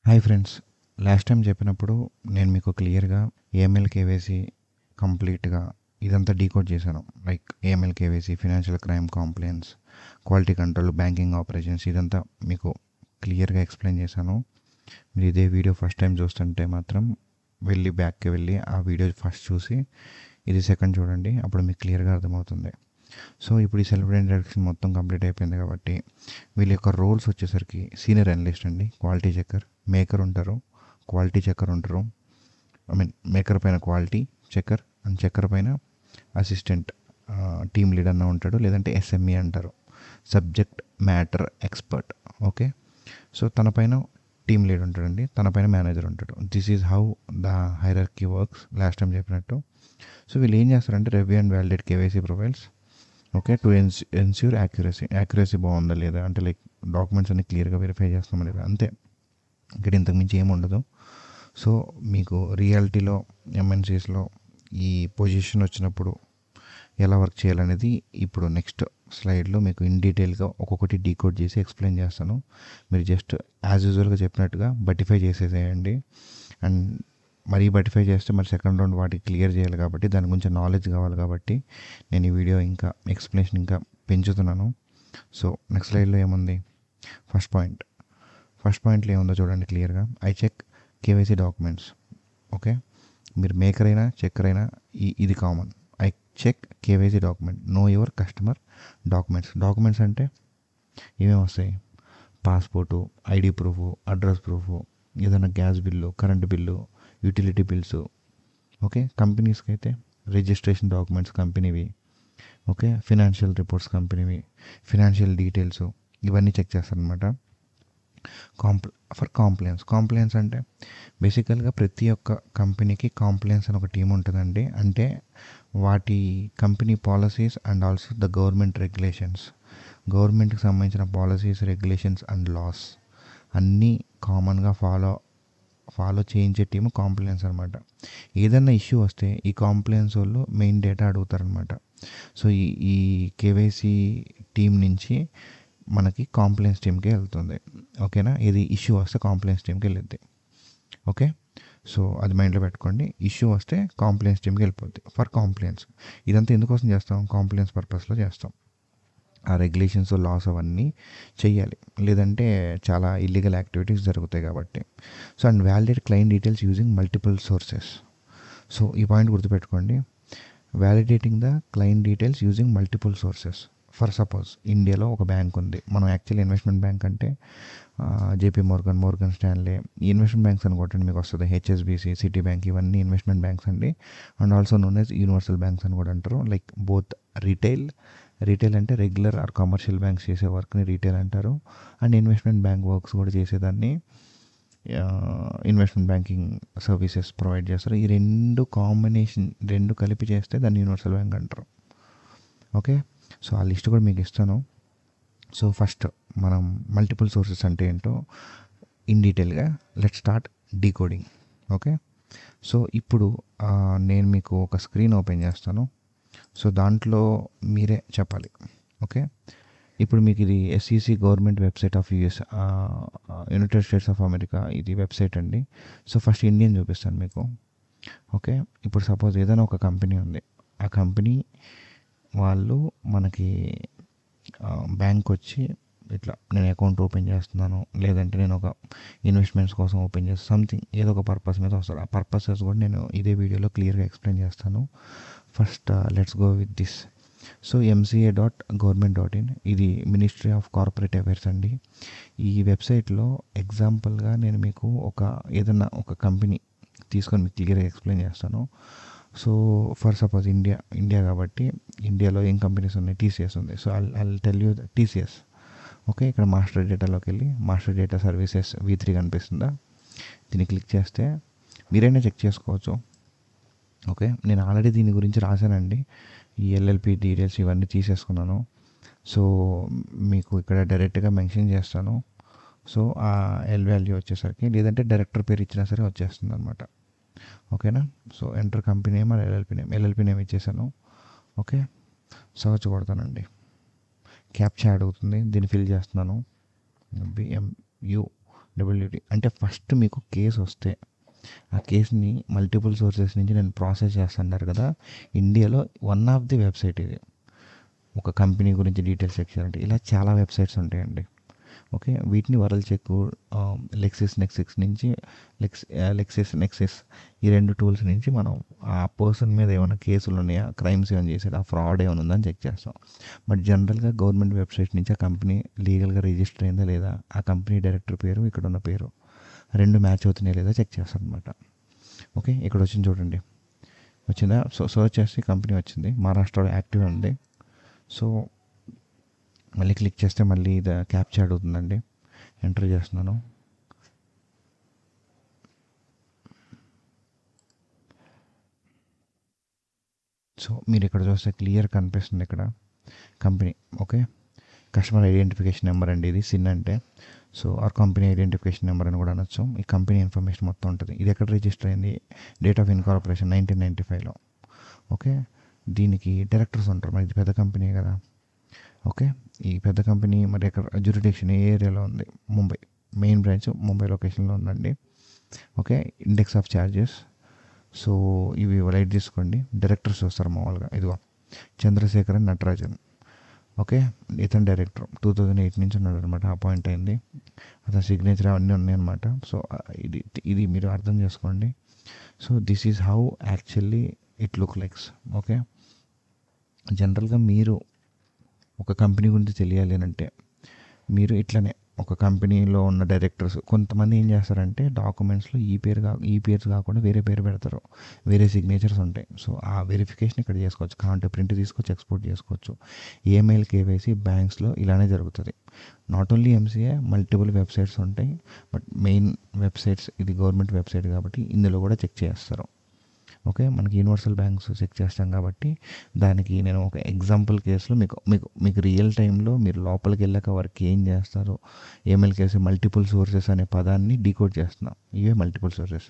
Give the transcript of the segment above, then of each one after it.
Hi friends, last time చెప్పినప్పుడు నేను మీకు క్లియర్గా ఏఎంఎల్ కేవైసీ కంప్లీట్గా ఇదంతా డీకోడ్ చేశాను. Like AML KYC, financial crime compliance, quality control, banking operations ఇదంతా మీకు క్లియర్గా ఎక్స్ప్లెయిన్ చేశాను. మీరు ఇదే వీడియో ఫస్ట్ టైం చూస్తుంటే మాత్రం బ్యాక్కి వెళ్ళి ఆ వీడియో ఫస్ట్ చూసి ఇది సెకండ్ చూడండి, అప్పుడు మీకు క్లియర్గా అర్థమవుతుంది. సో ఇప్పుడు ఈ సెల్ఫ్ ఇంట్రడక్షన్ మొత్తం కంప్లీట్ అయిపోయింది కాబట్టి వీళ్ళ యొక్క రోల్స్ వచ్చేసరికి సీనియర్ అనలిస్ట్ అండి, క్వాలిటీ చెక్కర్, మేకర్ ఉంటారు, క్వాలిటీ చెక్కర్ ఉంటారు. మేకర్ పైన క్వాలిటీ చెక్కర్ అండ్ చెక్కర్ పైన అసిస్టెంట్ టీమ్ లీడ్ అన్న ఉంటాడు, లేదంటే ఎస్ఎంఈ అంటారు, subject matter expert. Okay, so తన పైన టీమ్ లీడ్ ఉంటాడండి, తన పైన మేనేజర్ ఉంటాడు. This is how the hierarchy works, last time చెప్పినట్టు. సో వీళ్ళు ఏం చేస్తారంటే review and validate KYC profiles. Okay, to ensure accuracy బాగుందా లేదా, అంటే లైక్ డాక్యుమెంట్స్ అన్ని క్లియర్గా వెరిఫై చేస్తామా లేదా, అంతే. ఇక్కడ ఇంతకుమించి ఏమి ఉండదు. సో మీకు రియాలిటీలో ఎంఎన్సీస్లో ఈ పొజిషన్ వచ్చినప్పుడు ఎలా వర్క్ చేయాలనేది ఇప్పుడు నెక్స్ట్ స్లైడ్లో మీకు ఇన్ డీటెయిల్గా ఒక్కొక్కటి డీకోడ్ చేసి ఎక్స్ప్లెయిన్ చేస్తాను. మీరు జస్ట్ యాజ్ యూజువల్గా చెప్పినట్టుగా బటిఫై చేసేసేయండి. అండ్ మరీ బటిఫై చేస్తే మరి సెకండ్ రౌండ్ వాటికి క్లియర్ చేయాలి కాబట్టి దాని గురించి నాలెడ్జ్ కావాలి కాబట్టి నేను ఈ వీడియో ఇంకా ఎక్స్ప్లెనేషన్ ఇంకా పెంచుతున్నాను. సో నెక్స్ట్ స్లైడ్లో ఏముంది, ఫస్ట్ పాయింట్లో ఏముందో చూడండి క్లియర్గా. I check KYC documents. Okay, మీరు మేకర్ అయినా చెక్కర్ అయినా ఇది common. I check KYC document, know your customer documents అంటే ఏమేమి వస్తాయి, passport, ID proof, address proof, ఏదైనా gas bill, current bill, utility bills. Okay, కంపెనీస్కి అయితే రిజిస్ట్రేషన్ డాక్యుమెంట్స్ కంపెనీవి. ఓకే, ఫినాన్షియల్ రిపోర్ట్స్ కంపెనీవి, ఫినాన్షియల్ డీటెయిల్స్ ఇవన్నీ చెక్ చేస్తారనమాట. కాంప్లయన్స్ అంటే బేసికల్గా ప్రతి ఒక్క కంపెనీకి కాంప్లయన్స్ అని ఒక టీం ఉంటుందండి. అంటే వాటి company policies and also the government regulations, గవర్నమెంట్కి సంబంధించిన పాలసీస్, రెగ్యులేషన్స్ అండ్ లాస్ అన్నీ కామన్గా ఫాలో చేయించే టీము కాంప్లయన్స్ అనమాట. ఏదైనా ఇష్యూ వస్తే ఈ కాంప్లయన్స్ వాళ్ళు మెయిన్ డేటా అడుగుతారనమాట. సో ఈ కేవైసీ టీం నుంచి మనకి కాంప్లయన్స్ టీమ్కి వెళ్తుంది. ఓకేనా, ఇది ఇష్యూ వస్తే కాంప్లయన్స్ టీమ్కి వెళ్ళిద్ది. ఓకే, సో అది మైండ్లో పెట్టుకోండి. ఇష్యూ వస్తే కాంప్లయన్స్ టీమ్కి వెళ్ళిపోద్ది ఫర్ కాంప్లయన్స్. ఇదంతా ఎందుకోసం చేస్తాం, కాంప్లయన్స్ పర్పస్లో చేస్తాం. ఆ రెగ్యులేషన్స్, లాస్ అవన్నీ చెయ్యాలి, లేదంటే చాలా ఇల్లీగల్ యాక్టివిటీస్ జరుగుతాయి కాబట్టి. So and validate client details using multiple sources. So ఈ పాయింట్ గుర్తుపెట్టుకోండి, validating the client details using multiple sources. For suppose ఇండియాలో ఒక బ్యాంక్ ఉంది, మనం యాక్చువల్లీ ఇన్వెస్ట్మెంట్ బ్యాంక్ అంటే జేపీ మోర్గన్ స్టాన్లే, ఈ ఇన్వెస్ట్మెంట్ బ్యాంక్స్ అనుకోండి మీకు వస్తుంది. హెచ్ఎస్బిసి, సిటీ బ్యాంక్ ఇవన్నీ ఇన్వెస్ట్మెంట్ బ్యాంక్స్ అండి. And also known as universal banks అని కూడా అంటారు. లైక్ బోత్ రీటైల్ అంటే రెగ్యులర్ ఆర్ కమర్షియల్ బ్యాంక్స్ చేసే వర్క్ని రీటైల్ అంటారు. అండ్ ఇన్వెస్ట్మెంట్ బ్యాంక్ వర్క్స్ కూడా చేసేదాన్ని ఇన్వెస్ట్మెంట్ బ్యాంకింగ్ సర్వీసెస్ ప్రొవైడ్ చేస్తారు. ఈ రెండు కలిపి చేస్తే దాన్ని యూనివర్సల్ బ్యాంక్ అంటారు. ఓకే, సో ఆ లిస్ట్ కూడా మీకు ఇస్తాను. సో ఫస్ట్ మనం మల్టిపుల్ సోర్సెస్ అంటే ఏంటో ఇన్ డీటెయిల్గా let start decoding. Okay, so ఇప్పుడు నేను మీకు ఒక స్క్రీన్ ఓపెన్ చేస్తాను. సో దాంట్లో మీరే చెప్పాలి. ఓకే, ఇప్పుడు మీకు ఇది SEC government website of US, United states of America, ఇది వెబ్సైట్ అండి. సో ఫస్ట్ ఇండియన్ చూపిస్తాను మీకు. ఓకే, ఇప్పుడు సపోజ్ ఏదైనా ఒక కంపెనీ ఉంది, ఆ కంపెనీ వాళ్ళు మనకి బ్యాంక్ వచ్చి ఇట్లా నేను అకౌంట్ ఓపెన్ చేస్తున్నాను, లేదంటే నేను ఒక ఇన్వెస్ట్మెంట్స్ కోసం ఓపెన్ చేస్తాను, సంథింగ్ ఏదో ఒక పర్పస్ మీద వస్తారు. ఆ పర్పసెస్ కూడా నేను ఇదే వీడియోలో క్లియర్గా ఎక్స్ప్లెయిన్ చేస్తాను. First let's go with this. So MCA.government.in ఇది మినిస్ట్రీ ఆఫ్ కార్పొరేట్ అఫైర్స్ అండి. ఈ వెబ్సైట్లో ఎగ్జాంపుల్గా నేను మీకు ఏదైనా ఒక కంపెనీ తీసుకొని మీకు క్లియర్గా ఎక్స్ప్లెయిన్ చేస్తాను. సో ఫర్ సపోజ్ ఇండియా కాబట్టి ఇండియాలో ఏం కంపెనీస్ ఉన్నాయి, టీసీఎస్ ఉంది. So I'll tell you TCS. Okay, ఇక్కడ మాస్టర్ డేటాలోకి వెళ్ళి మాస్టర్ డేటా సర్వీసెస్ V3 కనిపిస్తుందా, దీన్ని క్లిక్ చేస్తే మీరైనా చెక్ చేసుకోవచ్చు. ఓకే, నేను ఆల్రెడీ దీని గురించి రాశానండి, ఈ ఎల్ఎల్పి డీటెయిల్స్ ఇవన్నీ తీసేసుకున్నాను. సో మీకు ఇక్కడ డైరెక్ట్గా మెన్షన్ చేస్తాను. సో ఆ ఎల్ వాల్యూ వచ్చేసరికి, లేదంటే డైరెక్టర్ పేరు ఇచ్చినా సరే వచ్చేస్తుంది అనమాట. ఓకేనా, సో ఎంటర్ కంపెనీ నేమ్ আর ఎల్ఎల్పి నేమ్ ఇచ్చేసాను. ఓకే, సర్చ్ కొడతానండి, క్యాప్చా అడుగుతుంది, దీన్ని ఫిల్ చేస్తున్నాను. BMU డబ్ల్యూటీ అంటే ఫస్ట్ మీకు కేసు వస్తే ఆ కేసుని మల్టిపుల్ సోర్సెస్ నుంచి నేను ప్రాసెస్ చేస్తున్నారు కదా, ఇండియాలో వన్ ఆఫ్ ది వెబ్సైట్ ఇది. ఒక కంపెనీ గురించి డీటెయిల్స్ చెక్ చేయాలంటే ఇలా చాలా వెబ్సైట్స్ ఉంటాయండి. ఓకే, వీటిని వరల్డ్ చెక్, లెక్సిస్ నెక్సిస్ నుంచి లెక్సిస్ నెక్సిస్ ఈ రెండు టూల్స్ నుంచి మనం ఆ పర్సన్ మీద ఏమైనా కేసులు ఉన్నాయా, క్రైమ్స్ ఏమైనా చేసాడు, ఆ ఫ్రాడ్ ఏమైనా ఉందని చెక్ చేస్తాం. బట్ జనరల్గా గవర్నమెంట్ వెబ్సైట్ నుంచి ఆ కంపెనీ లీగల్గా రిజిస్టర్ అయిందా లేదా, ఆ కంపెనీ డైరెక్టర్ పేరు, ఇక్కడ ఉన్న పేరు రెండు మ్యాచ్ అవుతున్నాయా లేదా చెక్ చేస్తాం అనమాట. ఓకే, ఇక్కడ వచ్చింది చూడండి, వచ్చిందా? సో సర్చ్ చేస్తే కంపెనీ వచ్చింది, మహారాష్ట్రలో యాక్టివ్ ఉంది. సో మళ్ళీ క్లిక్ చేస్తే మళ్ళీ ఇది క్యాప్చర్ అడుగుతుందండి, ఎంటర్ చేస్తున్నాను. సో మీరు ఇక్కడ చూస్తే క్లియర్ కనిపిస్తుంది ఇక్కడ company. Okay, customer identification number అండి ఇది, సిన్ అంటే. So or company identification number అని కూడా అనొచ్చు. ఈ కంపెనీ ఇన్ఫర్మేషన్ మొత్తం ఉంటుంది. ఇది ఎక్కడ రిజిస్టర్ అయింది, డేట్ ఆఫ్ ఇన్కార్పొరేషన్ 1995లో. ఓకే, దీనికి డైరెక్టర్స్ ఉంటారు, మరి ఇది పెద్ద కంపెనీ కదా. ఓకే, ఈ పెద్ద కంపెనీ మరి ఎక్కడ జ్యూరిడిక్షన్ ఏ ఏరియాలో ఉంది, ముంబై, మెయిన్ బ్రాంచ్ ముంబై లొకేషన్లో ఉందండి. Okay, index of charges. So ఇవి లైట్ తీసుకోండి, డైరెక్టర్స్ వస్తారు మామూలుగా. ఇదిగో చంద్రశేఖరన్ నటరాజన్. ఓకే, ఇతను డైరెక్టర్ 2008 నుంచి ఉన్నాడు అనమాట, అపాయింట్ అయింది. అతని సిగ్నేచర్ అవన్నీ ఉన్నాయన్నమాట. సో ఇది ఇది మీరు అర్థం చేసుకోండి. So this is how actually it look likes. Okay, జనరల్గా మీరు ఒక కంపెనీ గురించి తెలియాలి అని అంటే మీరు ఇట్లనే ఒక కంపెనీలో ఉన్న డైరెక్టర్స్ కొంతమంది ఏం చేస్తారంటే డాక్యుమెంట్స్లో ఈ పేర్స్ కాకుండా వేరే పేరు పెడతారు, వేరే సిగ్నేచర్స్ ఉంటాయి. సో ఆ వెరిఫికేషన్ ఇక్కడ చేసుకోవచ్చు, కావాలంటే ప్రింట్ తీసుకొచ్చి ఎక్స్పోర్ట్ చేసుకోవచ్చు. ఈఎంఐల్ కేవైసీ బ్యాంక్స్లో ఇలానే జరుగుతుంది. Not only MCA, multiple websites ఉంటాయి. బట్ మెయిన్ వెబ్సైట్స్ ఇది గవర్నమెంట్ వెబ్సైట్ కాబట్టి ఇందులో కూడా చెక్ చేస్తారు. ఓకే, మనకి యూనివర్సల్ బ్యాంక్స్ చెక్ చేస్తాం కాబట్టి దానికి నేను ఒక ఎగ్జాంపుల్ కేసులో మీకు మీకు మీకు రియల్ టైంలో మీరు లోపలికి వెళ్ళాక వర్క్ ఏం చేస్తారో ఏమెల్ కేసు మల్టిపుల్ సోర్సెస్ అనే పదాన్ని డీకోడ్ చేస్తున్నాం. ఇవే మల్టిపుల్ సోర్సెస్.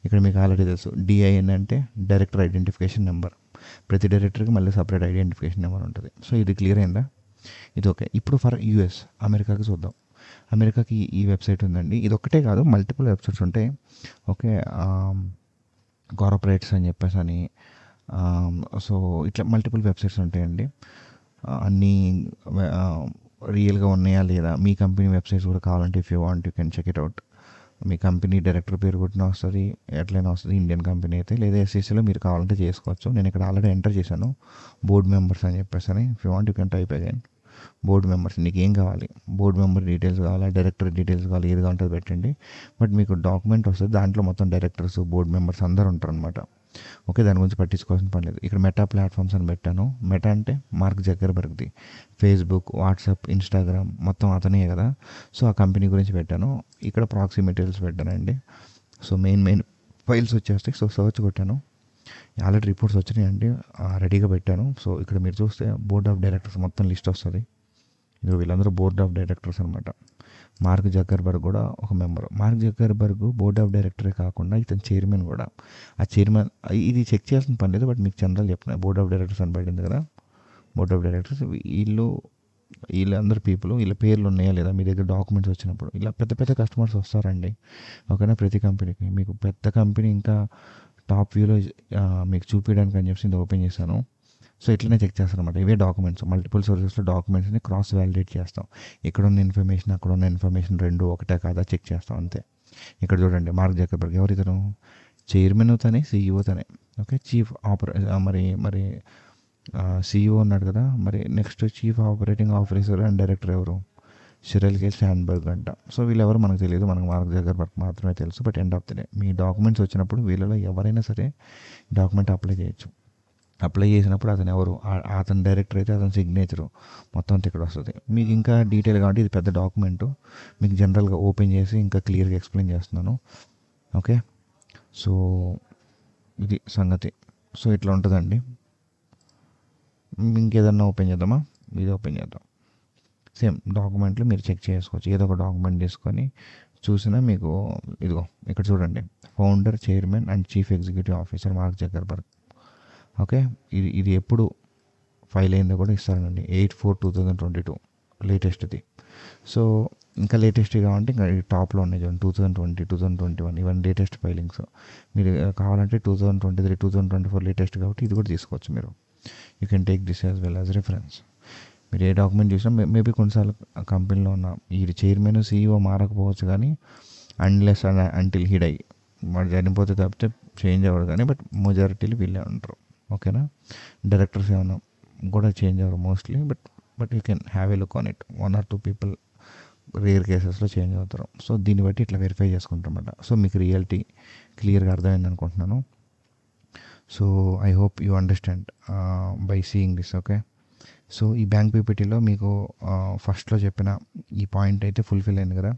ఇక్కడ మీకు ఆల్రెడీ తెలుసు, డిఐఎన్ అంటే డైరెక్టర్ ఐడెంటిఫికేషన్ నెంబర్. ప్రతి డైరెక్టర్కి మళ్ళీ సపరేట్ ఐడెంటిఫికేషన్ నెంబర్ ఉంటుంది. సో ఇది క్లియర్ అయిందా? ఇది ఓకే. ఇప్పుడు ఫర్ యూఎస్, అమెరికాకి చూద్దాం. అమెరికాకి ఈ వెబ్సైట్ ఉందండి. ఇది ఒక్కటే కాదు, మల్టిపుల్ వెబ్సైట్స్ ఉంటాయి. ఓకే, కార్పొరేట్స్ అని చెప్పేసి అని, సో ఇట్లా మల్టిపుల్ వెబ్సైట్స్ ఉంటాయండి. అన్నీ రియల్గా ఉన్నాయా లేదా, మీ కంపెనీ వెబ్సైట్స్ కూడా కావాలంటే if you want you can check it out. మీ కంపెనీ డైరెక్టర్ పేరు కొట్టిన వస్తుంది, ఎట్లయినా వస్తుంది. ఇండియన్ కంపెనీ అయితే లేదా ఎస్సీసీలో మీరు కావాలంటే చేసుకోవచ్చు. నేను ఇక్కడ ఆల్రెడీ ఎంటర్ చేశాను బోర్డ్ మెంబర్స్ అని చెప్పేసి అని. If you want you can type again board members. నీకు ఏం కావాలి, బోర్డ్ మెంబర్ డీటెయిల్స్ కావాలా, డైరెక్టర్ డీటెయిల్స్ కావాలి, ఏది కావాలంటే పెట్టండి. బట్ మీకు డాక్యుమెంట్ వస్తుంది, దాంట్లో మొత్తం డైరెక్టర్స్, బోర్డ్ మెంబర్స్ అందరూ ఉంటారు అనమాట. ఓకే, దాని గురించి పట్టించుకోవాల్సిన పని లేదు. ఇక్కడ మెటా ప్లాట్ఫామ్స్ అని పెట్టాను. మెటా అంటే మార్క్ జకర్బర్గ్ది, ఫేస్బుక్, వాట్సాప్, ఇన్స్టాగ్రామ్ మొత్తం అతనే కదా. సో ఆ కంపెనీ గురించి పెట్టాను. ఇక్కడ ప్రాక్సీ మెటీరియల్స్ పెట్టానండి. సో మెయిన్ ఫైల్స్ వచ్చేస్తాయి. సో సర్చ్ కొట్టాను, ఆల్రెడీ రిపోర్ట్స్ వచ్చినాయండి, రెడీగా పెట్టాను. సో ఇక్కడ మీరు చూస్తే బోర్డ్ ఆఫ్ డైరెక్టర్స్ మొత్తం లిస్ట్ వస్తుంది. ఇది వీళ్ళందరూ బోర్డ్ ఆఫ్ డైరెక్టర్స్ అనమాట. మార్క్ జకర్బర్గ్ కూడా ఒక member. Mark Zuckerberg board of డైరెక్టరే కాకుండా ఇతను చైర్మన్ కూడా. ఆ చైర్మన్ ఇది చెక్ చేయాల్సిన పని లేదు, బట్ మీకు జనరల్ చెప్తున్నా. బోర్డ్ ఆఫ్ డైరెక్టర్స్ అని పడింది కదా, బోర్డ్ ఆఫ్ డైరెక్టర్స్ వీళ్ళందరూ పీపుల్, వీళ్ళ పేర్లు ఉన్నాయా లేదా మీ దగ్గర డాక్యుమెంట్స్ వచ్చినప్పుడు. ఇలా పెద్ద పెద్ద కస్టమర్స్ వస్తారండి. ఓకేనా, ప్రతి కంపెనీకి. మీకు పెద్ద కంపెనీ ఇంకా టాప్ వ్యూలో మీకు చూపించడానికి అని చెప్పి ఇది ఓపెన్ చేశాను. సో ఇట్లనే చెక్ చేస్తాం అనమాట. ఇవే డాక్యుమెంట్స్, మల్టిపుల్ సోర్సెస్లో డాక్యుమెంట్స్ని క్రాస్ వ్యాలిడేట్ చేస్తాం. ఇక్కడ ఉన్న ఇన్ఫర్మేషన్ అక్కడ ఉన్న ఇన్ఫర్మేషన్ రెండు ఒకటే కాదా చెక్ చేస్తాం అంతే. ఇక్కడ చూడండి, మార్క్ జకర్బర్గ్ ఎవరు ఇతను, చైర్మన్ తనే, సీఈఓ తనే. ఓకే, చీఫ్ మరి సీఈఓ ఉన్నాడు కదా, మరి next chief operating officer and director ఎవరు, షెరెల్ కే శాండ్బర్గ్ అంట. సో వీళ్ళెవరు మనకు తెలియదు, మనకు మార్క్ జకర్బర్గ్ మాత్రమే తెలుసు. But end of the day me documents వచ్చినప్పుడు వీళ్ళలో ఎవరైనా సరే డాక్యుమెంట్ అప్లై చేయొచ్చు. అప్లై చేసినప్పుడు అతను ఎవరు, అతని డైరెక్టర్ అయితే అతని సిగ్నేచరు మొత్తం ఇక్కడ వస్తుంది. మీకు ఇంకా డీటెయిల్ కాబట్టి ఇది పెద్ద డాక్యుమెంటు, మీకు జనరల్గా ఓపెన్ చేసి ఇంకా క్లియర్గా ఎక్స్ప్లెయిన్ చేస్తున్నాను. ఓకే, సో ఇది సంగతి. సో ఇట్లా ఉంటుందండి. ఇంకేదన్నా ఓపెన్ చేద్దామా, ఇది ఓపెన్ చేద్దాం. సేమ్ డాక్యుమెంట్లు మీరు చెక్ చేసుకోవచ్చు. ఏదో ఒక డాక్యుమెంట్ తీసుకొని చూసినా మీకు ఇదిగో ఇక్కడ చూడండి, founder, chairman and chief executive officer mark Zuckerberg. Okay, ఇది ఎప్పుడు ఫైల్ అయిందో కూడా ఇస్తారండి, 8/4/2022 లేటెస్ట్ది. సో ఇంకా లేటెస్ట్ కావాలంటే ఇంకా ఈ టాప్లో ఉన్నాయి చూడండి, 2020, 2021 ఇవన్నీ లేటెస్ట్ ఫైలింగ్స్. మీరు కావాలంటే 2023, 2024 లేటెస్ట్ కాబట్టి ఇది కూడా తీసుకోవచ్చు మీరు. You can take this as well as reference. మీరు ఏ డాక్యుమెంట్ చూసినా మేబీ కొన్నిసార్లు కంపెనీలో ఉన్న ఈ చైర్మన్ సీఈఓ మారకపోవచ్చు, కానీ అన్లెస్ అండ్ అంటిల్ హిడై వాడు చనిపోతే తప్పితే చేంజ్ అవ్వడు, కానీ బట్ మెజారిటీలు వీళ్ళే ఉంటారు. ఓకేనా. డైరెక్టర్స్ ఏమైనా కూడా చేంజ్ అవ్వరు mostly, but you can have a look on it. 1 or 2 people rare కేసెస్లో చేంజ్ అవుతారు. సో దీన్ని బట్టి ఇట్లా వెరిఫై చేసుకుంటామన్నమాట. సో మీకు రియాలిటీ క్లియర్గా అర్థమైంది అనుకుంటున్నాను. So I hope you understand by seeing this. Okay. So ఈ బ్యాంక్ పీపీటీలో మీకు ఫస్ట్లో చెప్పిన ఈ పాయింట్ అయితే ఫుల్ఫిల్ అయింది కదా,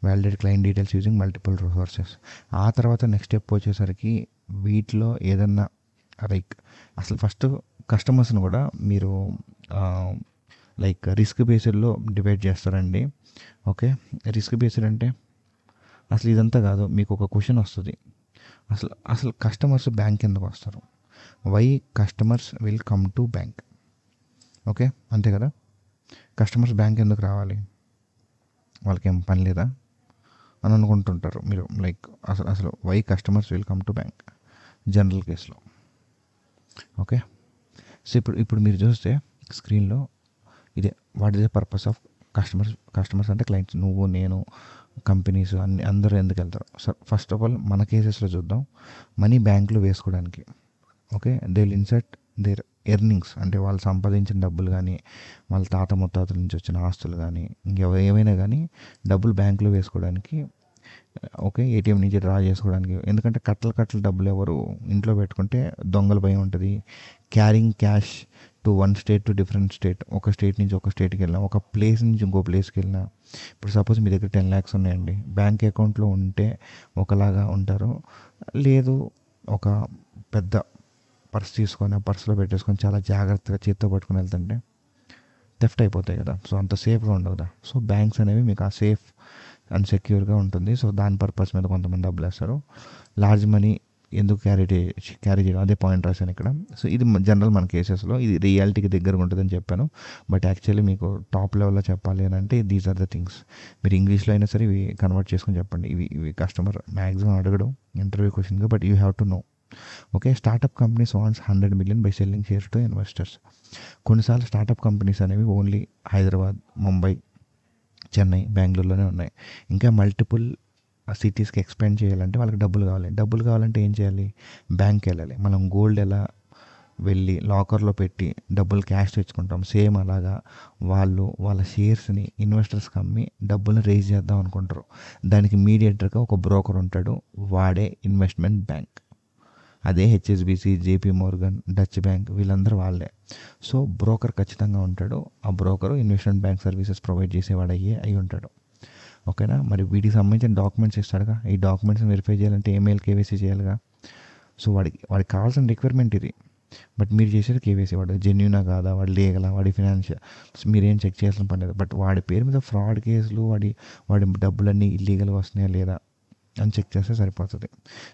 validate client details using multiple resources. ఆ తర్వాత నెక్స్ట్ స్టెప్ వచ్చేసరికి వీటిలో ఏదన్నా లైక్ అసలు ఫస్ట్ కస్టమర్స్ని కూడా మీరు లైక్ రిస్క్ బేస్డ్లో డివైడ్ చేస్తారండి. ఓకే. రిస్క్ బేస్డ్ అంటే అసలు ఇదంతా కాదు, మీకు ఒక క్వశ్చన్ వస్తుంది, అసలు కస్టమర్స్ బ్యాంక్ ఎందుకు వస్తారు, why customers will come to bank. Okay, అంతే కదా. కస్టమర్స్ బ్యాంక్ ఎందుకు రావాలి, వాళ్ళకి ఏం పని లేదా అని అనుకుంటుంటారు మీరు. లైక్ అసలు why customers will come to bank general కేసులో. ఓకే. సో ఇప్పుడు మీరు చూస్తే స్క్రీన్లో ఇదే what is the purpose of customers అంటే క్లయింట్స్, నువ్వు నేను కంపెనీస్ అందరూ ఎందుకు వెళ్తారు. సో ఫస్ట్ ఆఫ్ ఆల్ మన కేసెస్లో చూద్దాం. మనీ బ్యాంక్లో వేసుకోవడానికి. Okay. They will insert their earnings, అంటే వాళ్ళు సంపాదించిన డబ్బులు కానీ, వాళ్ళ తాత ముత్తాతల నుంచి వచ్చిన ఆస్తులు కానీ, ఏమైనా కానీ డబ్బులు బ్యాంకులో వేసుకోవడానికి. ఓకే. ఏటీఎం నుంచి డ్రా చేసుకోవడానికి. ఎందుకంటే కట్టలు డబ్బులు ఎవరు ఇంట్లో పెట్టుకుంటే దొంగల భయం ఉంటుంది. Carrying cash to one state to different state, ఒక స్టేట్ నుంచి ఒక స్టేట్కి వెళ్ళినా, ఒక ప్లేస్ నుంచి ఇంకో ప్లేస్కి వెళ్ళినా. ఇప్పుడు సపోజ్ మీ దగ్గర 10 lakhs ఉన్నాయండి, బ్యాంక్ అకౌంట్లో ఉంటే ఒకలాగా ఉంటారు, లేదు ఒక పెద్ద పర్స్ తీసుకొని ఆ పర్స్లో పెట్టేసుకొని చాలా జాగ్రత్తగా చేత్తో పట్టుకొని వెళ్తుంటే థెఫ్ట్ అయిపోతాయి కదా. సో అంత సేఫ్గా ఉండవు కదా. సో బ్యాంక్స్ అనేవి మీకు ఆ సేఫ్ అండ్ సెక్యూర్గా ఉంటుంది. సో దాని పర్పస్ మీద కొంతమంది డబ్బులు వేస్తారు. లార్జ్ మనీ ఎందుకు క్యారీ చేయడం, అదే పాయింట్ రాశాను ఇక్కడ. సో ఇది జనరల్ మన కేసెస్లో ఇది రియాలిటీకి దగ్గరగా ఉంటుందని చెప్పాను. బట్ యాక్చువల్లీ మీకు టాప్ లెవెల్లో చెప్పాలి అని అంటే దీస్ ఆర్ ద థింగ్స్. మీరు ఇంగ్లీష్లో అయినా సరే ఇవి కన్వర్ట్ చేసుకొని చెప్పండి. ఇవి కస్టమర్ మ్యాక్సిమం అడగడం ఇంటర్వ్యూ క్వశ్చన్గా, but you have to know. Okay. Startup companies wants 100 million by selling shares to investors. కొన్నిసార్లు స్టార్టప్ కంపెనీస్ అనేవి ఓన్లీ హైదరాబాద్, ముంబై, చెన్నై, బెంగళూరులోనే ఉన్నాయి. ఇంకా మల్టిపుల్ సిటీస్కి ఎక్స్పాండ్ చేయాలంటే వాళ్ళకి డబ్బులు కావాలంటే ఏం చేయాలి, బ్యాంక్కి వెళ్ళాలి. మనం గోల్డ్ ఎలా వెళ్ళి లాకర్లో పెట్టి డబ్బులు క్యాష్ తెచ్చుకుంటాం, సేమ్ అలాగా వాళ్ళు వాళ్ళ షేర్స్ని ఇన్వెస్టర్స్కి అమ్మి డబ్బులు రేజ్ చేద్దాం అనుకుంటారు. దానికి మీడియేటర్గా ఒక బ్రోకర్ ఉంటాడు, వాడే ఇన్వెస్ట్మెంట్ బ్యాంక్. అదే HSBC, JP Morgan, Dutch bank, వీళ్ళందరూ వాళ్ళే. సో బ్రోకర్ ఖచ్చితంగా ఉంటాడు. ఆ broker investment bank services provide చేసేవాడు అయి ఉంటాడు. ఓకేనా. మరి వీటికి సంబంధించిన డాక్యుమెంట్స్ ఇస్తాడుగా, ఈ డాక్యుమెంట్స్ని వెరిఫై చేయాలంటే ఈమెయిల్ కేవైసీ చేయాలిగా. సో వాడికి కావాల్సిన రిక్వైర్మెంట్ ఇది. బట్ మీరు చేసేది కేవైసీ, వాడు జెన్యూనా కాదా, వాడు లీగలా, వాడి ఫినాన్షియల్ మీరేం చెక్ చేయాల్సిన పని లేదు. బట్ వాడి పేరు మీద ఫ్రాడ్ కేసులు, వాడి డబ్బులన్నీ ఇల్లీగల్గా వస్తున్నాయా లేదా అని చెక్ చేస్తే సరిపోతుంది.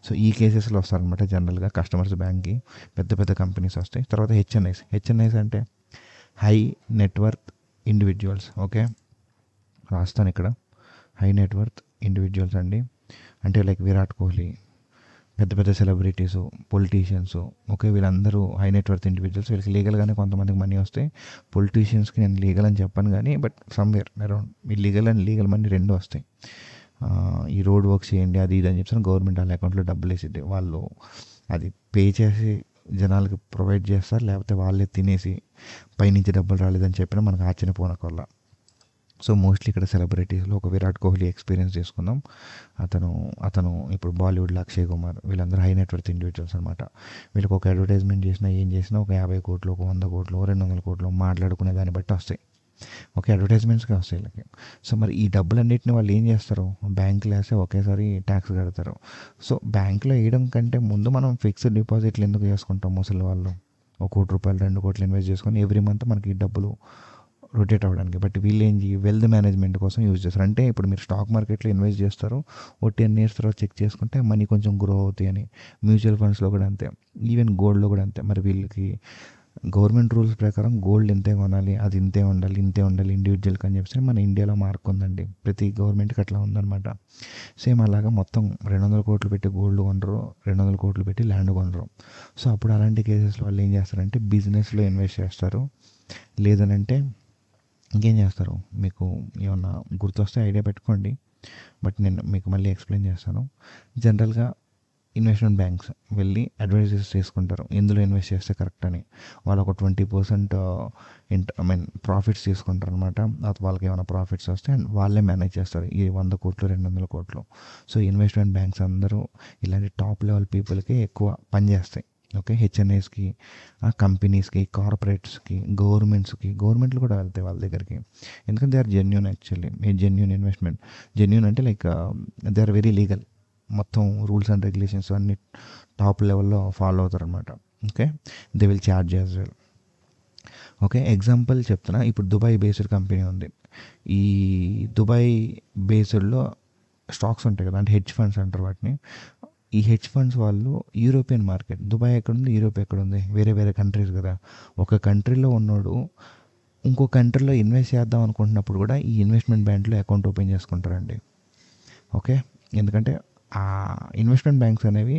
సో ఈ కేసెస్లో వస్తారనమాట జనరల్గా కస్టమర్స్ బ్యాంక్కి. పెద్ద కంపెనీస్ వస్తాయి. తర్వాత హెచ్ఎన్ఐస్ అంటే హై నెట్వర్త్ ఇండివిజువల్స్. ఓకే, రాస్తాను ఇక్కడ. హై నెట్వర్త్ ఇండివిజువల్స్ అండి, అంటే లైక్ విరాట్ కోహ్లీ, పెద్ద సెలబ్రిటీసు, పొలిటీషియన్స్. ఓకే, వీళ్ళందరూ హై నెట్వర్త్ ఇండివిజువల్స్. వీళ్ళకి లీగల్గానే కొంతమందికి మనీ వస్తాయి. పొలిటీషియన్స్కి నేను లీగల్ అని చెప్పాను కానీ, but somewhere around illegal and legal money రెండు వస్తాయి. ఈ రోడ్ వర్క్ చేయండి అది ఇది అని చెప్పి గవర్నమెంట్ వాళ్ళ అకౌంట్లో డబ్బులు వేసిద్ది. వాళ్ళు అది పే చేసి జనాలకు ప్రొవైడ్ చేస్తారు, లేకపోతే వాళ్ళే తినేసి పైనుంచి డబ్బులు రాలేదని చెప్పినా మనకు ఆశ్చర్యపోనకొల్ల. సో మోస్ట్లీ ఇక్కడ సెలబ్రిటీస్లో ఒక విరాట్ కోహ్లీ ఎక్స్పీరియన్స్ చేసుకుందాం. అతను ఇప్పుడు బాలీవుడ్లో అక్షయ్ కుమార్, వీళ్ళందరూ హై నెట్వర్త్ ఇండివిజువల్స్ అనమాట. వీళ్ళకి ఒక అడ్వర్టైజ్మెంట్ చేసినా ఏం చేసినా ఒక 50 కోట్లు, ఒక 100 కోట్లు, 200 కోట్లు మాట్లాడుకునే దాన్ని బట్టి వస్తాయి. ఓకే, అడ్వర్టైజ్మెంట్స్గా వస్తాయి వీళ్ళకి. సో మరి ఈ డబ్బులన్నింటినీ వాళ్ళు ఏం చేస్తారు, బ్యాంకులో వేస్తే ఒకేసారి ట్యాక్స్ కడతారు. సో బ్యాంకులో వేయడం కంటే ముందు మనం ఫిక్స్డ్ డిపాజిట్లు ఎందుకు చేసుకుంటాం, ముసలి వాళ్ళు 1 కోటి రూపాయలు 2 కోట్లు ఇన్వెస్ట్ చేసుకొని ఎవ్రీ మంత్ మనకి డబ్బులు రొటేట్ అవ్వడానికి. బట్ వీళ్ళు ఏం వెల్త్ మేనేజ్మెంట్ కోసం యూజ్ చేస్తారు. అంటే ఇప్పుడు మీరు స్టాక్ మార్కెట్లో ఇన్వెస్ట్ చేస్తారు, ఓ 10 years తర్వాత చెక్ చేసుకుంటే మనీ కొంచెం గ్రో అవుతాయి అని. మ్యూచువల్ ఫండ్స్లో కూడా అంతే, ఈవెన్ గోల్డ్లో కూడా అంతే. మరి వీళ్ళకి గవర్నమెంట్ రూల్స్ ప్రకారం గోల్డ్ ఇంతే కొనాలి, అది ఇంతే ఉండాలి, ఇంతే ఉండాలి ఇండివిజువల్కి అని చెప్పేసి మన ఇండియాలో మార్క్ ఉందండి. ప్రతి గవర్నమెంట్కి అట్లా ఉందన్నమాట. సేమ్ అలాగా మొత్తం 200 కోట్లు పెట్టి గోల్డ్ కొనరు, 200 కోట్లు పెట్టి ల్యాండ్ కొనరు. సో అప్పుడు అలాంటి కేసెస్లో వాళ్ళు ఏం చేస్తారంటే బిజినెస్లో ఇన్వెస్ట్ చేస్తారు. లేదనంటే ఇంకేం చేస్తారు, మీకు ఏమన్నా గుర్తొస్తే ఐడియా పెట్టుకోండి, బట్ నేను మీకు మళ్ళీ ఎక్స్ప్లెయిన్ చేస్తాను. జనరల్గా ఇన్వెస్ట్మెంట్ బ్యాంక్స్ వెళ్ళి అడ్వైజెస్ చేసుకుంటారు ఎందులో ఇన్వెస్ట్ చేస్తే కరెక్ట్ అని. వాళ్ళు ఒక 20% ప్రాఫిట్స్ తీసుకుంటారు అనమాట. వాళ్ళకి ఏమైనా ప్రాఫిట్స్ వస్తే అండ్ వాళ్ళే మేనేజ్ చేస్తారు ఈ 100 కోట్లు 200 కోట్లు. సో ఇన్వెస్ట్మెంట్ బ్యాంక్స్ అందరూ ఇలాంటి టాప్ లెవెల్ పీపుల్కి ఎక్కువ పనిచేస్తాయి. ఓకే, హెచ్ఎన్ఐస్కి, కంపెనీస్కి, కార్పొరేట్స్కి, గవర్నమెంట్లు కూడా వెళ్తాయి వాళ్ళ దగ్గరికి. ఎందుకంటే they are genuine, actually genuine investment. Genuine అంటే like they are very legal, మొత్తం రూల్స్ అండ్ రెగ్యులేషన్స్ అన్ని టాప్ లెవెల్లో ఫాలో అవుతారు అనమాట. Okay, they will charge as well. Okay, example చెప్తున్నా. ఇప్పుడు దుబాయ్ బేస్డ్ కంపెనీ ఉంది. ఈ దుబాయ్ బేస్డ్లో స్టాక్స్ ఉంటాయి కదా, అంటే హెడ్జ్ ఫండ్స్ అంటారు వాటిని. ఈ హెడ్జ్ ఫండ్స్ వాళ్ళు యూరోపియన్ మార్కెట్, దుబాయ్ ఎక్కడుంది, యూరోప్ ఎక్కడుంది, వేరే వేరే కంట్రీస్ కదా. ఒక కంట్రీలో ఉన్నోడు ఇంకో కంట్రీలో ఇన్వెస్ట్ చేద్దాం అనుకుంటున్నప్పుడు కూడా ఈ ఇన్వెస్ట్మెంట్ బ్యాంక్లో అకౌంట్ ఓపెన్ చేసుకుంటారండి. ఓకే, ఎందుకంటే ఆ ఇన్వెస్ట్మెంట్ బ్యాంక్స్ అనేవి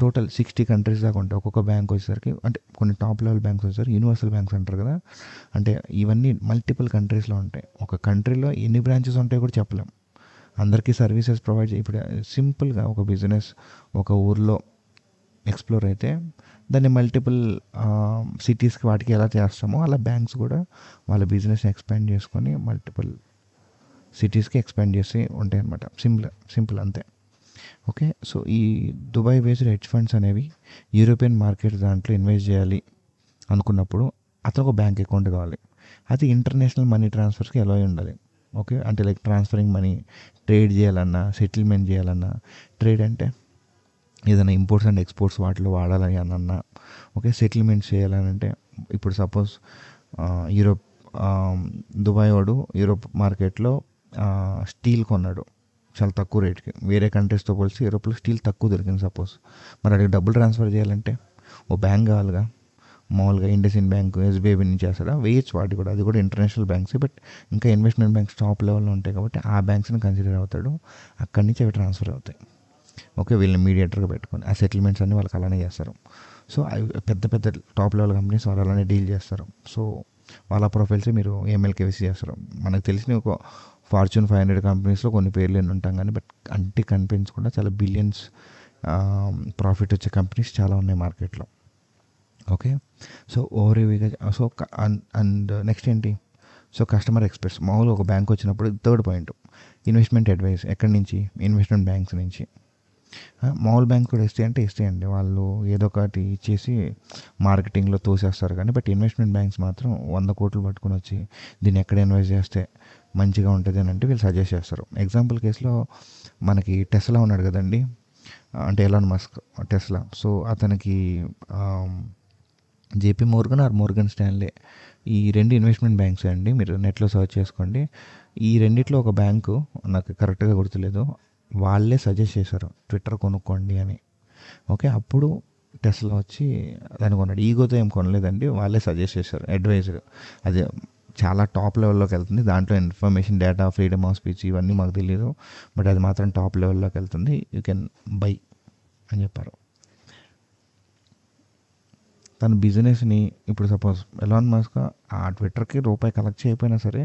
టోటల్ 60 కంట్రీస్ దాకా ఉంటాయి. ఒక్కొక్క బ్యాంక్ వచ్చేసరికి, అంటే కొన్ని టాప్ లెవెల్ బ్యాంక్స్ వచ్చేసరికి యూనివర్సల్ బ్యాంక్స్ అంటారు కదా, అంటే ఇవన్నీ మల్టిపుల్ కంట్రీస్లో ఉంటాయి. ఒక కంట్రీలో ఎన్ని బ్రాంచెస్ ఉంటాయో కూడా చెప్పలేం. అందరికీ సర్వీసెస్ ప్రొవైడ్ ఇప్పుడు సింపుల్గా ఒక బిజినెస్ ఒక ఊర్లో ఎక్స్ప్లోర్ అయితే దాన్ని మల్టిపుల్ సిటీస్కి వాటికి ఎలా చేస్తామో అలా బ్యాంక్స్ కూడా వాళ్ళ బిజినెస్ ఎక్స్పాండ్ చేసుకొని మల్టిపుల్ సిటీస్కి ఎక్స్పాండ్ చేసి ఉంటాయి అన్నమాట. సింపుల్ అంతే. ఓకే, సో ఈ దుబాయ్ బేస్డ్ హెడ్జ్ ఫండ్స్ అనేవి యూరోపియన్ మార్కెట్ దాంట్లో ఇన్వెస్ట్ చేయాలి అనుకున్నప్పుడు అతను ఒక బ్యాంక్ అకౌంట్ కావాలి. అది ఇంటర్నేషనల్ మనీ ట్రాన్స్ఫర్స్కి ఎలా ఉండాలి. ఓకే, అంటే లైక్ ట్రాన్స్ఫరింగ్ మనీ, ట్రేడ్ చేయాలన్నా, సెటిల్మెంట్ చేయాలన్నా, ట్రేడ్ అంటే ఏదైనా ఇంపోర్ట్స్ అండ్ ఎక్స్పోర్ట్స్ వాటిలో వాడాలని అన్నా, ఓకే, సెటిల్మెంట్స్ చేయాలనంటే ఇప్పుడు సపోజ్ యూరోప్ దుబాయ్ వాడు యూరోప్ మార్కెట్లో స్టీల్ కొన్నాడు చాలా తక్కువ రేట్కి. వేరే కంట్రీస్తో పోలిసి యూరోప్లో స్టీల్ తక్కువ దొరికింది సపోజ్. మరి అడిగి డబ్బులు ట్రాన్స్ఫర్ చేయాలంటే ఓ బ్యాంక్ కావాలిగా. మామూలుగా ఇండస్ఇండ్ బ్యాంక్, ఎస్బీఐ నుంచి చేస్తాడా, వేయచ్చు వాటి కూడా, అది కూడా ఇంటర్నేషనల్ బ్యాంక్స్. బట్ ఇంకా ఇన్వెస్ట్మెంట్ బ్యాంక్స్ టాప్ లెవెల్లో ఉంటాయి కాబట్టి ఆ బ్యాంక్స్ని కన్సిడర్ అవుతాడు. అక్కడి నుంచి అవి ట్రాన్స్ఫర్ అవుతాయి. ఓకే, వీళ్ళని మీడియేటర్గా పెట్టుకొని ఆ సెటిల్మెంట్స్ అన్నీ వాళ్ళకి అలానే చేస్తారు. సో అవి పెద్ద పెద్ద టాప్ లెవెల్ కంపెనీస్ వాళ్ళు అలానే డీల్ చేస్తారు. సో వాళ్ళ ప్రొఫైల్స్ మీరు ఏఎంఎల్ కేవైసీ చేస్తారు. మనకు తెలిసిన ఒక ఫార్చ్యూన్ 500 కంపెనీస్లో కొన్ని పేర్లు ఎన్ని ఉంటాం కానీ బట్ అంటే కనిపించకుండా చాలా బిలియన్స్ ప్రాఫిట్ వచ్చే కంపెనీస్ చాలా ఉన్నాయి మార్కెట్లో. ఓకే, సో ఓవర్వ్యూగా సో అండ్ నెక్స్ట్ ఏంటి, సో కస్టమర్ ఎక్స్పీరియన్స్. మామూలుగా ఒక బ్యాంక్ వచ్చినప్పుడు థర్డ్ పాయింట్ ఇన్వెస్ట్మెంట్ అడ్వైస్. ఎక్కడి నుంచి, ఇన్వెస్ట్మెంట్ బ్యాంక్స్ నుంచి. మామూలు బ్యాంక్ కూడా ఇస్తాయండి, వాళ్ళు ఏదో ఒకటి ఇచ్చేసి మార్కెటింగ్లో తోసేస్తారు కానీ బట్ ఇన్వెస్ట్మెంట్ బ్యాంక్స్ మాత్రం 100 కోట్లు పట్టుకొని వచ్చి దీన్ని ఎక్కడ ఇన్వెస్ట్ చేస్తే మంచిగా ఉంటుంది అని అంటే వీళ్ళు సజెస్ట్ చేస్తారు. ఎగ్జాంపుల్ కేసులో మనకి టెస్లా ఉన్నాడు కదండి, అంటే ఎలాన్ మస్క్ టెస్లా. సో అతనికి JP Morgan or Morgan Stanley, ఈ 2 ఇన్వెస్ట్మెంట్ బ్యాంక్స్ అండి. మీరు నెట్లో సర్చ్ చేసుకోండి. ఈ రెండిట్లో ఒక బ్యాంకు నాకు కరెక్ట్గా గుర్తులేదు, వాళ్ళే సజెస్ట్ చేశారు ట్విట్టర్ కొనుక్కోండి అని. ఓకే, అప్పుడు టెస్లా వచ్చి దాన్ని కొన్నాడు. ఈగోతో ఏం కొనలేదండి, వాళ్ళే సజెస్ట్ చేశారు, అడ్వైజర్. అది చాలా టాప్ లెవెల్లోకి వెళ్తుంది. దాంట్లో information, data, freedom of speech ఇవన్నీ మాకు తెలియదు, బట్ అది మాత్రం టాప్ లెవెల్లోకి వెళ్తుంది, యూ కెన్ బై అని చెప్పారు. తన బిజినెస్ని ఇప్పుడు సపోజ్ ఎలాన్ మస్క్ ఆ ట్విట్టర్కి రూపాయి కలెక్ట్ చేయకపోయినా సరే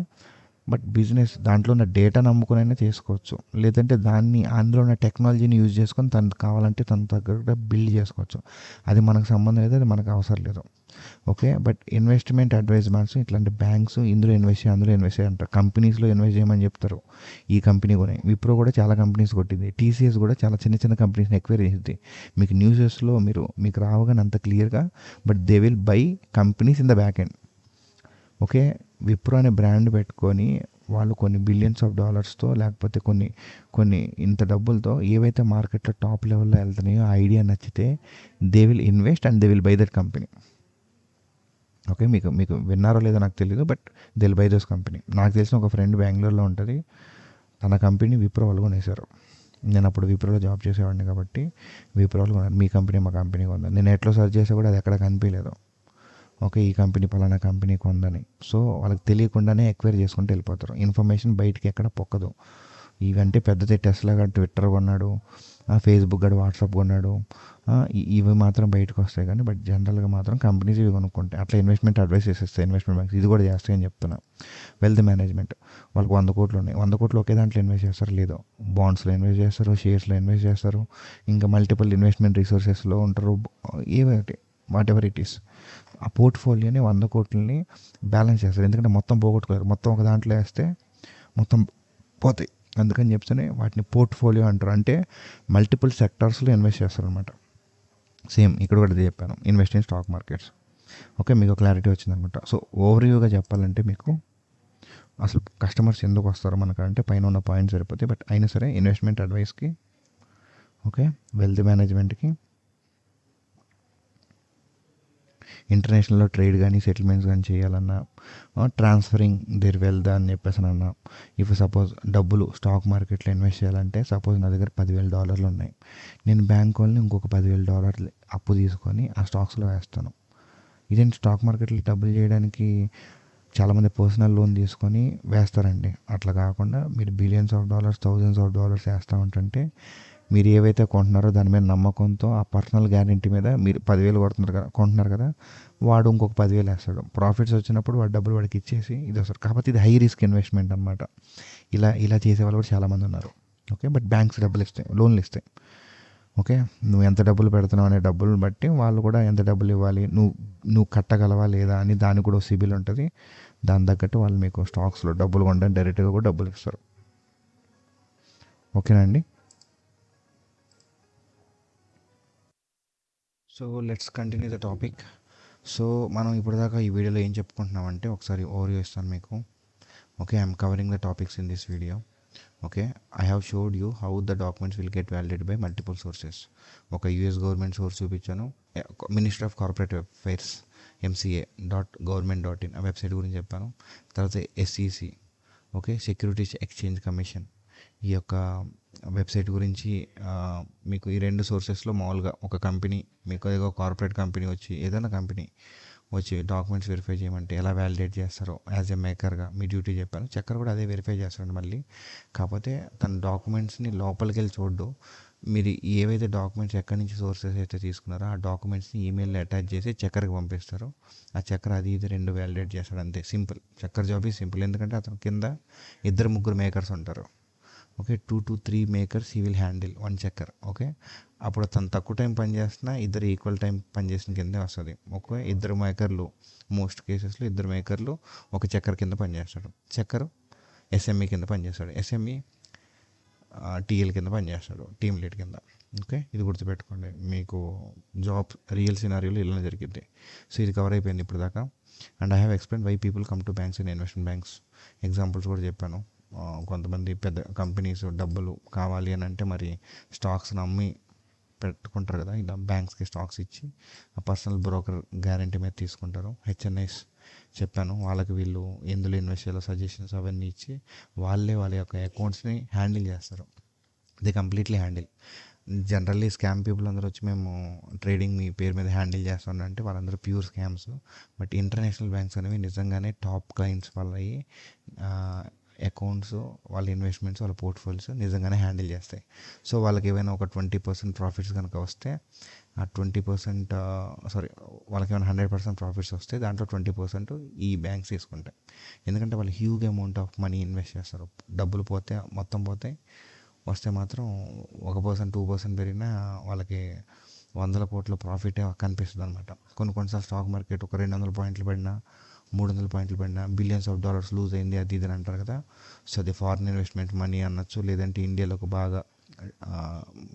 బట్ బిజినెస్ దాంట్లో ఉన్న డేటా నమ్ముకునైనా చేసుకోవచ్చు, లేదంటే దాన్ని అందులో ఉన్న టెక్నాలజీని యూజ్ చేసుకొని తనకు కావాలంటే తన దగ్గర బిల్డ్ చేసుకోవచ్చు. అది మనకు సంబంధం లేదు, అది మనకు అవసరం లేదు. ఓకే, బట్ ఇన్వెస్ట్మెంట్ అడ్వైజ్మెంట్స్ ఇట్లాంటి బ్యాంక్స్ ఇందులో ఇన్వెస్ట్ చేయి అంటారు, కంపెనీస్లో ఇన్వెస్ట్ చేయమని చెప్తారు. ఈ కంపెనీ కొని విప్రో కూడా చాలా కంపెనీస్ కొట్టింది, టీసీఎస్ కూడా చాలా చిన్న చిన్న కంపెనీస్ని ఎక్వైర్ చేసింది. మీకు న్యూసెస్లో మీకు రావగానే అంత క్లియర్గా, but they will buy companies in the back end. Okay, Wipro అనే బ్రాండ్ పెట్టుకొని వాళ్ళు కొన్ని బిలియన్స్ ఆఫ్ డాలర్స్తో లేకపోతే కొన్ని ఇంత డబ్బులతో ఏవైతే మార్కెట్లో టాప్ లెవెల్లో వెళ్తున్నాయో ఆ ఐడియా నచ్చితే they will invest and they will buy that company. Okay, మీకు విన్నారో లేదో నాకు తెలియదు, but they will buy those company. నాకు తెలిసిన ఒక ఫ్రెండ్ బెంగళూరులో ఉంటుంది, తన కంపెనీ విప్రో వాళ్ళు కొనేశారు. నేను అప్పుడు విప్రోలో జాబ్ చేసేవాడిని కాబట్టి విప్రో వాళ్ళు కొన్నారు. మీ కంపెనీ మా కంపెనీ కొన్నారు. నేను ఎట్లో సెర్చ్ చేసా కూడా అది ఎక్కడ కనిపించలేదు. ఓకే, ఈ కంపెనీ పలానా కంపెనీ కొందని. సో వాళ్ళకి తెలియకుండానే ఎక్వైర్ చేసుకుంటూ వెళ్ళిపోతారు. ఇన్ఫర్మేషన్ బయటికి ఎక్కడ పొక్కదు. ఇవంటే పెద్దది టెస్లా గాడు ట్విట్టర్ కొన్నాడు, ఫేస్బుక్ గాడు వాట్సాప్ కొన్నాడు, ఇవి మాత్రం బయటకు వస్తాయి. కానీ బట్ జనరల్గా మాత్రం కంపెనీస్ ఇవి కొనుక్కుంటాయి. అట్లా ఇన్వెస్ట్మెంట్ అడ్వైస్ చేసేస్తాయి ఇన్వెస్ట్మెంట్ బ్యాంక్స్. ఇది కూడా చేస్తాయని చెప్తున్నా. వెల్త్ మేనేజ్మెంట్, వాళ్ళకి 100 కోట్లు ఉన్నాయి, 100 కోట్లు ఒకే దాంట్లో ఇన్వెస్ట్ చేస్తారు, లేదో బాండ్స్లో ఇన్వెస్ట్ చేస్తారు, షేర్స్లో ఇన్వెస్ట్ చేస్తారు, ఇంకా మల్టిపుల్ ఇన్వెస్ట్మెంట్ రిసోర్సెస్లో ఉంటారు. ఏవైతే వాట్ ఎవర్ ఇట్ ఈస్, ఆ పోర్ట్ఫోలియోని 100 కోట్లని బ్యాలెన్స్ చేస్తారు. ఎందుకంటే మొత్తం పోగొట్టుకోలేరు. మొత్తం ఒక దాంట్లో వేస్తే మొత్తం పోతాయి. అందుకని చెప్తేనే వాటిని పోర్ట్ఫోలియో అంటారు. అంటే మల్టిపుల్ సెక్టార్స్లో ఇన్వెస్ట్ చేస్తారు అనమాట. సేమ్ ఇక్కడ కూడా అదే చెప్పాను, invest in stock markets. Okay, మీకు క్లారిటీ వచ్చింది అనుకుంటా. సో ఓవర్వ్యూగా చెప్పాలంటే మీకు అసలు కస్టమర్స్ ఎందుకు వస్తారో మనకంటే పైన ఉన్న పాయింట్స్ సరిపోతాయి. బట్ అయినా సరే ఇన్వెస్ట్మెంట్ అడ్వైస్కి, ఓకే, వెల్త్ మేనేజ్మెంట్కి, ఇంటర్నేషనల్లో ట్రేడ్ కానీ సెటిల్మెంట్స్ కానీ చేయాలన్నా, ట్రాన్స్ఫరింగ్ దేర్ వెల్త్ అని చెప్పేసానన్నా. ఇఫ్ సపోజ్ డబ్బులు స్టాక్ మార్కెట్లో ఇన్వెస్ట్ చేయాలంటే, సపోజ్ నా దగ్గర $10,000 ఉన్నాయి, నేను బ్యాంక్ వాళ్ళని ఇంకొక $10,000 అప్పు తీసుకొని ఆ స్టాక్స్లో వేస్తాను. ఇదేంటి, స్టాక్ మార్కెట్లో డబ్బులు చేయడానికి చాలామంది పర్సనల్ లోన్ తీసుకొని వేస్తారండి. అట్లా కాకుండా మీరు billions of dollars, thousands of dollars వేస్తూ ఉంటుంటే, మీరు ఏవైతే కొంటున్నారో దాని మీద నమ్మకంతో ఆ పర్సనల్ గ్యారంటీ మీద మీరు 10,000 కొంటున్నారు కదా, వాడు ఇంకొక 10,000 వేస్తాడు. ప్రాఫిట్స్ వచ్చినప్పుడు వాడు డబ్బులు వాడికి ఇచ్చేసి ఇది వస్తారు. కాకపోతే ఇది హై రిస్క్ ఇన్వెస్ట్మెంట్ అనమాట. ఇలా ఇలా చేసే వాళ్ళు కూడా చాలామంది ఉన్నారు. ఓకే, బట్ బ్యాంక్స్ డబ్బులు ఇస్తాయి, లోన్లు ఇస్తాయి. ఓకే, నువ్వు ఎంత డబ్బులు పెడుతున్నావు అనే డబ్బులు బట్టి వాళ్ళు కూడా ఎంత డబ్బులు ఇవ్వాలి, నువ్వు కట్టగలవా లేదా అని దానికి కూడా సిబిల్ ఉంటుంది. దాని తగ్గట్టు వాళ్ళు మీకు స్టాక్స్లో డబ్బులు కొనడానికి డైరెక్ట్గా కూడా డబ్బులు ఇస్తారు. ఓకేనా అండి? So let's continue the topic. So మనం ఇప్పటిదాకా ఈ వీడియోలో ఏం చెప్పుకుంటున్నామంటే ఒకసారి ఓవర్వ్యూ ఇస్తాను మీకు. Okay, I'm covering the topics in this video. Okay, I have showed you how the documents will get validated by multiple sources. ఒక యూఎస్ గవర్నమెంట్ సోర్స్ చూపించాను, ministry of corporate affairs MCA.government.in ఆ website గురించి చెప్పాను. తర్వాత SEC, okay, securities exchange commission, ఈ యొక్క website గురించి మీకు ఈ 2 సోర్సెస్లో మామూలుగా ఒక కంపెనీ, మీకు ఏదో కార్పొరేట్ కంపెనీ వచ్చి, ఏదైనా కంపెనీ వచ్చి డాక్యుమెంట్స్ వెరిఫై చేయమంటే ఎలా వ్యాలిడేట్ చేస్తారో యాజ్ ఎ మేకర్గా మీ డ్యూటీ చెప్పాను. చక్కర్ కూడా అదే వెరిఫై చేస్తాడు మళ్ళీ. కాకపోతే తన డాక్యుమెంట్స్ని లోపలికి వెళ్ళి చూడ్డు. మీరు ఏవైతే డాక్యుమెంట్స్ ఎక్కడి నుంచి సోర్సెస్ అయితే తీసుకున్నారో ఆ డాక్యుమెంట్స్ని ఈమెయిల్లో అటాచ్ చేసి చక్కర్కి పంపిస్తారు. ఆ చక్కర్ అది ఇది 2 వ్యాలిడేట్ చేస్తాడు, అంతే. సింపుల్. చక్కర్ జాబ్ ఈ సింపుల్. ఎందుకంటే అతను కింద 2-3 మేకర్స్ ఉంటారు. Okay, 2 to 3 makers he will handle 1 checker. Okay, అప్పుడు తను తక్కువ టైం పని చేస్తున్నా ఇద్దరు ఈక్వల్ టైం పని చేసిన కిందే వస్తుంది. ఓకే, 2 మేకర్లు, మోస్ట్ కేసెస్లో 2 మేకర్లు ఒక చక్కర్ కింద పనిచేస్తాడు. చక్కర్ SME కింద పనిచేస్తాడు, SME TL కింద పనిచేస్తాడు, టీమ్ లీడ్ కింద. ఓకే, ఇది గుర్తుపెట్టుకోండి. మీకు జాబ్ రియల్ సినారియోలో ఇలానే జరిగింది. సో ఇది కవర్ అయిపోయింది ఇప్పుడు దాకా. And I have explain why people come to banks and investment banks. Examples కూడా చెప్పాను. కొంతమంది పెద్ద కంపెనీస్ డబ్బులు కావాలి అని అంటే మరి స్టాక్స్ని అమ్మి పెట్టుకుంటారు కదా, ఇలా బ్యాంక్స్కి స్టాక్స్ ఇచ్చి ఆ పర్సనల్ బ్రోకర్ గ్యారంటీ మీద తీసుకుంటారు. HNIs చెప్పాను, వాళ్ళకి వీళ్ళు ఎందులో ఇన్వెస్ట్ చేయాలో సజెషన్స్ అవన్నీ ఇచ్చి వాళ్ళే వాళ్ళ యొక్క అకౌంట్స్ని హ్యాండిల్ చేస్తారు. They completely handle. Generally scam people అందరూ వచ్చి మేము ట్రేడింగ్ మీ పేరు మీద హ్యాండిల్ చేస్తామంటే వాళ్ళందరూ pure scams. But international banks అనేవి నిజంగానే టాప్ క్లయింట్స్ వాళ్ళవి అకౌంట్స్, వాళ్ళ ఇన్వెస్ట్మెంట్స్, వాళ్ళ పోర్ట్ఫోలియోస్ నిజంగానే హ్యాండిల్ చేస్తాయి. సో వాళ్ళకి ఏమైనా ఒక 20% ప్రాఫిట్స్ కనుక వస్తే ఆ 20% వాళ్ళకి ఏమైనా 100% ప్రాఫిట్స్ వస్తే దాంట్లో 20% ఈ బ్యాంక్స్ తీసుకుంటాయి. ఎందుకంటే వాళ్ళు huge amount of money invest చేస్తారు. డబ్బులు పోతే మొత్తం పోతాయి, వస్తే మాత్రం 1%, 2% పెరిగినా వాళ్ళకి 100 కోట్ల ప్రాఫిటే కనిపిస్తుంది అనమాట. కొన్నిసార్లు స్టాక్ మార్కెట్ ఒక 200 పాయింట్లు పడినా, 300 పాయింట్లు పడినా బిలియన్స్ ఆఫ్ డాలర్స్ లూజ్ అయింది అది ఇది అని అంటారు కదా. సో అది ఫారిన్ ఇన్వెస్ట్మెంట్ మనీ అనొచ్చు, లేదంటే ఇండియాలోకి బాగా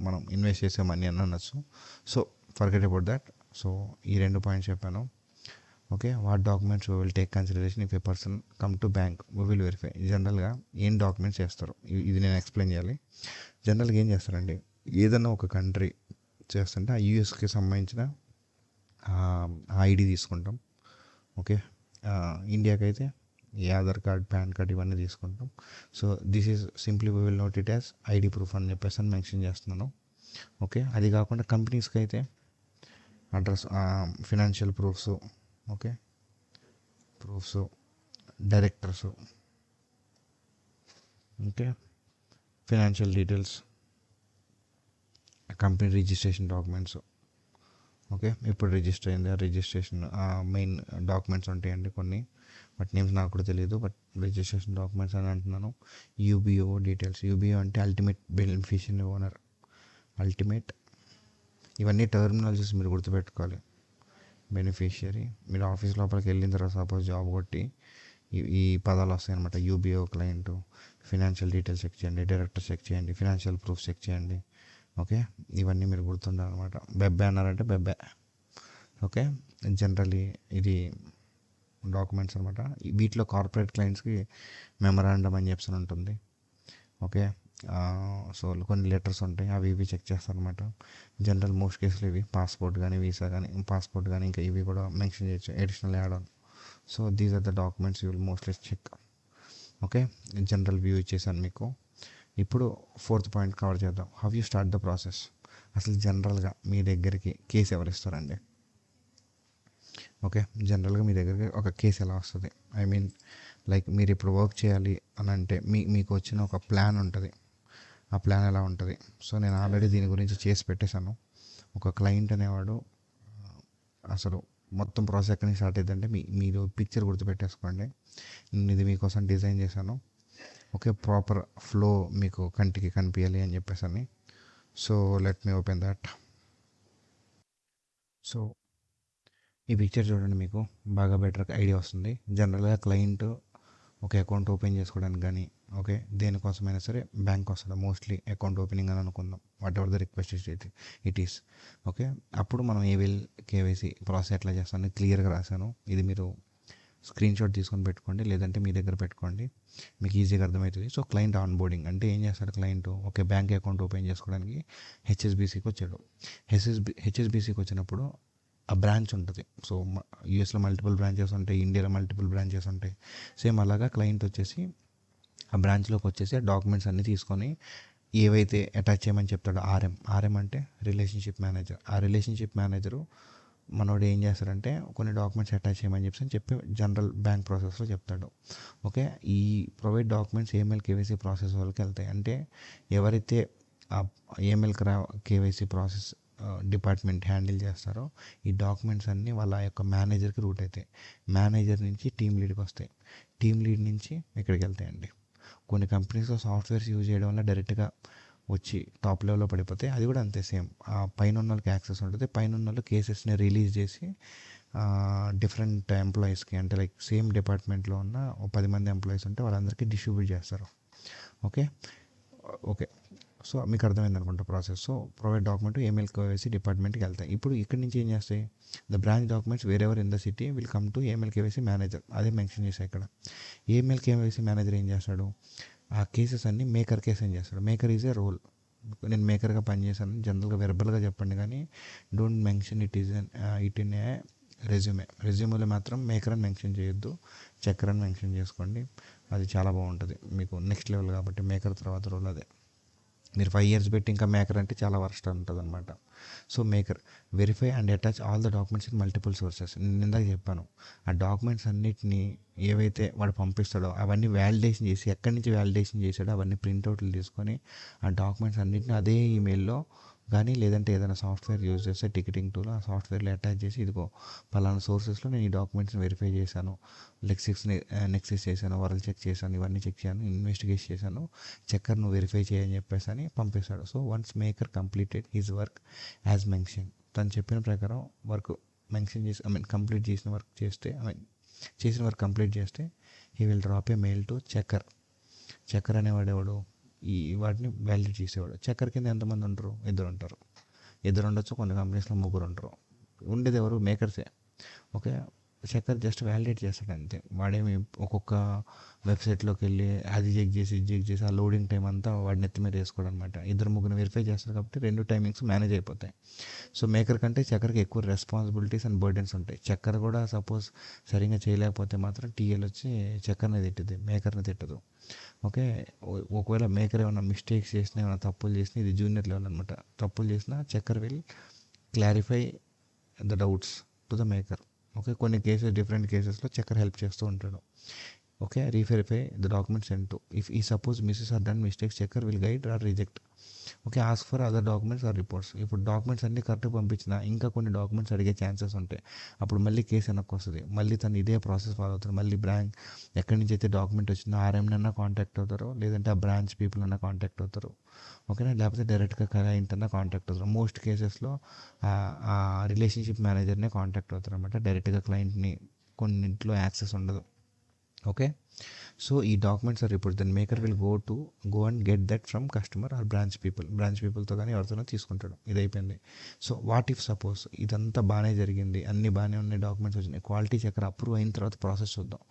మనం ఇన్వెస్ట్ చేసే మనీ అని అనొచ్చు. So forget about that. So ఈ 2 పాయింట్స్ చెప్పాను. Okay, what documents will take consideration if A person come to bank will verify. జనరల్గా ఏం డాక్యుమెంట్స్ చేస్తారు ఇది నేను ఎక్స్ప్లెయిన్ చేయాలి. జనరల్గా ఏం చేస్తారండి, ఏదన్నా ఒక కంట్రీ చేస్తుంటే ఆ యూఎస్కి సంబంధించిన ID తీసుకుంటాం. ఓకే, ఇండియాకి అయితే ఈ ఆధార్ కార్డ్, పాన్ కార్డ్ ఇవన్నీ తీసుకుంటాం. So this is simply we will note it as ID proof అని చెప్పేసి అని మెన్షన్ చేస్తున్నాను. ఓకే, అది కాకుండా కంపెనీస్కి అయితే address, financial proofs, okay, proofs, directors, okay, financial details, company registration documents. Okay, ఇప్పుడు రిజిస్టర్ అయింది, ఆ రిజిస్ట్రేషన్ మెయిన్ డాక్యుమెంట్స్ ఉంటాయండి కొన్ని, బట్ నేమ్స్ నాకు కూడా తెలియదు, బట్ రిజిస్ట్రేషన్ డాక్యుమెంట్స్ అని అంటున్నాను. యూబీఓ డీటెయిల్స్, యూబీఓ అంటే అల్టిమేట్ బెనిఫిషియరీ ఓనర్, అల్టిమేట్, ఇవన్నీ టర్మినాలజీస్ మీరు గుర్తుపెట్టుకోవాలి. బెనిఫిషియరీ, మీరు ఆఫీస్ లోపలికి వెళ్ళిన తర్వాత సపోజ్ జాబ్ కొట్టి ఈ పదాలు వస్తాయి అనమాట. యూబీఓ క్లయింట్, ఫినాన్షియల్ డీటెయిల్స్ చెక్ చేయండి, డైరెక్టర్ చెక్ చేయండి, ఫినాన్షియల్ ప్రూఫ్ చెక్ చేయండి. ఓకే, ఇవన్నీ మీరు గుర్తుండాలన్నమాట. బెబ్బే అన్నారంటే బెబ్బే. ఓకే, జనరల్లీ ఇది డాక్యుమెంట్స్ అనమాట. వీటిలో కార్పొరేట్ క్లయింట్స్కి మెమరాండమ్ అని చెప్పి ఉంటుంది. ఓకే, సో కొన్ని లెటర్స్ ఉంటాయి, అవి ఇవి చెక్ చేస్తారనమాట. జనరల్ మోస్ట్ కేసులు ఇవి పాస్పోర్ట్ కానీ వీసా కానీ, పాస్పోర్ట్ కానీ ఇంకా ఇవి కూడా మెన్షన్ చేయొచ్చు, additional add on. So these are the documents you will mostly check. Okay, general view ఇచ్చేసాను మీకు. ఇప్పుడు ఫోర్త్ పాయింట్ కవర్ చేద్దాం. How you start the process. అసలు జనరల్గా మీ దగ్గరికి కేసు ఎవరు ఇస్తారండి? ఓకే, జనరల్గా మీ దగ్గరికి ఒక కేసు ఎలా వస్తుంది? ఐ మీన్ లైక్ మీరు ఇప్పుడు వర్క్ చేయాలి అని అంటే మీకు వచ్చిన ఒక ప్లాన్ ఉంటుంది. ఆ ప్లాన్ ఎలా ఉంటుంది? సో నేను ఆల్రెడీ దీని గురించి చేసి పెట్టేశాను. ఒక క్లయింట్ అనేవాడు అసలు మొత్తం ప్రాసెస్ ఎక్కడి నుంచి స్టార్ట్ అవుతుందంటే మీరు పిక్చర్ గుర్తుపెట్టేసుకోండి. నేను ఇది మీకోసం డిజైన్ చేశాను. ఓకే, ప్రాపర్ ఫ్లో మీకు కంటికి కనిపించాలి అని చెప్పేసి. So let me open that. So ఈ పిక్చర్ చూడండి, మీకు బాగా బెటర్ ఐడియా వస్తుంది. జనరల్గా క్లయింట్ ఒక అకౌంట్ ఓపెన్ చేసుకోవడానికి కానీ, ఓకే, దేనికోసమైనా సరే బ్యాంక్ వస్తుంది మోస్ట్లీ అకౌంట్ ఓపెనింగ్ అని అనుకుందాం, what ever the request it is. Okay, అప్పుడు మనం కేవైసీ ప్రాసెస్ ఎట్లా చేస్తామని క్లియర్గా రాశాను. ఇది మీరు స్క్రీన్ షాట్ తీసుకొని పెట్టుకోండి, లేదంటే మీ దగ్గర పెట్టుకోండి, మీకు ఈజీగా అర్థమవుతుంది. సో క్లయింట్ ఆన్ బోర్డింగ్ అంటే ఏం చేస్తాడు client? Okay, bank account open చేసుకోవడానికి హెచ్ఎస్బిసికి వచ్చాడు. హెచ్ఎస్బిసికి వచ్చినప్పుడు ఆ బ్రాంచ్ ఉంటుంది. సో యూఎస్లో మల్టిపుల్ బ్రాంచెస్ ఉంటాయి, ఇండియాలో మల్టిపుల్ బ్రాంచెస్ ఉంటాయి. సేమ్ అలాగా క్లయింట్ వచ్చేసి ఆ బ్రాంచ్లోకి వచ్చేసి ఆ డాక్యుమెంట్స్ అన్నీ తీసుకొని ఏవైతే అటాచ్ చేయమని చెప్తాడో ఆర్ఎం అంటే రిలేషన్షిప్ మేనేజర్. ఆ రిలేషన్షిప్ మేనేజరు మనోడు ఏం చేస్తారంటే కొన్ని డాక్యుమెంట్స్ అటాచ్ చేయమని చెప్పి జనరల్ బ్యాంక్ ప్రాసెస్లో చెప్తాడు. ఓకే, ఈ provide documents AML KYC process వాళ్ళకి వెళ్తాయి. అంటే ఎవరైతే ఆ AML KYC process department handle చేస్తారో ఈ డాక్యుమెంట్స్ అన్నీ వాళ్ళ యొక్క మేనేజర్కి రూట్ అవుతాయి. మేనేజర్ నుంచి టీమ్ లీడ్కి వస్తాయి, టీమ్ లీడ్ నుంచి ఇక్కడికి వెళ్తాయండి. కొన్ని కంపెనీస్లో సాఫ్ట్వేర్స్ యూజ్ చేయడం వల్ల డైరెక్ట్గా వచ్చి టాప్ లెవెల్లో పడిపోతాయి. అది కూడా అంతే సేమ్. పైన ఉన్న వాళ్ళకి యాక్సెస్ ఉంటుంది, పైన ఉన్న వాళ్ళు కేసెస్ని రిలీజ్ చేసి డిఫరెంట్ ఎంప్లాయీస్కి, అంటే లైక్ సేమ్ డిపార్ట్మెంట్లో ఉన్న 10 మంది ఎంప్లాయీస్ ఉంటే వాళ్ళందరికీ డిస్ట్రిబ్యూట్ చేస్తారు. ఓకే ఓకే సో మీకు అర్థమైంది అనుకుంటా process. So provide document email KYC డిపార్ట్మెంట్కి వెళ్తాయి. ఇప్పుడు ఇక్కడి నుంచి ఏం చేస్తాయి? The branch documents wear ever in the city will come to email KYC manager. అదే మెన్షన్ చేశాయి ఇక్కడ. ఈమెయిల్ కేవైసీ మేనేజర్ ఏం చేస్తాడు? ఆ కేసెస్ అన్ని మేకర్ కేసు ఏం చేస్తాడు? Maker is a role. నేను మేకర్గా పనిచేశాను, జనరల్గా వెర్బల్గా చెప్పండి, కానీ don't mention it in a రెజ్యూమేలో మాత్రం మేకర్ అని మెన్షన్ చేయొద్దు, చక్కర్ అని మెన్షన్ చేసుకోండి. అది చాలా బాగుంటుంది మీకు, నెక్స్ట్ లెవెల్ కాబట్టి. మేకర్ తర్వాత రోల్ అదే. మీరు 5 years పెట్టి ఇంకా మేకర్ అంటే చాలా వర్స్ట్ ఉంటుంది అనమాట. So maker verify and attach all the documents in multiple sources. నేను ఇందాక చెప్పాను, ఆ డాక్యుమెంట్స్ అన్నిటిని ఏవైతే వాడు పంపిస్తాడో అవన్నీ వ్యాలిడేషన్ చేసి, ఎక్కడి నుంచి వ్యాలిడేషన్ చేశాడో అవన్నీ ప్రింట్అవుట్లు తీసుకొని ఆ డాక్యుమెంట్స్ అన్నిటిని అదే ఈమెయిల్లో కానీ, లేదంటే ఏదైనా సాఫ్ట్వేర్ యూజ్ చేస్తే టికెటింగ్ టూల్, ఆ సాఫ్ట్వేర్లో అటాచ్ చేసి, ఇదిగో పలానా సోర్సెస్లో నేను ఈ డాక్యుమెంట్స్ని వెరిఫై చేశాను, నెక్సిస్ చేశాను, వరల్ చెక్ చేశాను, ఇవన్నీ చెక్ చేశాను, ఇన్వెస్టిగేట్ చేశాను, చెక్కర్ నువ్వు వెరిఫై చేయని చెప్పేసి అని పంపిస్తాడు. So once maker completed his work as mention, తను చెప్పిన ప్రకారం వర్క్ మెన్షన్ చేసి, కంప్లీట్ చేసిన వర్క్ చేస్తే, చేసిన వర్క్ కంప్లీట్ చేస్తే he will drop a mail to checker. Checker అనేవాడు ఎవడు? ఈ వాటిని వ్యాలిడేట్ చేసేవాడు. చక్కర్ కింద ఎంతమంది ఉంటారు? ఇద్దరు ఉండొచ్చు, కొన్ని కంపెనీస్లో 3 ఉంటారు. ఉండేది ఎవరు? మేకర్సే. ఓకే, చక్కర్ జస్ట్ వ్యాలిడేట్ చేస్తాడు అంతే. వాడేమి ఒక్కొక్క వెబ్సైట్లోకి వెళ్ళి అది చెక్ చేసి ఆ లోడింగ్ టైం అంతా వాడిని ఎత్తి మీద వేసుకోవడం అనమాట. 2-3 వెరిఫై చేస్తారు కాబట్టి 2 టైమింగ్స్ మేనేజ్ అయిపోతాయి. సో మేకర్ కంటే చక్కర్కి ఎక్కువ రెస్పాన్సిబిలిటీస్ అండ్ బర్డెన్స్ ఉంటాయి. చక్కర్ కూడా సపోజ్ సరిగ్గా చేయలేకపోతే మాత్రం టీఎల్ వచ్చి చక్కర్ని తిట్టుద్ది, మేకర్ని తిట్టదు. ఓకే, ఒకవేళ మేకర్ ఏమైనా మిస్టేక్స్ చేసినా, ఏమైనా తప్పులు చేసినా, ఇది జూనియర్ లెవెల్ అనమాట, తప్పులు చేసినా checker will clarify the doubts to the maker. Okay, కొన్ని కేసెస్ డిఫరెంట్ కేసెస్లో చక్కర్ హెల్ప్ చేస్తూ ఉంటాడు. Okay, reverify the documents send to. If he suppose misses or done mistakes, checker will guide or reject. Okay, ask for other documents or reports. ఇప్పుడు documents అన్ని కరెక్ట్గా పంపించిన ఇంకా కొన్ని డాక్యుమెంట్స్ అడిగే ఛాన్సెస్ ఉంటాయి. అప్పుడు మళ్ళీ కేసు వెనక్కి వస్తుంది, మళ్ళీ తను ఇదే ప్రాసెస్ ఫాలో అవుతారు. మళ్ళీ బ్యాంక్ ఎక్కడి నుంచి అయితే డాక్యుమెంట్ వచ్చిందో ఆర్ఎంనన్నా కాంటాక్ట్ అవుతారు, లేదంటే ఆ బ్రాంచ్ పీపుల్ అన్నా కాంటాక్ట్ అవుతారు. ఓకేనా, లేకపోతే డైరెక్ట్గా క్లయింట్ అన్నా కాంటాక్ట్ అవుతారు. మోస్ట్ కేసెస్లో ఆ రిలేషన్షిప్ మేనేజర్నే కాంటాక్ట్ అవుతారు అనమాట. డైరెక్ట్గా క్లయింట్ని కొన్నింట్లో యాక్సెస్ ఉండదు. ఓకే, సో ఈ documents or report then maker will go and get that from customer or branch పీపుల్తో కానీ ఎవరితోనో తీసుకుంటాడు. ఇది అయిపోయింది. సో వాట్ ఇఫ్ సపోజ్ ఇదంతా బాగానే జరిగింది, అన్ని బాగానే ఉన్నాయి, డాక్యుమెంట్స్ వచ్చినాయి, క్వాలిటీ చెక్కర్ అప్రూవ్ అయిన తర్వాత ప్రాసెస్ చూద్దాం.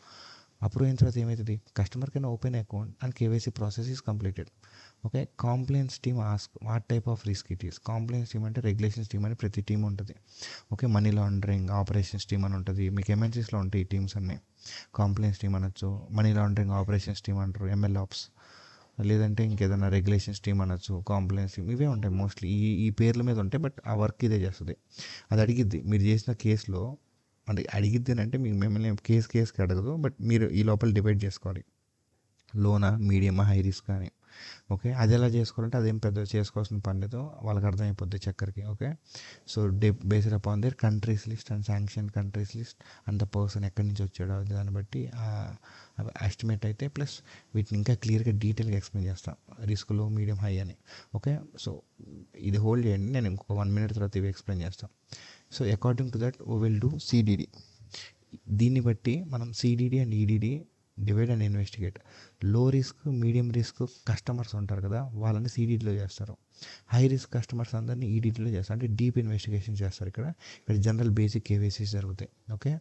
అప్రూవ్ అయిన తర్వాత ఏమవుతుంది, customer can open account and KYC process is completed. Okay, compliance team ask what type of risk it is. Compliance team అంటే రెగ్యులేషన్స్ టీమ్ అని ప్రతి టీం ఉంటుంది. Okay, money laundering operations team అని ఉంటుంది. మీకు ఎంఎన్సీస్లో ఉంటాయి ఈ టీమ్స్ అన్నీ. కాంప్లైన్స్ టీమ్ అనొచ్చు, మనీ లాండరింగ్ ఆపరేషన్స్ టీమ్ అంటారు, ఎంఎల్ ఆప్స్, లేదంటే ఇంకేదైనా రెగ్యులేషన్స్ టీమ్ అనొచ్చు, కాంప్లైన్స్ టీమ్, ఇవే ఉంటాయి మోస్ట్లీ. ఈ పేర్ల మీద ఉంటాయి, బట్ ఆ వర్క్ ఇదే చేస్తుంది. అది అడిగిద్ది మీరు చేసిన కేసులో, అంటే అడిగిద్ది అంటే మీకు మిమ్మల్ని కేసుకి అడగదు, బట్ మీరు ఈ లోపల డివైడ్ చేసుకోవాలి, లోనా మీడియమా హై రిస్క్ అని. ఓకే, అది ఎలా చేసుకోవాలంటే అదేం పెద్ద చేసుకోవాల్సిన పని లేదు, వాళ్ళకి అర్థమైపోద్ది చక్కర్కి. Okay, so based upon their countries list and sanction countries list and the person ఎక్కడి నుంచి వచ్చాడో దాన్ని బట్టి ఎస్టిమేట్ అయితే, ప్లస్ వీటిని ఇంకా క్లియర్గా డీటెయిల్గా ఎక్స్ప్లెయిన్ చేస్తాను, రిస్క్ లో మీడియం హై అని. ఓకే, సో ఇది హోల్డ్ చేయండి, నేను ఇంకొక 1 minute తర్వాత ఇవి ఎక్స్ప్లెయిన్ చేస్తాను. So according to that we will do CDD. దీన్ని బట్టి మనం CDD and EDD, divide and investigate. Low risk medium risk customers ఉంటారు కదా, వాళ్ళని సిడిడిలో చేస్తారు. హై రిస్క్ కస్టమర్స్ అందరినీ ఈడిడిలో చేస్తారు, అంటే డీప్ ఇన్వెస్టిగేషన్ చేస్తారు. ఇక్కడ జనరల్ బేసిక్ కేవైసీస్ జరుగుతాయి. ఓకే,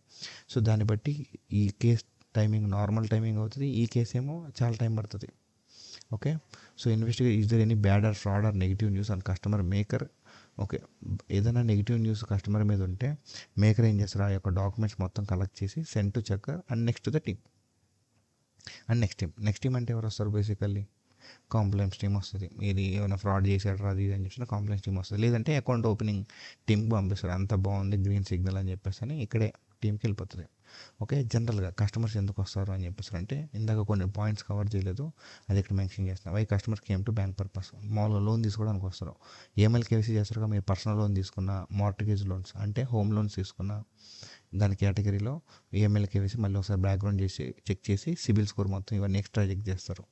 సో దాన్ని బట్టి ఈ కేస్ టైమింగ్ నార్మల్ టైమింగ్ అవుతుంది, ఈ కేసు ఏమో చాలా టైం పడుతుంది. Okay, so investigate is there any bad or fraud or negative news on customer maker. Okay, ఏదైనా నెగిటివ్ న్యూస్ కస్టమర్ మీద ఉంటే మేకర్ ఏం చేస్తారు, ఆ యొక్క డాక్యుమెంట్స్ మొత్తం కలెక్ట్ చేసి send to checker and next to the team. And next team అంటే ఎవరు వస్తారు, బేసికల్లీ కాంప్లైన్స్ టీమ్ వస్తుంది. ఇది ఏమైనా ఫ్రాడ్ చేశాడు అది ఇది అని చెప్పిన కాంప్లైన్స్ టీమ్ వస్తుంది, లేదంటే అకౌంట్ ఓపెనింగ్ టీమ్కి పంపిస్తారు. అంత బాగుంది గ్రీన్ సిగ్నల్ అని చెప్పేసి అని ఇక్కడే టీంకి వెళ్ళిపోతుంది. ఓకే, జనరల్గా కస్టమర్స్ ఎందుకు వస్తారు అని చెప్పేసి అంటే, ఇందాక కొన్ని పాయింట్స్ కవర్ చేయలేదు, అది ఇక్కడ మెన్షన్ చేస్తున్నాం. Why customers came to bank purpose. మామూలుగా లోన్ తీసుకోవడానికి వస్తారు. ఏఎంఎల్ కేవైసీ చేస్తారు, మీరు పర్సనల్ లోన్ తీసుకున్న, మార్టిగేజ్ లోన్స్ అంటే హోమ్ లోన్స్ తీసుకున్న దాని కేటగిరీలో ఈఎంఐల కేవైసీ మళ్ళీ ఒకసారి బ్యాక్గ్రౌండ్ చేసి చెక్ చేసి సిబిల్ స్కోర్ మొత్తం ఇవన్నీ ఎక్స్ట్రా చెక్ చేస్తారు.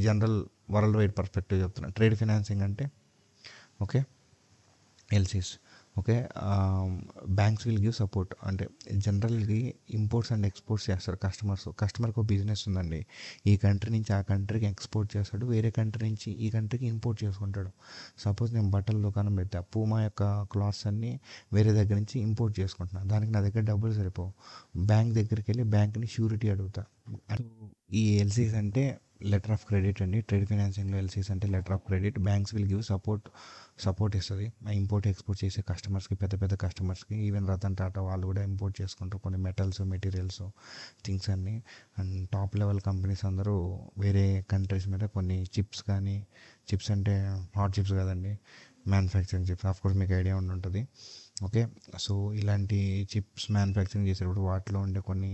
జనరల్ వరల్డ్ వైడ్ పర్స్పెక్టివ్ చెప్తున్నాను. ట్రేడ్ ఫైనాన్సింగ్ అంటే okay LCs. Okay, banks will give support. అంటే జనరల్గా ఇంపోర్ట్స్ అండ్ ఎక్స్పోర్ట్స్ చేస్తారు కస్టమర్కి ఒక బిజినెస్ ఉందండి, ఈ కంట్రీ నుంచి ఆ కంట్రీకి ఎక్స్పోర్ట్ చేస్తాడు, వేరే కంట్రీ నుంచి ఈ కంట్రీకి ఇంపోర్ట్ చేసుకుంటాడు. సపోజ్ నేను బట్టల దుకాణం పెట్టా, పూమా యొక్క క్లాత్స్ అన్నీ వేరే దగ్గర నుంచి ఇంపోర్ట్ చేసుకుంటున్నాను, దానికి నా దగ్గర డబ్బులు సరిపోవు, బ్యాంక్ దగ్గరికి వెళ్ళి బ్యాంక్ని షూరిటీ అడుగుతా. ఈ ఎల్సీస్ అంటే లెటర్ ఆఫ్ క్రెడిట్ అండి. ట్రేడ్ ఫైనాన్సింగ్లో ఎల్సీస్ అంటే letter of credit. Banks will give support ఇస్తుంది ఇంపోర్ట్ ఎక్స్పోర్ట్ చేసే కస్టమర్స్కి, పెద్ద కస్టమర్స్కి. ఈవెన్ రతన్ టాటా వాళ్ళు కూడా ఇంపోర్ట్ చేసుకుంటారు కొన్ని మెటల్స్, మెటీరియల్స్, థింగ్స్ అన్నీ. అండ్ టాప్ లెవెల్ కంపెనీస్ అందరూ వేరే కంట్రీస్ మీద కొన్ని చిప్స్ అంటే హాట్ చిప్స్ కదండి, మ్యానుఫ్యాక్చరింగ్ చిప్స్, ఆఫ్కోర్స్ మీకు ఐడియా ఉంటుంది. ఓకే, సో ఇలాంటి చిప్స్ మ్యానుఫ్యాక్చరింగ్ చేసేటప్పుడు వాటిలో ఉండే కొన్ని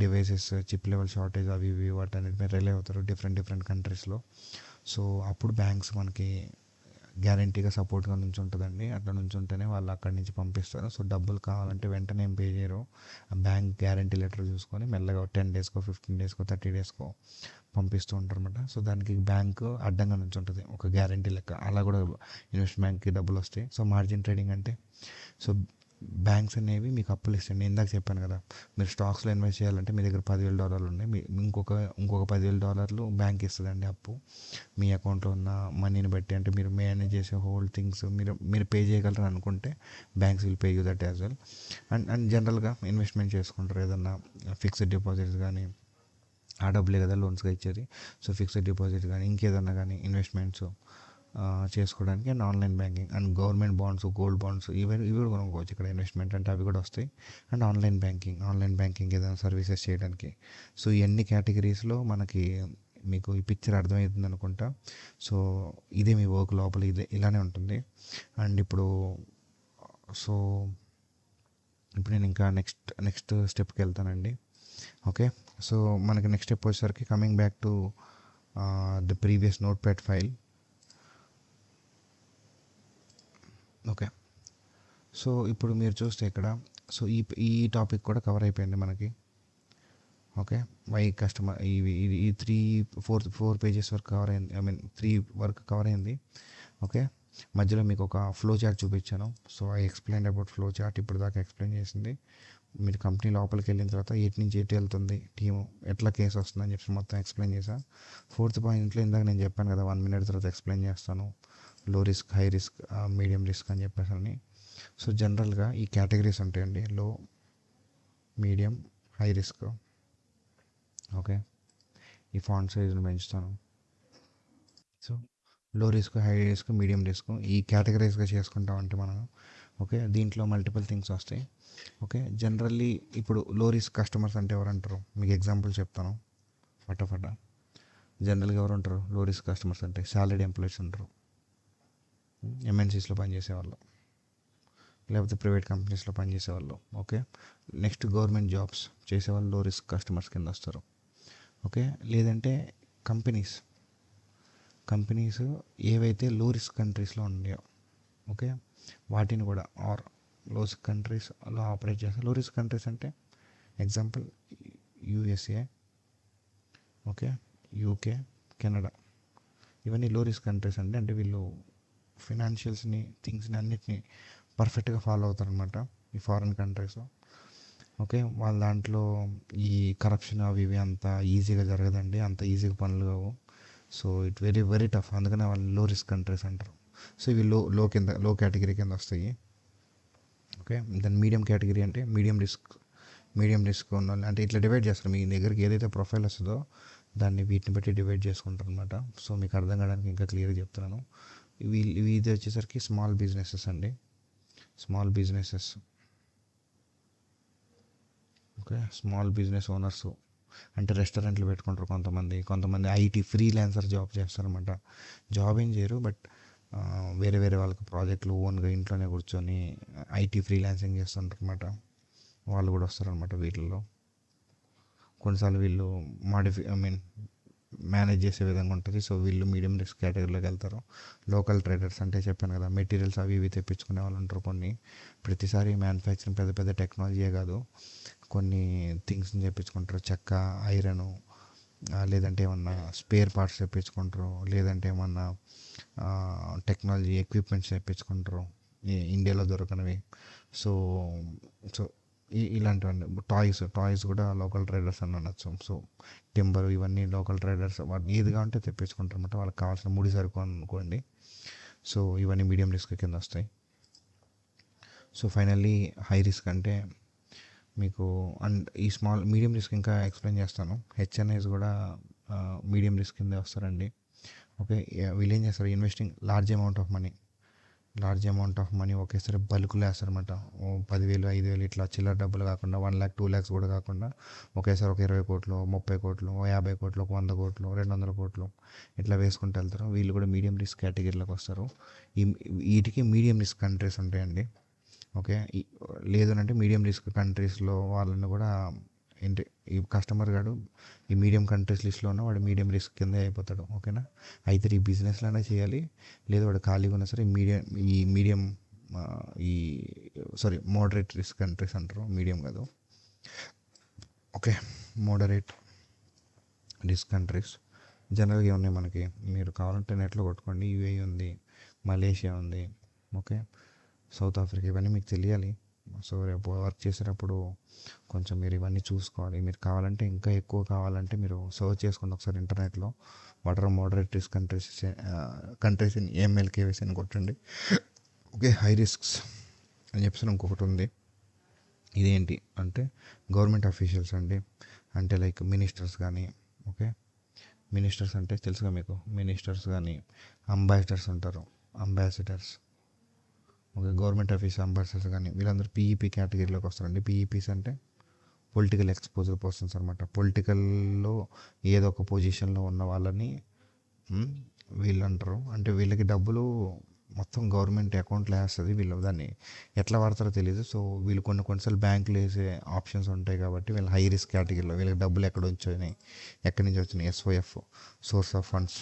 డివైసెస్ చిప్ లెవెల్ షార్టేజ్ అవి ఇవి వాటన్నిటి మీద రిలే అవుతారు డిఫరెంట్ కంట్రీస్లో. సో అప్పుడు బ్యాంక్స్ మనకి గ్యారంటీగా సపోర్ట్గా నుంచి ఉంటుందండి. అట్లా నుంచి ఉంటేనే వాళ్ళు అక్కడి నుంచి పంపిస్తారు. సో డబ్బులు కావాలంటే వెంటనే ఏం పే చేయరు, బ్యాంక్ గ్యారంటీ లెటర్ చూసుకొని మెల్లగా 10 daysకో 15 daysకో 30 daysకో పంపిస్తూ ఉంటారు అనమాట. సో దానికి బ్యాంక్ అడ్డంగా నుంచి ఉంటుంది ఒక గ్యారంటీ లెక్క. అలా కూడా ఇన్వెస్ట్మెంట్ బ్యాంక్కి డబ్బులు వస్తాయి. సో మార్జిన్ ట్రేడింగ్ అంటే, సో బ్యాంక్స్ అనేవి మీకు అప్పులు ఇస్తాయి. నేను ఇందాక చెప్పాను కదా, మీరు స్టాక్స్లో ఇన్వెస్ట్ చేయాలంటే మీ దగ్గర $10,000 ఉన్నాయి, ఇంకొక $10,000 బ్యాంక్ ఇస్తుందండి అప్పు, మీ అకౌంట్లో ఉన్న మనీని బట్టి. అంటే మీరు మేనేజ్ చేసే హోల్ థింగ్స్ మీరు పే చేయగలరు అనుకుంటే banks will pay you that as well. And జనరల్గా ఇన్వెస్ట్మెంట్ చేసుకుంటారు, ఏదన్నా ఫిక్స్డ్ డిపాజిట్స్ కానీ, ఆ డబ్బులే కదా లోన్స్గా ఇచ్చేది. సో ఫిక్స్డ్ డిపాజిట్ కానీ ఇంకేదన్నా కానీ ఇన్వెస్ట్మెంట్స్ చేసుకోవడానికి. And online banking and government bonds, gold bonds, ఇవి కూడా కొనుక్కోవచ్చు ఇక్కడ ఇన్వెస్ట్మెంట్ అంటే, అవి కూడా వస్తాయి. అండ్ ఆన్లైన్ బ్యాంకింగ్ ఏదైనా సర్వీసెస్ చేయడానికి. సో ఇవన్నీ కేటగిరీస్లో మనకి మీకు ఈ పిక్చర్ అర్థమవుతుంది అనుకుంటా. సో ఇదే మీ వర్క్ లోపల ఇలానే ఉంటుంది. అండ్ ఇప్పుడు సో ఇప్పుడు నేను ఇంకా నెక్స్ట్ స్టెప్కి వెళ్తానండి. ఓకే. సో మనకి నెక్స్ట్ స్టెప్ వచ్చేసరికి coming back to the previous note pad file. Okay. So ఇప్పుడు మీరు చూస్తే ఇక్కడ సో ఈ టాపిక్ కూడా కవర్ అయిపోయింది మనకి. ఓకే. వై కస్టమర్ ఈ 4 పేజెస్ వరకు కవర్ అయింది, ఐ మీన్ 3 వరకు కవర్ అయింది. ఓకే. మధ్యలో మీకు ఒక ఫ్లో చార్ట్ చూపించాను. So I explain about flow chart. ఇప్పుడు దాకా ఎక్స్ప్లెయిన్ చేసింది. మీరు కంపెనీ లోపలికి వెళ్ళిన తర్వాత ఎటు నుంచి ఎటు వెళ్తుంది టీము, ఎట్లా కేసు వస్తుందని చెప్పి మొత్తం ఎక్స్ప్లెయిన్ చేశాను. 4th పాయింట్లో ఇందాక నేను చెప్పాను కదా, 1 minute తర్వాత ఎక్స్ప్లెయిన్ చేస్తాను. లో risk, high risk, medium risk అని చెప్పేసి. సో జనరల్గా ఈ కేటగిరీస్ ఉంటాయండి: లో, మీడియం, హై రిస్క్. ఓకే. ఈ ఫాంట్ సైజును పెంచుతాను. సో లో risk, high risk, medium risk ఈ కేటగరైజ్గా చేసుకుంటామంటే మనం. ఓకే. దీంట్లో మల్టిపుల్ థింగ్స్ వస్తాయి. ఓకే. జనరల్లీ ఇప్పుడు లో రిస్క్ కస్టమర్స్ అంటే ఎవరు అంటారు, మీకు ఎగ్జాంపుల్ చెప్తాను ఫటాఫట. జనరల్గా ఎవరు ఉంటారు లో రిస్క్ కస్టమర్స్ అంటే? సాలరీడ్ ఎంప్లాయీస్ ఉంటారు, ఎంఎన్సీస్లో పనిచేసేవాళ్ళు, లేకపోతే ప్రైవేట్ కంపెనీస్లో పనిచేసేవాళ్ళు. ఓకే. నెక్స్ట్ గవర్నమెంట్ జాబ్స్ చేసేవాళ్ళు లో రిస్క్ కస్టమర్స్ కింద వస్తారు. ఓకే. లేదంటే కంపెనీస్ ఏవైతే లో రిస్క్ కంట్రీస్లో ఉన్నాయో, ఓకే, వాటిని కూడా ఆర్ లో రిస్క్ కంట్రీస్లో ఆపరేట్ చేస్తారు. లో రిస్క్ కంట్రీస్ అంటే example USA, okay, UK, Canada. ఇవన్నీ లో రిస్క్ కంట్రీస్ అండి. అంటే వీళ్ళు ఫినాన్షియల్స్ని, థింగ్స్ని అన్నిటినీ పర్ఫెక్ట్గా ఫాలో అవుతారనమాట ఈ ఫారిన్ కంట్రీస్. ఓకే. వాళ్ళ దాంట్లో ఈ కరప్షన్ అవి ఇవి అంత ఈజీగా జరగదండి, అంత ఈజీగా పనులు కావు. So it very very tough. అందుకనే వాళ్ళు లో రిస్క్ కంట్రీస్ అంటారు. సో ఇవి లో కేటగిరీ కింద వస్తాయి. ఓకే. దాని మీడియం కేటగిరీ అంటే మీడియం రిస్క్ ఉన్న వాళ్ళు, అంటే ఇట్లా డివైడ్ చేస్తారు. మీ దగ్గరికి ఏదైతే ప్రొఫైల్ వస్తుందో దాన్ని వీటిని బట్టి డివైడ్ చేసుకుంటారు అనమాట. సో మీకు అర్థం కావడానికి ఇంకా క్లియర్గా చెప్తున్నాను. ఇది వచ్చేసరికి స్మాల్ బిజినెసెస్ అండి. Small businesses. Okay. Small business owners అంటే రెస్టారెంట్లు పెట్టుకుంటారు కొంతమంది ఐటీ ఫ్రీలాన్సర్ జాబ్ చేస్తారనమాట. జాబ్ ఏం చేయరు, బట్ వేరే వాళ్ళకి ప్రాజెక్టులు ఓన్గా ఇంట్లోనే కూర్చొని ఐటీ ఫ్రీలాన్సింగ్ చేస్తుంటారు అనమాట. వాళ్ళు కూడా వస్తారనమాట వీటిల్లో. కొన్నిసార్లు వీళ్ళు మేనేజ్ చేసే విధంగా ఉంటుంది. సో వీళ్ళు మీడియం రిస్క్ కేటగిరీలోకి వెళ్తారు. లోకల్ ట్రేడర్స్ అంటే చెప్పాను కదా, మెటీరియల్స్ అవి ఇవి తెప్పించుకునే వాళ్ళు ఉంటారు. ప్రతిసారి మ్యానుఫ్యాక్చరింగ్ పెద్ద టెక్నాలజీయే కాదు, కొన్ని థింగ్స్ని తెప్పించుకుంటారు. చెక్క, ఐరను, లేదంటే ఏమన్నా స్పేర్ పార్ట్స్ తెప్పించుకుంటారు, లేదంటే ఏమన్నా టెక్నాలజీ ఎక్విప్మెంట్స్ తెప్పించుకుంటారు ఇండియాలో దొరకనివి. సో సో ఇలాంటివన్నీ టాయ్స్ కూడా లోకల్ ట్రేడర్స్ అని అనొచ్చు. సో టింబర్ ఇవన్నీ లోకల్ ట్రేడర్స్ వాటిని ఏదిగా ఉంటే తెప్పించుకుంటారు అనమాట, వాళ్ళకి కావాల్సిన ముడి సరుకు అనుకోండి. సో ఇవన్నీ మీడియం రిస్క్ కింద వస్తాయి. సో ఫైనల్లీ హై రిస్క్ అంటే మీకు ఈ మీడియం రిస్క్ ఇంకా ఎక్స్ప్లెయిన్ చేస్తాను. హెచ్ఎన్ఐస్ కూడా మీడియం రిస్క్ కింద వస్తారండి. ఓకే. వీళ్ళు ఏం చేస్తారు, investing large amount of money ఒకేసారి బల్క్లో వేస్తారనమాట. 10,000, 5,000 ఇట్లా చిల్లర డబ్బులు కాకుండా 1 lakh, 2 lakhs కూడా కాకుండా ఒకేసారి ఒక 20 కోట్లు, 30 కోట్లు, 50 కోట్లు, 100 కోట్లు, 200 కోట్లు ఇట్లా వేసుకుంటూ వెళ్తారు. వీళ్ళు కూడా మీడియం రిస్క్ కేటగిరీలోకి వస్తారు. వీటికి మీడియం రిస్క్ కంట్రీస్ ఉంటాయండి. ఓకే. లేదు అంటే మీడియం రిస్క్ కంట్రీస్లో వాళ్ళని కూడా ఏంటి, ఈ కస్టమర్ గాడు ఈ మీడియం కంట్రీస్ లిస్ట్లో ఉన్న వాడు మీడియం రిస్క్ కింద అయిపోతాడు. ఓకేనా. అయితే ఈ బిజినెస్లోనే చేయాలి, లేదు వాడు ఖాళీగా ఉన్నా సరే మీడియం మోడరేట్ రిస్క్ కంట్రీస్ అంటారు, మీడియం కాదు. ఓకే. మోడరేట్ రిస్క్ కంట్రీస్ జనరల్గా ఏమున్నాయి మనకి, మీరు కావాలంటే నెట్లో కొట్టుకోండి. యూఏఈ ఉంది, మలేషియా ఉంది, ఓకే, సౌత్ ఆఫ్రికా, ఇవన్నీ మీకు తెలియాలి. సో రేపు వర్క్ చేసేటప్పుడు కొంచెం మీరు ఇవన్నీ చూసుకోవాలి. మీరు కావాలంటే ఇంకా ఎక్కువ కావాలంటే మీరు సర్చ్ చేసుకోండి ఒకసారి ఇంటర్నెట్లో. What are moderate risk countries in AML/KYC అని కొట్టండి. ఓకే. హై రిస్క్స్ అని చెప్పేసి ఇంకొకటి ఉంది. ఇదేంటి అంటే గవర్నమెంట్ అఫీషియల్స్ అండి. అంటే లైక్ మినిస్టర్స్ కానీ, ఓకే, మినిస్టర్స్ అంటే తెలుసుగా మీకు, మినిస్టర్స్ కానీ, ambassadors, okay, government office ambassadors కానీ వీళ్ళందరూ PEP కేటగిరీలోకి వస్తారండి. PEPs అంటే పొలిటికల్ ఎక్స్పోజర్ పర్సన్స్ అనమాట. పొలిటికల్లో ఏదో ఒక పొజిషన్లో ఉన్న వాళ్ళని వీళ్ళు అంటారు. అంటే వీళ్ళకి డబ్బులు మొత్తం గవర్నమెంట్ అకౌంట్లో వేస్తుంది. వీళ్ళు దాన్ని ఎట్లా వాడతారో తెలియదు. సో వీళ్ళు కొన్నిసార్లు బ్యాంకులు వేసే ఆప్షన్స్ ఉంటాయి కాబట్టి వీళ్ళు హై రిస్క్ కేటగిరీలో వీళ్ళకి డబ్బులు ఎక్కడి నుంచి వచ్చినాయి, ఎస్ఓఎఫ్, సోర్స్ ఆఫ్ ఫండ్స్.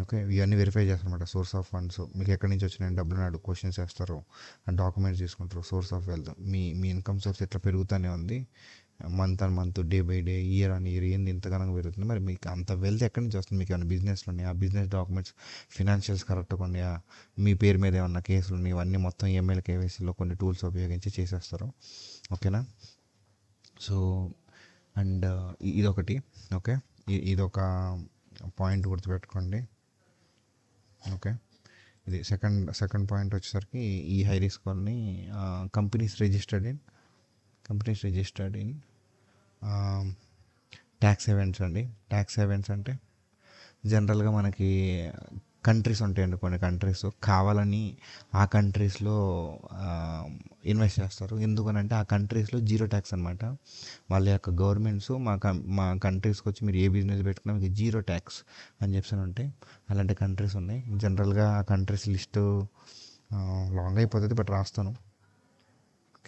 ఓకే, ఇవన్నీ వెరిఫై చేస్తారనమాట. సోర్స్ ఆఫ్ ఫండ్స్ మీకు ఎక్కడి నుంచి వచ్చినాయి డబ్బులు నాడు క్వశ్చన్స్ వేస్తారు, అండ్ డాక్యుమెంట్స్ తీసుకుంటారు. Source of wealth, me income source ఎట్లా పెరుగుతూనే ఉంది month on month, day by day, year on year, ఏంది ఇంతగానో పెరుగుతుంది. మరి మీకు అంత వెల్త్ ఎక్కడి నుంచి వస్తుంది? మీకు ఏమైనా బిజినెస్లు ఉన్నాయి, ఆ బిజినెస్ డాక్యుమెంట్స్ ఫినాన్షియల్స్ కరెక్ట్గా ఉన్నాయా, మీ పేరు మీద ఏమన్నా కేసులు ఉన్నాయి, ఇవన్నీ మొత్తం ఈఎంఐల కేవైసీలో కొన్ని టూల్స్ ఉపయోగించి చేసేస్తారు. ఓకేనా? సో అండ్ ఇదొకటి. ఓకే, ఇదొక పాయింట్ గుర్తుపెట్టుకోండి. ఓకే, ఇది సెకండ్ పాయింట్ వచ్చేసరికి ఈ హై రిస్క్ వాళ్ళని companies registered in tax havens అండి. ట్యాక్స్ హెవెన్స్ అంటే జనరల్గా మనకి కంట్రీస్ ఉంటాయండి, కొన్ని కంట్రీస్ కావాలని ఆ కంట్రీస్లో ఇన్వెస్ట్ చేస్తారు. ఎందుకనంటే ఆ కంట్రీస్లో జీరో ట్యాక్స్ అనమాట. వాళ్ళ యొక్క గవర్నమెంట్స్ మా కంట్రీస్కి వచ్చి మీరు ఏ బిజినెస్ పెట్టుకున్నా మీకు జీరో ట్యాక్స్ అని చెప్పి ఉంటాయి. అలాంటి కంట్రీస్ ఉన్నాయి. జనరల్గా ఆ కంట్రీస్ లిస్టు లాంగ్ అయిపోతుంది, బట్ రాస్తాను.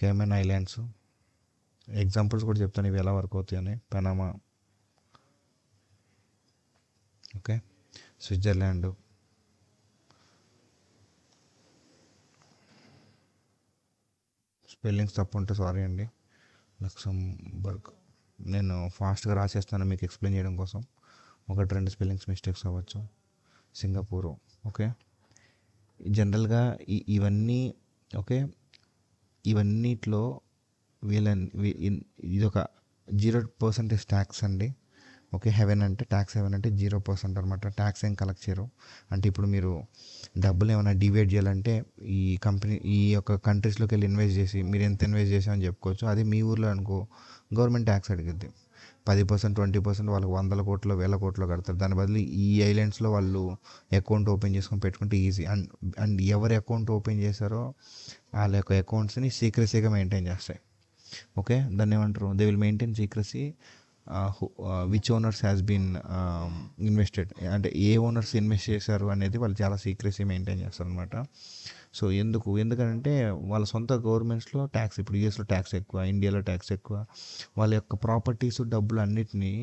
కేమెన్ ఐలాండ్స్, ఎగ్జాంపుల్స్ కూడా చెప్తాను ఇవి ఎలా వర్క్ అవుతాయని. పనామా, ఓకే, స్విట్జర్లాండ్, స్పెల్లింగ్స్ తప్పు ఉంటే సారీ అండి. లక్సంబర్గ్, నేను ఫాస్ట్గా రాసేస్తాను మీకు ఎక్స్ప్లెయిన్ చేయడం కోసం, 1-2 స్పెల్లింగ్స్ మిస్టేక్స్ అవ్వచ్చు. Singapore, okay. జనరల్గా ఇవన్నీ, ఓకే, ఇవన్నిట్లో ఇదొక 0% ట్యాక్స్ అండి. ఓకే, ట్యాక్స్ హెవెన్ అంటే 0% అనమాట. ట్యాక్స్ ఏం కలెక్ట్ చేయరు. అంటే ఇప్పుడు మీరు డబ్బులు ఏమైనా డివైడ్ చేయాలంటే ఈ యొక్క కంట్రీస్లోకి వెళ్ళి ఇన్వెస్ట్ చేసి మీరు ఎంత ఇన్వెస్ట్ చేసామని చెప్పుకోవచ్చు. అదే మీ ఊర్లో అనుకో గవర్నమెంట్ ట్యాక్స్ అడిగిద్ది. 10%, 20% వాళ్ళకి 100 కోట్లు 1000 కోట్లు కడతారు. దాని బదులు ఈ ఐలాండ్స్లో వాళ్ళు అకౌంట్ ఓపెన్ చేసుకొని పెట్టుకుంటే ఈజీ. అండ్ ఎవరు అకౌంట్ ఓపెన్ చేశారో వాళ్ళ యొక్క అకౌంట్స్ని సీక్రెసీగా మెయింటైన్ చేస్తాయి. ఓకే, దాన్ని ఏమంటారు, they will maintain secrecy which owners has been invested, అంటే ఏ ఓనర్స్ ఇన్వెస్ట్ చేశారు అనేది వాళ్ళు చాలా సీక్రెసీ మెయింటైన్ చేస్తారు అనమాట. సో ఎందుకంటే వాళ్ళ సొంత గవర్నమెంట్స్లో ట్యాక్స్, ఇప్పుడు యూఎస్లో ట్యాక్స్ ఎక్కువ, ఇండియాలో ట్యాక్స్ ఎక్కువ. వాళ్ళ యొక్క ప్రాపర్టీస్ డబ్బులు అన్నిటినీ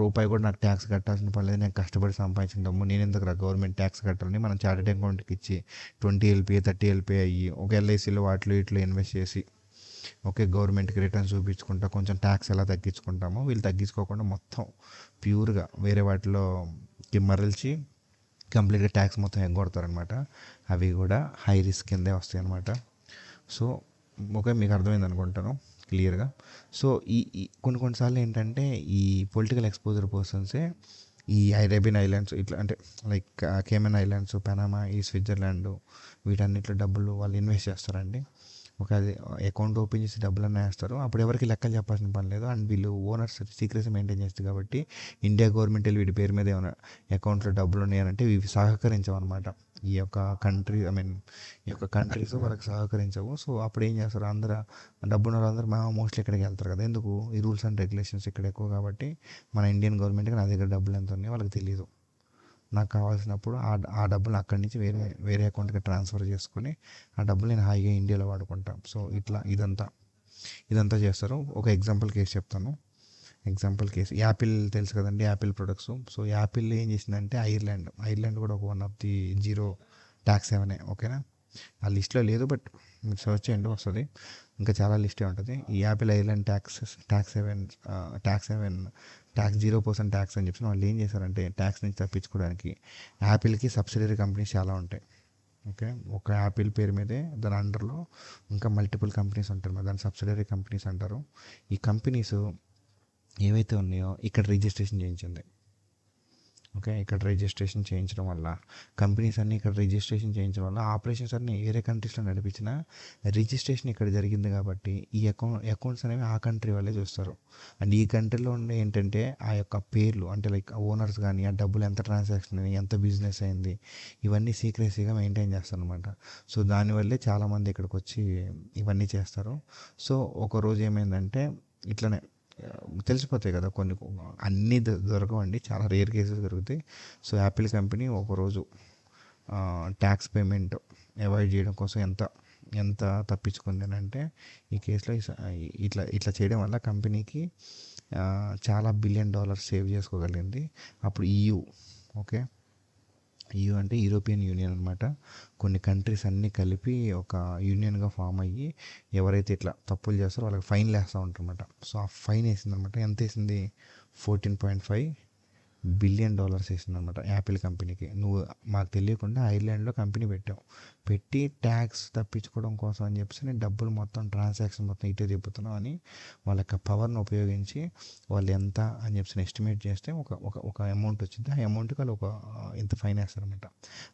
రూపాయి కూడా నాకు ట్యాక్స్ కట్టాల్సిన పర్లేదు, నేను కష్టపడి సంపాదించిన డబ్బు నేను ఎందుకు గవర్నమెంట్ ట్యాక్స్ కట్టాలని మనం చార్టెడ్ అకౌంట్కి ఇచ్చి 20 LPA 30 LPA అయ్యి ఒక ఎల్ఐసిలో వాటిలో ఇట్లా ఇన్వెస్ట్ చేసి ఓకే గవర్నమెంట్కి రిటర్న్స్ చూపించుకుంటా కొంచెం ట్యాక్స్ ఎలా తగ్గించుకుంటామో వీళ్ళు తగ్గించుకోకుండా మొత్తం ప్యూర్గా వేరే వాటిలోకి మరల్చి కంప్లీట్గా ట్యాక్స్ మొత్తం ఎగ్గొడతారనమాట. అవి కూడా హై రిస్క్ కిందే వస్తాయి అనమాట. సో ఓకే, మీకు అర్థమైంది అనుకుంటాను క్లియర్గా. సో కొన్నిసార్లు ఏంటంటే ఈ పొలిటికల్ ఎక్స్పోజర్ పర్సన్సే ఈ అరేబియన్ ఐలాండ్స్ ఇట్లా, అంటే లైక్ కేమెన్ ఐలాండ్స్, పనామా, ఈ స్విట్జర్లాండ్, వీటన్నిటిలో డబ్బులు వాళ్ళు ఇన్వెస్ట్ చేస్తారండి. ఒక అది అకౌంట్ ఓపెన్ చేసి డబ్బులన్నీ వేస్తారు. అప్పుడు ఎవరికి లెక్కలు చెప్పాల్సిన పని లేదు. అండ్ వీళ్ళు ఓనర్స్ సీక్రెసీ మెయింటైన్ చేస్తారు కాబట్టి ఇండియా గవర్నమెంట్ వెళ్ళి వీటి పేరు మీద ఏమైనా అకౌంట్లో డబ్బులు ఉన్నాయంటే ఇవి సహకరించవన్నమాట. ఈ యొక్క కంట్రీస్ వాళ్ళకి సహకరించవు. సో అప్పుడు ఏం చేస్తారు, డబ్బున్న వాళ్ళందరూ మోస్ట్లీ ఇక్కడికి వెళ్తారు కదా. ఎందుకు, ఈ రూల్స్ అండ్ రెగ్యులేషన్స్ ఇక్కడ ఎక్కువ కాబట్టి మన ఇండియన్ గవర్నమెంట్కి నా దగ్గర డబ్బులు ఎంత ఉన్నాయో వాళ్ళకి తెలియదు. నాకు కావాల్సినప్పుడు ఆ డబ్బులు అక్కడి నుంచి వేరే అకౌంట్కి ట్రాన్స్ఫర్ చేసుకొని ఆ డబ్బులు నేను హాయిగా ఇండియాలో వాడుకుంటాను. సో ఇట్లా ఇదంతా చేస్తారు. ఒక ఎగ్జాంపుల్ కేసు చెప్తాను. యాపిల్ తెలుసు కదండి, యాపిల్ ప్రొడక్ట్స్. సో యాపిల్ ఏం చేసిందంటే ఐర్లాండ్ కూడా ఒక one of the zero tax హెవెనే. ఓకేనా, ఆ లిస్ట్లో లేదు, బట్ మీరు సర్చ్ చేయండి వస్తుంది. ఇంకా చాలా లిస్టే ఉంటుంది. ఈ Apple Ireland tax haven 0% tax అని చెప్పి వాళ్ళు ఏం చేశారంటే ట్యాక్స్ నుంచి తప్పించుకోవడానికి యాపిల్కి సబ్సిడరీ కంపెనీస్ చాలా ఉంటాయి. ఓకే, ఒక యాపిల్ పేరు మీదే దాని అండర్లో ఇంకా మల్టిపుల్ కంపెనీస్ ఉంటారు, దాని సబ్సిడరీ కంపెనీస్ అంటారు. ఈ కంపెనీస్ ఏవైతే ఉన్నాయో ఇక్కడ రిజిస్ట్రేషన్ చేయించింది. ఓకే, ఇక్కడ రిజిస్ట్రేషన్ చేయించడం వల్ల కంపెనీస్ అన్నీ ఇక్కడ రిజిస్ట్రేషన్ చేయించడం వల్ల ఆపరేషన్స్ అన్నీ వేరే కంట్రీస్లో నడిపించిన రిజిస్ట్రేషన్ ఇక్కడ జరిగింది కాబట్టి ఈ అకౌంట్స్ అనేవి ఆ కంట్రీ వాళ్ళే చూస్తారు. అండ్ ఈ కంట్రీలో ఉండే ఏంటంటే ఆ యొక్క పేర్లు, అంటే లైక్ ఓనర్స్ కానీ ఆ డబ్బులు ఎంత ట్రాన్సాక్షన్ అయింది, ఎంత బిజినెస్ అయింది, ఇవన్నీ సీక్రెసీగా మెయింటైన్ చేస్తారు అనమాట. సో దానివల్లే చాలామంది ఇక్కడికి వచ్చి ఇవన్నీ చేస్తారు. సో ఒకరోజు ఏమైందంటే ఇట్లనే తెలిసిపోతాయి కదా, కొన్ని అన్నీ దొరకవండి, చాలా రేర్ కేసెస్ దొరుకుతాయి. సో యాపిల్ కంపెనీ ఒకరోజు ట్యాక్స్ పేమెంట్ అవాయిడ్ చేయడం కోసం ఎంత ఎంత తప్పించుకుంది అని అంటే ఈ కేసులో ఇట్లా ఇట్లా చేయడం వల్ల కంపెనీకి చాలా $1 బిలియన్ సేవ్ చేసుకోగలిగింది. అప్పుడు EU, ఓకే, EU అంటే యూరోపియన్ యూనియన్ అనమాట. కొన్ని కంట్రీస్ అన్నీ కలిపి ఒక యూనియన్గా ఫామ్ అయ్యి ఎవరైతే ఇట్లా తప్పులు చేస్తారో వాళ్ళకి ఫైన్లు వేస్తూ ఉంటారన్నమాట. సో ఆ ఫైన్ వేసిందనమాట. ఎంత వేసింది? $14.5 బిలియన్ వేసింది అనమాట యాపిల్ కంపెనీకి. నువ్వు మాకు తెలియకుండా ఐర్లాండ్లో కంపెనీ పెట్టావు, పెట్టి ట్యాక్స్ తప్పించుకోవడం కోసం అని చెప్పేసి నేను డబ్బులు మొత్తం ట్రాన్సాక్షన్ మొత్తం ఇటే తిప్పుతున్నావు అని వాళ్ళ యొక్క పవర్ని ఉపయోగించి వాళ్ళు ఎంత అని చెప్పేసి ఎస్టిమేట్ చేస్తే ఒక ఒక ఒక అమౌంట్ వచ్చింది. ఆ అమౌంట్కి వాళ్ళు ఒక ఇంత ఫైన్ వేస్తారనమాట.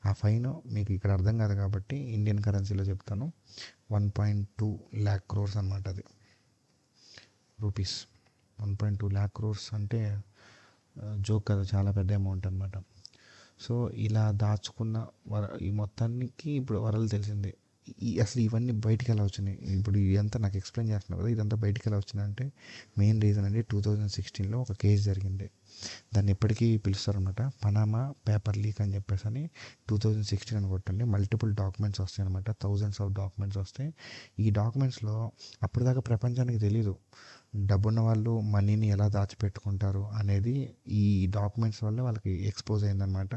ఆ ఫైన్ మీకు ఇక్కడ అర్థం కాదు కాబట్టి ఇండియన్ కరెన్సీలో చెప్తాను. 1.2 lakh crores అనమాట. అది రూపీస్. 1.2 lakh crores అంటే జోక్ కదా, చాలా పెద్ద అమౌంట్ అనమాట. సో ఇలా దాచుకున్న ఈ మొత్తానికి ఇప్పుడు వరలు తెలిసింది. అసలు ఇవన్నీ బయటికి ఎలా వచ్చినాయి? ఇప్పుడు ఇదంతా నాకు ఎక్స్ప్లెయిన్ చేస్తున్నావు కదా, ఇదంతా బయటికి ఎలా వచ్చిందంటే మెయిన్ రీజన్ అంటే 2016లో ఒక కేసు జరిగింది. దాన్ని ఎప్పటికీ పిలుస్తారనమాట పనామా పేపర్ లీక్ అని చెప్పేసి అని. 2016 అని కొట్టండి, మల్టిపుల్ డాక్యుమెంట్స్ వస్తాయి అనమాట. థౌజండ్స్ ఆఫ్ డాక్యుమెంట్స్ వస్తాయి. ఈ డాక్యుమెంట్స్లో అప్పటిదాకా ప్రపంచానికి తెలీదు డబ్బున్న వాళ్ళు మనీని ఎలా దాచిపెట్టుకుంటారు అనేది. ఈ డాక్యుమెంట్స్ వల్ల వాళ్ళకి ఎక్స్పోజ్ అయిందనమాట.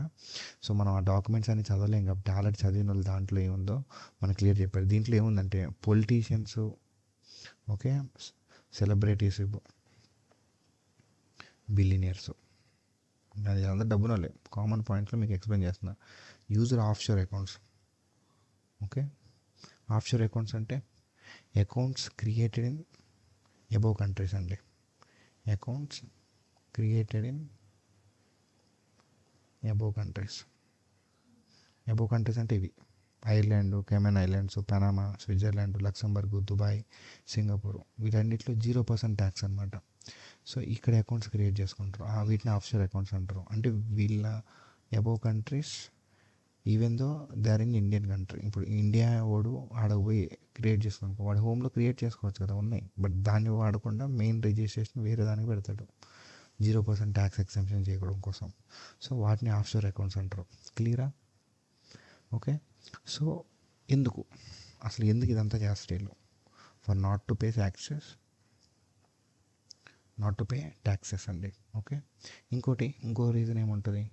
సో మనం ఆ డాక్యుమెంట్స్ అని చదవలేం కాబట్టి ఆల్రెడీ చదివిన వాళ్ళు దాంట్లో ఏముందో మనకు క్లియర్ చెప్పారు. దీంట్లో ఏముందంటే పొలిటీషియన్స్, ఓకే, సెలబ్రిటీస్, బిలినియర్స్, అది అందరూ డబ్బున వాళ్ళే. కామన్ పాయింట్లో మీకు ఎక్స్ప్లెయిన్ చేస్తున్నా. User offshore accounts, okay. Offshore accounts అంటే accounts created in above countries అండి. Accounts created in above countries. Above countries అంటే ఇవి: Ireland, Cayman Islands, Panama, Switzerland, Luxembourg, Dubai, Singapore. వీటన్నిటిలో 0% ట్యాక్స్ అనమాట. సో ఇక్కడ అకౌంట్స్ క్రియేట్ చేసుకుంటారు, వీటిని ఆఫ్షోర్ అకౌంట్స్ అంటారు. అంటే వీళ్ళ above countries even though they are in Indian country. ఇప్పుడు ఇండియా వాడు ఆడపోయి క్రియేట్ చేసుకోనుకో, వాడు హోమ్లో క్రియేట్ చేసుకోవచ్చు కదా, ఉన్నాయి. బట్ దాన్ని వాడకుండా మెయిన్ రిజిస్ట్రేషన్ వేరే దానికి పెడతాడు 0% ట్యాక్స్ ఎగ్జంప్షన్ చేయడం కోసం. సో వాటిని ఆఫ్షోర్ అకౌంట్స్ అంటారు. క్లియరా? ఓకే. సో ఎందుకు ఇదంతా చేస్తారు? For not to pay taxes అండి. ఓకే. ఇంకో రీజన్ ఏముంటుంది?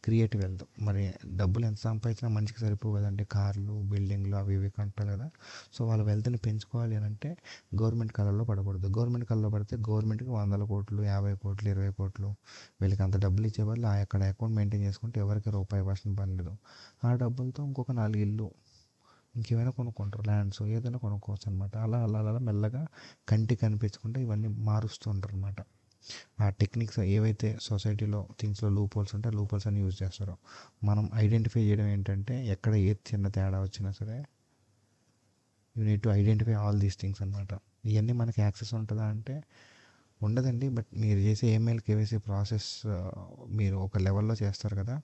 Creative wealth. మరి డబ్బులు ఎంత సంపాదించినా మనిషికి సరిపోవు కదండి. కార్లు, బిల్డింగ్లు అవి ఇవి కొంటారు కదా. సో వాళ్ళ వెల్త్ని పెంచుకోవాలి అని అంటే గవర్నమెంట్ కళ్ళల్లో పడకూడదు. గవర్నమెంట్ కళ్ళలో పడితే గవర్నమెంట్కి 100 కోట్లు, 50 కోట్లు, 20 కోట్లు, వీళ్ళకి అంత డబ్బులు ఇచ్చే వాళ్ళు అక్కడ అకౌంట్ మెయింటైన్ చేసుకుంటే ఎవరికి రూపాయి ఇవ్వాల్సిన పని లేదు. ఆ డబ్బులతో ఇంకొక 4 ఇల్లు, ఇంకేమైనా కొనుక్కుంటారు, ల్యాండ్స్ ఏదైనా కొనుక్కోవచ్చు అనమాట. అలా అలా అలా మెల్లగా కంటికి కనిపించకుండా ఇవన్నీ మారుస్తూ ఉంటారు అనమాట. ఆ టెక్నిక్స్ ఏవైతే సొసైటీలో థింగ్స్లో లూప్ హోల్స్ ఉంటే లూప్ హోల్స్ అని యూజ్ చేస్తారు. మనం ఐడెంటిఫై చేయడం ఏంటంటే ఎక్కడ ఏ చిన్న తేడా వచ్చినా సరే you need to identify all these things అనమాట. ఇవన్నీ మనకి యాక్సెస్ ఉంటుందా అంటే ఉండదండి. బట్ మీరు చేసే ఏమెయిల్ కేవైసీ ప్రాసెస్ మీరు ఒక లెవెల్లో చేస్తారు కదా,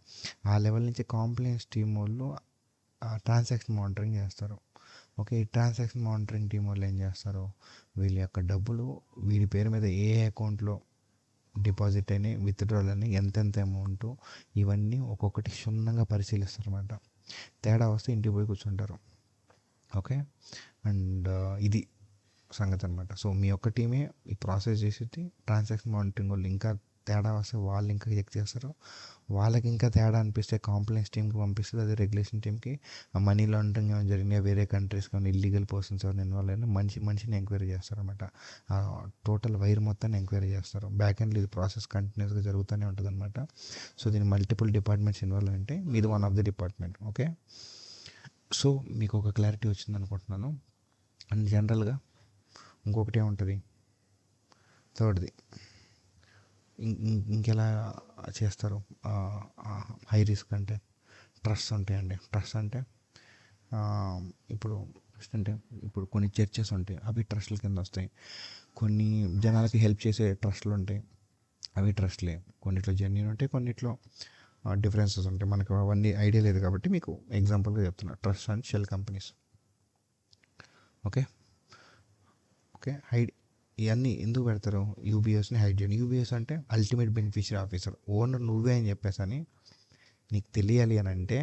ఆ లెవెల్ నుంచి కాంప్లైన్స్ టీమ్ వాళ్ళు ట్రాన్సాక్షన్ మానిటరింగ్ చేస్తారు. ఓకే. ఈ ట్రాన్సాక్షన్ మానిటరింగ్ టీం వాళ్ళు ఏం చేస్తారు? వీళ్ళ యొక్క డబ్బులు వీడి పేరు మీద ఏ అకౌంట్లో డిపాజిట్ అయినాయి, విత్డ్రాల్ అని, ఎంతెంత అమౌంట్, ఇవన్నీ ఒక్కొక్కటి క్షుణ్ణంగా పరిశీలిస్తారు అన్నమాట. తేడా వస్తే ఇంటికి పోయి కూర్చుంటారు. ఓకే. అండ్ ఇది సంగతి అనమాట. సో మీ ఒక్క టీమే ఈ ప్రాసెస్ చేసేది. ట్రాన్సాక్షన్ మానిటరింగ్ వాళ్ళు ఇంకా తేడా వస్తే వాళ్ళు ఇంకా చెక్ చేస్తారు. వాళ్ళకి ఇంకా తేడా అనిపిస్తే కాంప్లైన్స్ టీమ్కి పంపిస్తుంది, అదే రెగ్యులేషన్ టీమ్కి. మనీ లాండరింగ్ ఏమైనా జరిగినాయి, వేరే కంట్రీస్ కానీ ఇల్లీగల్ పర్సన్స్ ఎవరైనా ఇన్వాల్వ్ అయినా మనిషిని ఎంక్వైరీ చేస్తారనమాట. టోటల్ వైర్ మొత్తాన్ని ఎంక్వైరీ చేస్తారు. బ్యాక్ ఎండ్లో ఇది ప్రాసెస్ కంటిన్యూస్గా జరుగుతూనే ఉంటుంది అనమాట. సో దీని మల్టిపుల్ డిపార్ట్మెంట్స్ ఇన్వాల్వ్ అంటే మీది one of the department. Okay. So మీకు ఒక క్లారిటీ వచ్చింది అనుకుంటున్నాను. అండ్ జనరల్గా ఇంకొకటి ఏముంటుంది, థర్డ్ది ఇంకెలా చేస్తారు? హై రిస్క్ అంటే ట్రస్ట్ ఉంటాయండి. ట్రస్ట్ అంటే ఇప్పుడు కొన్ని చర్చెస్ ఉంటాయి, అవి ట్రస్ట్ల కింద వస్తాయి. కొన్ని జనాలకి హెల్ప్ చేసే ట్రస్ట్లు ఉంటాయి, అవి ట్రస్ట్లే. కొన్నిట్లో జెన్యూన్ ఉంటాయి, కొన్నిట్లో డిఫరెన్సెస్ ఉంటాయి. మనకు అవన్నీ ఐడియా లేదు కాబట్టి మీకు ఎగ్జాంపుల్గా చెప్తున్నా. Trust and shell companies. Okay. ఇవన్నీ ఎందుకు పెడతారు? యూబీఎస్ని హైడ్ చేయండి. యూబీఎస్ అంటే అల్టిమేట్ బెనిఫిషియరీ ఆఫీసర్, ఓనర్ నువ్వే అని చెప్పేసి అని నీకు తెలియాలి అని అంటే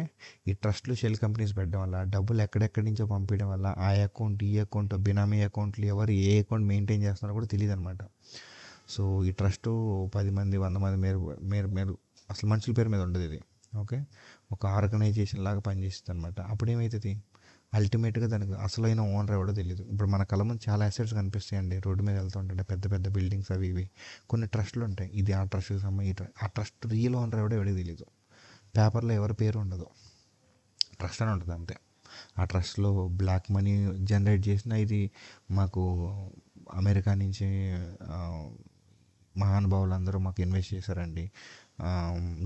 ఈ ట్రస్ట్లు షెల్ కంపెనీస్ పెట్టడం వల్ల డబ్బులు ఎక్కడెక్కడి నుంచో పంపించడం వల్ల ఆ అకౌంట్ ఈ అకౌంట్ బినామీ అకౌంట్లు ఎవరు ఏ అకౌంట్ మెయింటైన్ చేస్తున్నారో కూడా తెలియదు అనమాట. సో ఈ ట్రస్ట్ 10 మంది 100 మంది మేరు మేరు మేరు అసలు మనుషుల పేరు మీద ఉండదు ఇది. ఓకే, ఒక ఆర్గనైజేషన్ లాగా పనిచేస్తుంది అనమాట. అప్పుడు ఏమవుతుంది, అల్టిమేట్గా దానికి అసలైన ఓనర్ ఎవడో తెలియదు. ఇప్పుడు మన కళ్ళ ముందు చాలా అసెట్స్ కనిపిస్తాయండి, రోడ్డు మీద వెళ్తుంటే పెద్ద పెద్ద బిల్డింగ్స్ అవి ఇవి, కొన్ని ట్రస్ట్లు ఉంటాయి. ఇది ఆ ట్రస్ట్కి సంబంధించి ఆ ట్రస్ట్ రియల్ ఓనర్ ఎవడో తెలియదు. పేపర్లో ఎవరి పేరు ఉండదు, ట్రస్ట్ అని ఉంటుంది అంతే. ఆ ట్రస్ట్లో బ్లాక్ మనీ జనరేట్ చేసిన ఇది మాకు అమెరికా నుంచి మహానుభావులు అందరూ మాకు ఇన్వెస్ట్ చేశారండి,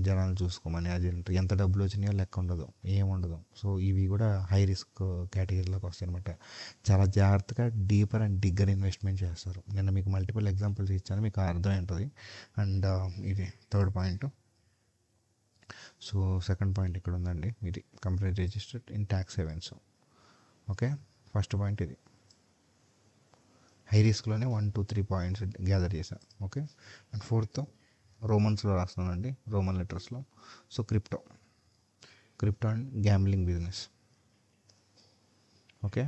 జనాలు చూసుకోమని. అది ఎంత డబ్బులు వచ్చినాయో లెక్క ఉండదు, ఏముండదు. సో ఇవి కూడా హై రిస్క్ కేటగిరీలోకి వస్తాయి అనమాట. చాలా జాగ్రత్తగా డీపర్ అండ్ డిగ్గర్ ఇన్వెస్ట్మెంట్ చేస్తారు. నేను మీకు మల్టిపుల్ ఎగ్జాంపుల్స్ ఇచ్చాను, మీకు అర్థమై ఉంటుంది. అండ్ ఇది third point. So second point ఇక్కడ ఉందండి, ఇది company registered in tax havens. Okay, first point ఇది. హై రిస్క్లోనే 1 2 3 పాయింట్స్ గ్యాదర్ చేశాను. ఓకే, అండ్ ఫోర్త్ రోమన్స్లో రాస్తున్నానండి, రోమన్ లెటర్స్లో. So crypto and gambling business. Okay,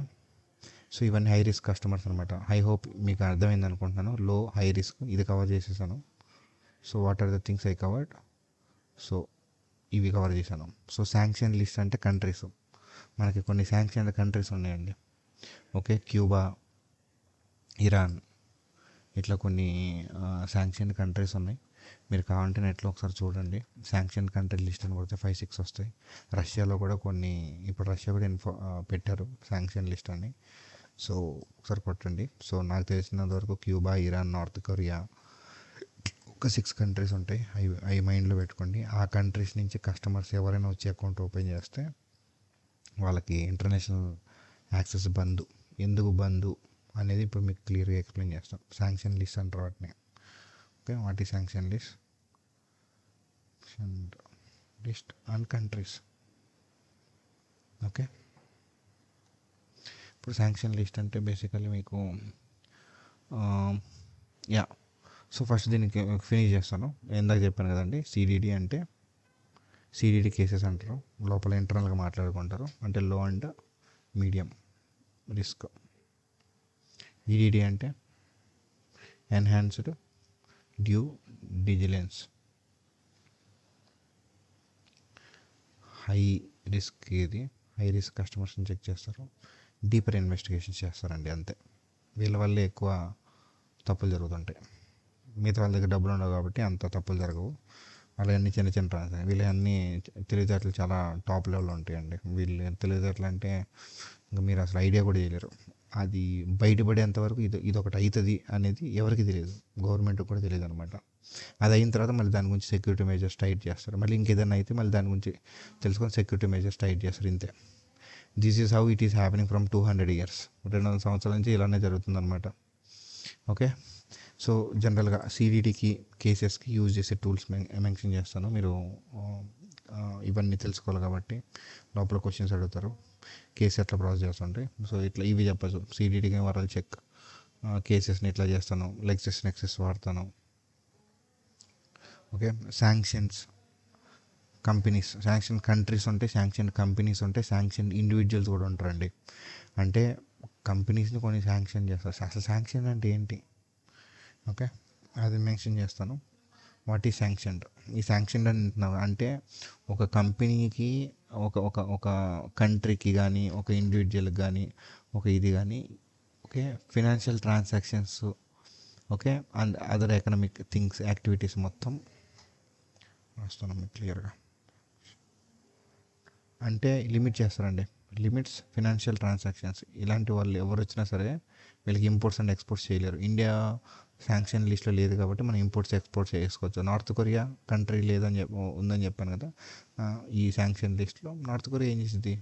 so ఇవన్నీ హై రిస్క్ కస్టమర్స్ అనమాట. ఐ హోప్ మీకు అర్థమైంది అనుకుంటున్నాను. లో హై రిస్క్ ఇది కవర్ చేసేసాను. So what are the things I covered? So ఇవి కవర్ చేశాను. సో శాంక్షన్ లిస్ట్ అంటే కంట్రీస్, మనకి కొన్ని శాంక్షన్ కంట్రీస్ ఉన్నాయండి. ఓకే, క్యూబా, ఇరాన్, ఇట్లా కొన్ని శాంక్షన్ కంట్రీస్ ఉన్నాయి. మీరు కావాలంటే నెట్లో ఒకసారి చూడండి, శాంక్షన్ కంట్రీ లిస్ట్ అని కొడితే 5-6 వస్తాయి. రష్యాలో కూడా కొన్ని, ఇప్పుడు రష్యా కూడా పెట్టారు శాంక్షన్ లిస్ట్ అని. సో ఒకసారి కొట్టండి. సో నాకు తెలిసినంత వరకు క్యూబా, ఇరాన్, నార్త్ కొరియా, ఒక 6 కంట్రీస్ ఉంటాయి. అవి మైండ్లో పెట్టుకోండి. ఆ కంట్రీస్ నుంచి కస్టమర్స్ ఎవరైనా వచ్చి అకౌంట్ ఓపెన్ చేస్తే వాళ్ళకి ఇంటర్నేషనల్ యాక్సెస్ బంద్. ఎందుకు బంద్ అనేది ఇప్పుడు మీకు క్లియర్గా ఎక్స్ప్లెయిన్ చేస్తాం. శాంక్షన్ లిస్ట్ అంటారు వాటిని. ఓకే, వాట్ ఈ sanction list and countries. Okay, ఇప్పుడు శాంక్షన్ లిస్ట్ అంటే బేసికల్లీ మీకు సో ఫస్ట్ దీనికి ఫినిష్ చేస్తాను. ఇందాక చెప్పాను కదండి, సిడిడి అంటే సిడిడి కేసెస్ అంటారు. లోపల ఇంటర్నల్గా మాట్లాడుకుంటారు, అంటే లో అండ్ మీడియం రిస్క్. ఈడిడి అంటే enhanced due diligence. High risk ఇది, హై రిస్క్ కస్టమర్స్ని చెక్ చేస్తారు, డీపర్ ఇన్వెస్టిగేషన్స్ చేస్తారండి అంతే. వీళ్ళ వల్లే ఎక్కువ తప్పులు జరుగుతుంటాయి. మిగతా వాళ్ళ దగ్గర డబ్బులు ఉండవు కాబట్టి అంత తప్పులు జరగవు. వాళ్ళన్నీ చిన్న చిన్న ట్రాన్సాక్షన్. వీళ్ళ అన్నీ తెలివితేటలు చాలా టాప్ లెవెల్లో ఉంటాయండి. వీళ్ళు తెలివితేటలు అంటే ఇంకా మీరు అసలు ఐడియా కూడా చేయలేరు. అది బయటపడేంతవరకు ఇది ఒకటి అవుతుంది అనేది ఎవరికి తెలియదు, గవర్నమెంట్కి కూడా తెలియదు అనమాట. అది అయిన తర్వాత మళ్ళీ దాని గురించి సెక్యూరిటీ మెజర్స్ టైట్ చేస్తారు. మళ్ళీ ఇంకేదైనా అయితే మళ్ళీ దాని గురించి తెలుసుకొని సెక్యూరిటీ మెజర్స్ టైట్ చేస్తారు, ఇంతే. This is how it is happening from 200 years. 200 సంవత్సరాల నుంచి ఇలానే జరుగుతుంది అనమాట. ఓకే, సో జనరల్గా సిడిడికి కేసెస్కి యూజ్ చేసే టూల్స్ మెన్షన్ చేస్తాను. మీరు ఇవన్నీ తెలుసుకోవాలి కాబట్టి లోపల క్వశ్చన్స్ అడుగుతారు, కేసు ఎట్లా ప్రాసెస్ చేస్తుంటాయి. సో ఇట్లా ఇవి చెప్పచ్చు. సిడిడికి వరల్ చెక్, కేసెస్ని ఇట్లా చేస్తాను, లెక్సెస్ నెక్సెస్ వాడతాను. Okay, sanctions companies, sanction countries ఉంటాయి, శాంక్షన్ కంపెనీస్ ఉంటాయి, శాంక్షన్ ఇండివిజువల్స్ కూడా ఉంటారండి. అంటే కంపెనీస్ని కొన్ని శాంక్షన్ చేస్తారు. అసలు శాంక్షన్ అంటే ఏంటి? ఓకే, అది మెన్షన్ చేస్తాను. వాట్ ఈ శాంక్షన్డ్? ఈ శాంక్షన్డ్ అంటే ఒక కంపెనీకి, ఒక ఒక ఒక కంట్రీకి కానీ, ఒక ఇండివిజువల్కి కానీ, ఒక ఇది కానీ, okay, financial transactions, okay, and other economic things, activities మొత్తం వస్తున్నాం మీకు క్లియర్గా. అంటే లిమిట్ చేస్తారండి, లిమిట్స్ ఫినాన్షియల్ ట్రాన్సాక్షన్స్. ఇలాంటి వాళ్ళు ఎవరు వచ్చినా సరే వీళ్ళకి ఇంపోర్ట్స్ అండ్ ఎక్స్పోర్ట్స్ చేయలేరు. ఇండియా శాంక్షన్ లిస్ట్లో లేదు కాబట్టి మనం ఇంపోర్ట్స్ ఎక్స్పోర్ట్స్ చేసుకోవచ్చు. నార్త్ కొరియా కంట్రీ లేదని ఉందని చెప్పాను కదా, ఈ శాంక్షన్ లిస్ట్లో నార్త్ కొరియా ఏం చేసింది,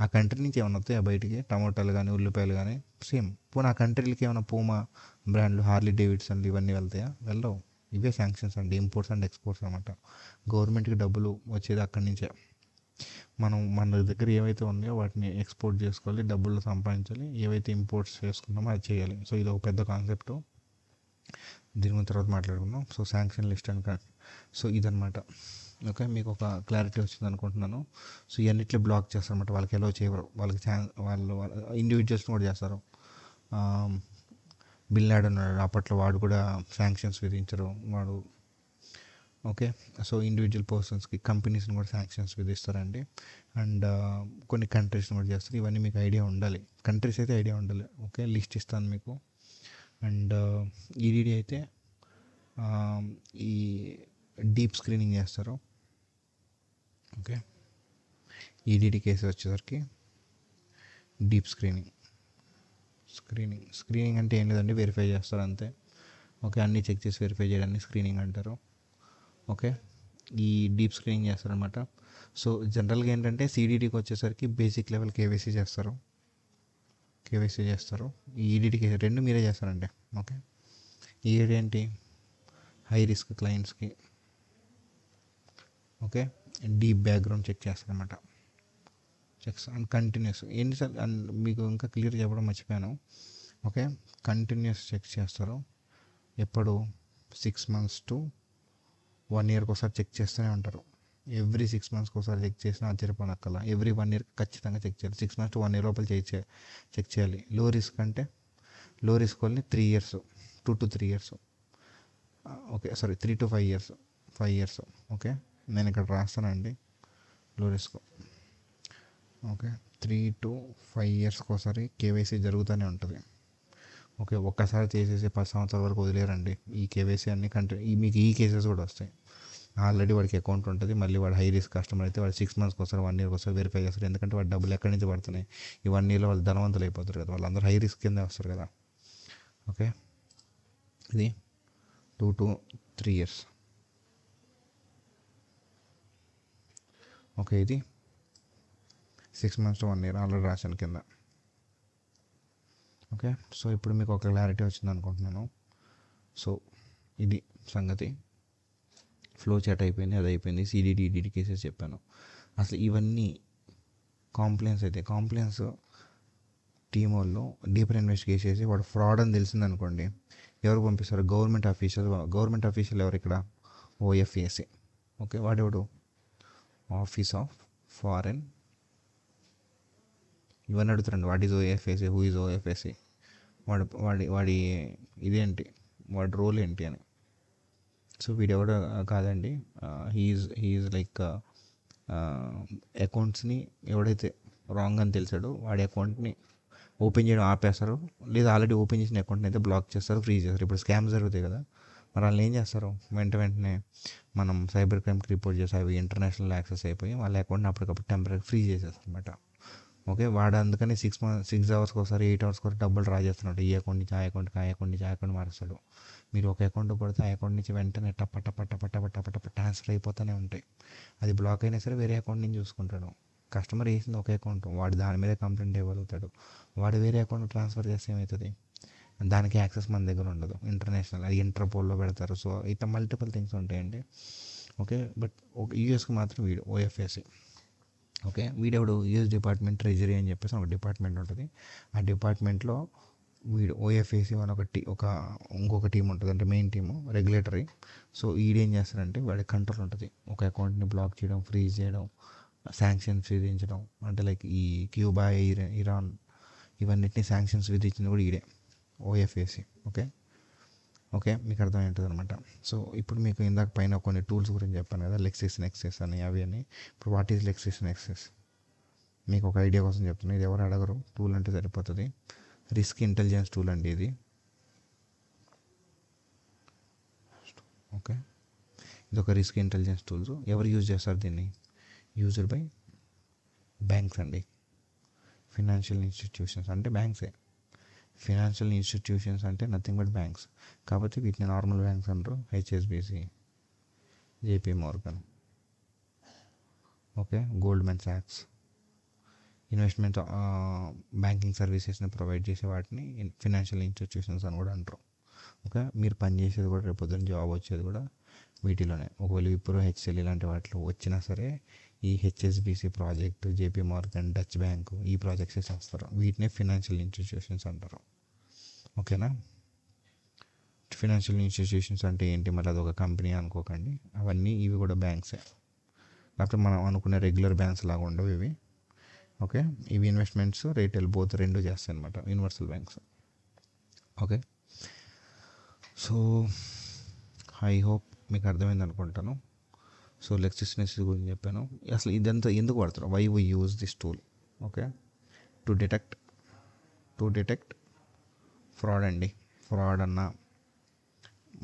ఆ కంట్రీ నుంచి ఏమైనా వస్తాయా బయటికి, టమాటాలు కానీ ఉల్లిపాయలు కానీ, సేమ్ పోనీ ఆ కంట్రీలకి ఏమైనా పూమా బ్రాండ్లు, హార్లీ డేవిడ్సన్లు ఇవన్నీ వెళ్తాయా? వెళ్ళవు. ఇవే శాంక్షన్స్ అండి, ఇంపోర్ట్స్ అండ్ ఎక్స్పోర్ట్స్ అనమాట. గవర్నమెంట్కి డబ్బులు వచ్చేది అక్కడి నుంచే. మన దగ్గర ఏవైతే ఉన్నాయో వాటిని ఎక్స్పోర్ట్ చేసుకోవాలి, డబ్బులు సంపాదించాలి. ఏవైతే ఇంపోర్ట్స్ చేసుకున్నామో అది చేయాలి. సో ఇది ఒక పెద్ద కాన్సెప్ట్, దీని గురించి తర్వాత మాట్లాడుకుందాం. So sanction list and so ఇదనమాట. ఓకే, మీకు ఒక క్లారిటీ వచ్చింది అనుకుంటున్నాను. సో ఇవన్నిట్లో బ్లాక్ చేస్తారన్నమాట, వాళ్ళకి ఎలా చేయరు, వాళ్ళకి వాళ్ళు ఇండివిజువల్స్ని కూడా చేస్తారు. బిల్ లాడెన్ ఉన్నాడు అప్పట్లో, వాడు కూడా శాంక్షన్స్ విధించరు వాడు. ఓకే, సో ఇండివిజువల్ పర్సన్స్కి, కంపెనీస్ని కూడా శాంక్షన్స్ విధిస్తారండి. అండ్ కొన్ని కంట్రీస్ని కూడా చేస్తారు. ఇవన్నీ మీకు ఐడియా ఉండాలి, కంట్రీస్ అయితే ఐడియా ఉండాలి. ఓకే, లిస్ట్ ఇస్తాను మీకు. అండ్ ఈడీడీ అయితే ఈ డీప్ స్క్రీనింగ్ చేస్తారు. ఓకే, ఈడీడీ కేసు వచ్చేసరికి డీప్ స్క్రీనింగ్ అంటే ఏం లేదండి, వెరిఫై చేస్తారు అంతే. ఓకే, అన్నీ చెక్ చేసి వెరిఫై చేయడాన్ని స్క్రీనింగ్ అంటారు. ఓకే, ఈ డీప్ స్క్రీనింగ్ చేస్తారనమాట. సో జనరల్గా ఏంటంటే సిడిడికి వచ్చేసరికి బేసిక్ లెవెల్ కేవైసీ చేస్తారు. ఈ ఈడీడీకి రెండు మీరే చేస్తారండి. ఓకే, ఈడీ ఏంటి, హై రిస్క్ క్లయింట్స్కి ఓకే డీప్ బ్యాక్గ్రౌండ్ చెక్ చేస్తారనమాట. చెక్స్ అండ్ కంటిన్యూస్ ఎన్నిసార్లు, అండ్ మీకు ఇంకా క్లియర్ చెప్పడం మర్చిపోయాను. ఓకే, కంటిన్యూస్ చెక్ చేస్తారు. ఎప్పుడు 6 months to 1 yearకి ఒకసారి చెక్ చేస్తూనే ఉంటారు. ఎవ్రీ 6 monthsకి ఒకసారి చెక్ చేసినా ఆశ్చర్యపోనక్కల. ఎవ్రీ 1 year ఖచ్చితంగా చెక్ చేయాలి. 6 months to 1 year లోపల చెక్ చేయాలి. లో రిస్క్ అంటే, లో రిస్క్ వాళ్ళని 3 years, 2 to 3 years. Okay sorry, 3 to 5 years, 5 years. Okay, నేను ఇక్కడ రాస్తానండి లో రిస్క్. ఓకే, 3 to 5 yearsకి ఒకసారి కేవైసీ జరుగుతూనే ఉంటుంది. ఓకే, ఒక్కసారి చేసేసి 10 సంవత్సరాల వరకు వదిలేరండి ఈ కేవైసీ అన్ని మీకు ఈ కేసెస్ కూడా వస్తాయి. ఆల్రెడీ వాడికి అకౌంట్ ఉంటుంది, మళ్ళీ వాడు హై రిస్క్ కస్టమర్ అయితే వాడు 6 monthsకి ఒకసారి 1 yearకి ఒకసారి వెరిఫై చేస్తారు. ఎందుకంటే వాడు డబ్బులు ఎక్కడి నుంచి పడుతున్నాయి, ఈ 1 yearలో వాళ్ళు ధనవంతులు అయిపోతారు కదా, వాళ్ళందరూ హై రిస్క్ కింద వస్తారు కదా. ఓకే, ఇది 2 to 3 years. ఓకే, ఇది 6 months to 1 year ఆల్రెడీ రాశాను కింద. ఓకే, సో ఇప్పుడు మీకు ఒక క్లారిటీ వచ్చింది అనుకుంటున్నాను. సో ఇది సంగతి, ఫ్లో చాట్ అయిపోయింది, అది అయిపోయింది. సిడిడి ఈడీడీ కేసెస్ చెప్పాను. అసలు ఇవన్నీ కాంప్లైన్స్ టీమ్ వాళ్ళు డీపర్ ఇన్వెస్టిగేట్ చేసి వాడు ఫ్రాడ్ అని తెలిసింది అనుకోండి, ఎవరు పంపిస్తారు, గవర్నమెంట్ ఆఫీషియల్ ఎవరు ఇక్కడ, ఓఎఫ్ఏసి. ఓకే, వాడెవడు, ఆఫీస్ ఆఫ్ ఫారెన్, ఇవన్నీ అడుగుతారండి. వాట్ ఈజ్ ఓఎఫ్ఏసి, హూ ఈజ్ ఓఎఫ్ఏసి, వాడి ఇదేంటి, వాడి రోల్ ఏంటి అని. సో వీడెవడో కాదండి, హీఈస్ లైక్ అకౌంట్స్ని ఎవడైతే రాంగ్ అని తెలిసాడో వాడి అకౌంట్ని ఓపెన్ చేయడం ఆపేస్తారు, లేదా ఆల్రెడీ ఓపెన్ చేసిన అకౌంట్ని అయితే బ్లాక్ చేస్తారు, ఫ్రీజ్ చేస్తారు. ఇప్పుడు స్కామ్ జరుగుతాయి కదా, మరి వాళ్ళు ఏం చేస్తారు, వెంటనే మనం సైబర్ క్రైమ్కి రిపోర్ట్ చేసి అవి ఇంటర్నేషనల్ యాక్సెస్ అయిపోయి వాళ్ళ అకౌంట్ని అప్పటికప్పుడు టెంపరీ ఫ్రీజ్ చేసేస్తారు అనమాట. ఓకే, వాడు అందుకని 6 hours ఒకసారి 8 hours ఒకసారి డబ్బులు డ్రా చేస్తున్నాడు. ఈ అకౌంట్ నుంచి ఆ అకౌంట్ మారుస్తాడు. మీరు ఒక అకౌంట్ పడితే ఆ అకౌంట్ నుంచి వెంటనే టప్ప ట్రాన్స్ఫర్ అయిపోతూనే ఉంటాయి. అది బ్లాక్ అయినా సరే వేరే అకౌంట్ నుంచి చూసుకుంటాడు. కస్టమర్ వేసింది ఒక అకౌంట్, వాడు దాని మీద కంప్లైంట్ ఇవ్వగలుగుతాడు. వాడు వేరే అకౌంట్ ట్రాన్స్ఫర్ చేస్తే ఏమవుతుంది, దానికి యాక్సెస్ మన దగ్గర ఉండదు. ఇంటర్నేషనల్, అది ఇంటర్పోల్లో పెడతారు. సో ఇట్లా మల్టిపుల్ థింగ్స్ ఉంటాయండి. ఓకే, బట్ యూఎస్కి మాత్రం వీడు ఓఎఫ్ఎస్సి. ఓకే, వీడెవడు, యూఎస్ డిపార్ట్మెంట్ ట్రెజరీ అని చెప్పేసి ఒక డిపార్ట్మెంట్ ఉంటుంది. ఆ డిపార్ట్మెంట్లో వీడు ఓఎఫ్ఏసి అని ఇంకొక టీం ఉంటుంది, అంటే మెయిన్ టీము రెగ్యులేటరీ. సో ఈడేం చేస్తారంటే వాడి కంట్రోల్ ఉంటుంది, ఒక అకౌంట్ని బ్లాక్ చేయడం, ఫ్రీజ్ చేయడం, శాంక్షన్స్ విధించడం. అంటే లైక్ ఈ క్యూబా, ఇరాన్ ఇవన్నిటిని శాంక్షన్స్ విధించింది కూడా ఈడే, ఓఎఫ్ఏసి. ఓకే, మీకు అర్థమవుతుంది అనమాట. సో ఇప్పుడు మీకు ఇందాక పైన కొన్ని టూల్స్ గురించి చెప్పాను కదా, లెక్సిస్ నెక్సెస్ అని, అవి అని. ఇప్పుడు వాట్ ఈజ్ లెక్సిస్ నెక్సెస్ మీకు ఒక ఐడియా కోసం చెప్తున్నాను. ఇది ఎవరు అడగరు, టూల్ అంటే సరిపోతుంది. రిస్క్ ఇంటెలిజెన్స్ టూల్ అండి ఇది. ఓకే, ఇది ఒక రిస్క్ ఇంటెలిజెన్స్ టూల్స్. ఎవరు యూజ్ చేస్తారు దీన్ని, యూజ్డ్ బై బ్యాంక్స్ అండి, ఫినాన్షియల్ ఇన్స్టిట్యూషన్స్ అంటే బ్యాంక్సే. ఫినాన్షియల్ ఇన్స్టిట్యూషన్స్ అంటే నథింగ్ బట్ బ్యాంక్స్. కాబట్టి వీటిని నార్మల్ బ్యాంక్స్ అంటారు, HSBC, JP Morgan, okay, Goldman సాక్స్. ఇన్వెస్ట్మెంట్ బ్యాంకింగ్ సర్వీసెస్ని ప్రొవైడ్ చేసే వాటిని ఫినాన్షియల్ ఇన్స్టిట్యూషన్స్ అని కూడా అంటారు. ఓకే, మీరు పనిచేసేది కూడా రేపు పొద్దున్న జాబ్ వచ్చేది కూడా వీటిలోనే. ఒకవేళ విప్రో, హెచ్ఎల్ ఇలాంటి వాటిలో వచ్చినా సరే ఈ HSBC project, JP Morgan, Deutsche bank, ఈ ప్రాజెక్ట్స్ చేస్తారు. వీటినే ఫినాన్షియల్ ఇన్స్టిట్యూషన్స్ అంటారు. ఓకేనా, ఫినాన్షియల్ ఇన్స్టిట్యూషన్స్ అంటే ఏంటి, మళ్ళీ అదొక కంపెనీ అనుకోకండి, అవన్నీ ఇవి కూడా బ్యాంక్సే. కాకపోతే మనం అనుకునే రెగ్యులర్ బ్యాంక్స్ లాగా ఉండవు ఇవి. ఓకే, ఇవి ఇన్వెస్ట్మెంట్స్ రీటైల్ బోత్ రెండు చేస్తాయి అనమాట universal banks. Okay, so I hope మీకు అర్థమైంది అనుకుంటాను. సో లెక్సిస్నెస్ గురించి చెప్పాను. అసలు ఇదంతా ఎందుకు వాడతారు, why we use this tool. Okay, to detect fraud అండి. ఫ్రాడ్ అన్న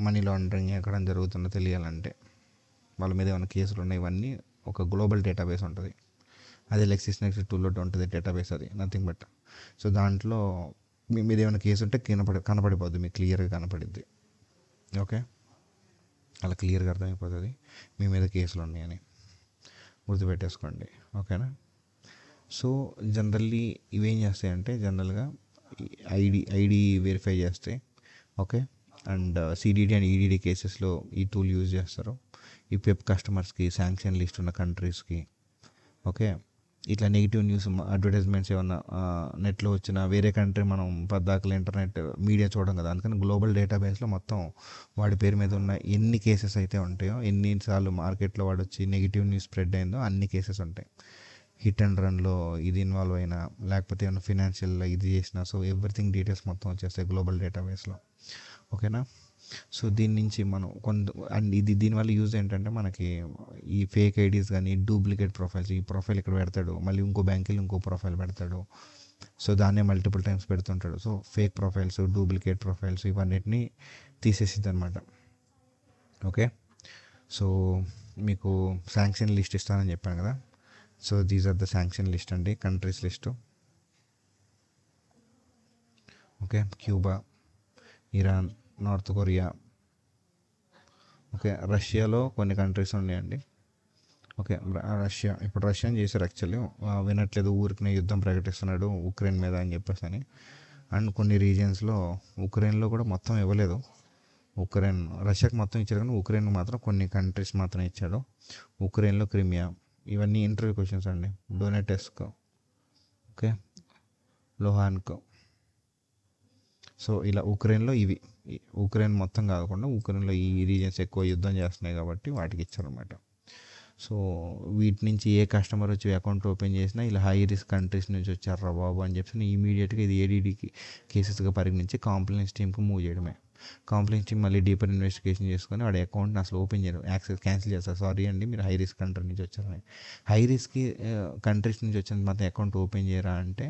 మనీ లాండరింగ్ ఎక్కడ జరుగుతుందో తెలియాలంటే వాళ్ళ మీద ఏమైనా కేసులు ఉన్నాయి, ఇవన్నీ ఒక గ్లోబల్ డేటాబేస్ ఉంటుంది. అదే లెక్సిస్నెక్స్ టూల్లో ఉంటుంది డేటాబేస్, అది నథింగ్ బట్. సో దాంట్లో మీ మీద ఏమైనా కేసు ఉంటే కనపడిపోద్ది, మీకు క్లియర్గా కనపడిద్ది. ఓకే, అలా క్లియర్గా అర్థమైపోతుంది మీ మీద కేసులు ఉన్నాయని, గుర్తుపెట్టేసుకోండి. ఓకేనా. సో జనరల్లీ ఇవేం చేస్తాయంటే జనరల్గా ఐడి వెరిఫై చేస్తాయి. ఓకే, అండ్ సిడిడి అండ్ ఈడిడి కేసెస్లో ఈ టూల్ యూజ్ చేస్తారు. ఈ పెప్ కస్టమర్స్కి, శాంక్షన్ లిస్ట్ ఉన్న కంట్రీస్కి. ఓకే, ఇట్లా నెగిటివ్ న్యూస్ అడ్వర్టైజ్మెంట్స్ ఏమన్నా నెట్లో వచ్చిన వేరే కంట్రీ మనం పద్దాకలు ఇంటర్నెట్ మీడియా చూడడం కదా, అందుకని గ్లోబల్ డేటాబేస్లో మొత్తం వాడి పేరు మీద ఉన్న ఎన్ని కేసెస్ అయితే ఉంటాయో, ఎన్నిసార్లు మార్కెట్లో వాడు వచ్చి నెగిటివ్ న్యూస్ స్ప్రెడ్ అయిందో అన్ని కేసెస్ ఉంటాయి. హిట్ అండ్ రన్లో ఇది ఇన్వాల్వ్ అయినా, లేకపోతే ఏమైనా ఫినాన్షియల్ ఇది చేసినా, సో ఎవ్రీథింగ్ డీటెయిల్స్ మొత్తం వచ్చేస్తాయి గ్లోబల్ డేటాబేస్లో. ఓకేనా. సో దీని నుంచి మనం అండ్ దీనివల్ల యూజ్ ఏంటంటే మనకి ఈ ఫేక్ ఐడీస్ కానీ డూప్లికేట్ ప్రొఫైల్స్, ఈ ప్రొఫైల్ ఇక్కడ పెడతాడు, మళ్ళీ ఇంకో బ్యాంకులో ఇంకో ప్రొఫైల్ పెడతాడు, సో దాన్నే మల్టిపుల్ టైమ్స్ పెడుతుంటాడు. So fake profiles, duplicate profiles ఇవన్నిటిని తీసేసిద్ది అనమాట. ఓకే, సో మీకు శాంక్షన్ లిస్ట్ ఇస్తానని చెప్పాను కదా. So these are the sanction list అండి, countries list. Okay, Cuba, Iran, North Korea. Okay, రష్యాలో కొన్ని కంట్రీస్ ఉన్నాయండి. ఓకే, రష్యా ఇప్పుడు రష్యా చేశారు యాక్చువల్లీ, వినట్లేదు, ఊరికి యుద్ధం ప్రకటిస్తున్నాడు ఉక్రెయిన్ మీద అని చెప్పేసి అని. అండ్ కొన్ని రీజియన్స్లో ఉక్రెయిన్లో కూడా మొత్తం ఇవ్వలేదు. రష్యాకి మొత్తం ఇచ్చారు కానీ ఉక్రెయిన్ మాత్రం కొన్ని కంట్రీస్ మాత్రం ఇచ్చాడు. ఉక్రెయిన్లో క్రిమియా. ఇవన్నీ ఇంటర్వ్యూ క్వశ్చన్స్ అండి. డొనెటెస్క్, ఓకే, లోహాన్క్. సో ఇలా ఉక్రెయిన్లో ఇవి, ఉక్రెయిన్ మొత్తం కాకుండా ఉక్రెయిన్లో ఈ రీజియన్స్ ఎక్కువ యుద్ధం చేస్తున్నాయి కాబట్టి వాటికి ఇచ్చారన్నమాట. సో వీటి నుంచి ఏ కస్టమర్ వచ్చి అకౌంట్ ఓపెన్ చేసినా ఇలా హై రిస్క్ కంట్రీస్ నుంచి వచ్చారా బాబు అని చెప్పి ఇమీడియట్గా ఇది ఏడీడీకి కేసెస్గా పరిగణించి కాంప్లైంట్స్ టీమ్కి మూవ్ చేయడమే. కాంప్లైంట్స్ టీమ్ మళ్ళీ డీపర్ ఇన్వెస్టిగేషన్ చేసుకొని వాడి అకౌంట్ని అసలు ఓపెన్ చేయడం, యాక్సెస్ క్యాన్సిల్ చేస్తారు. సారీ అండి, మీరు హై రిస్క్ కంట్రీ నుంచి వచ్చారని. హై రిస్క్ కంట్రీస్ నుంచి వచ్చిన మాత్రం అకౌంట్ ఓపెన్ చేయరా అంటే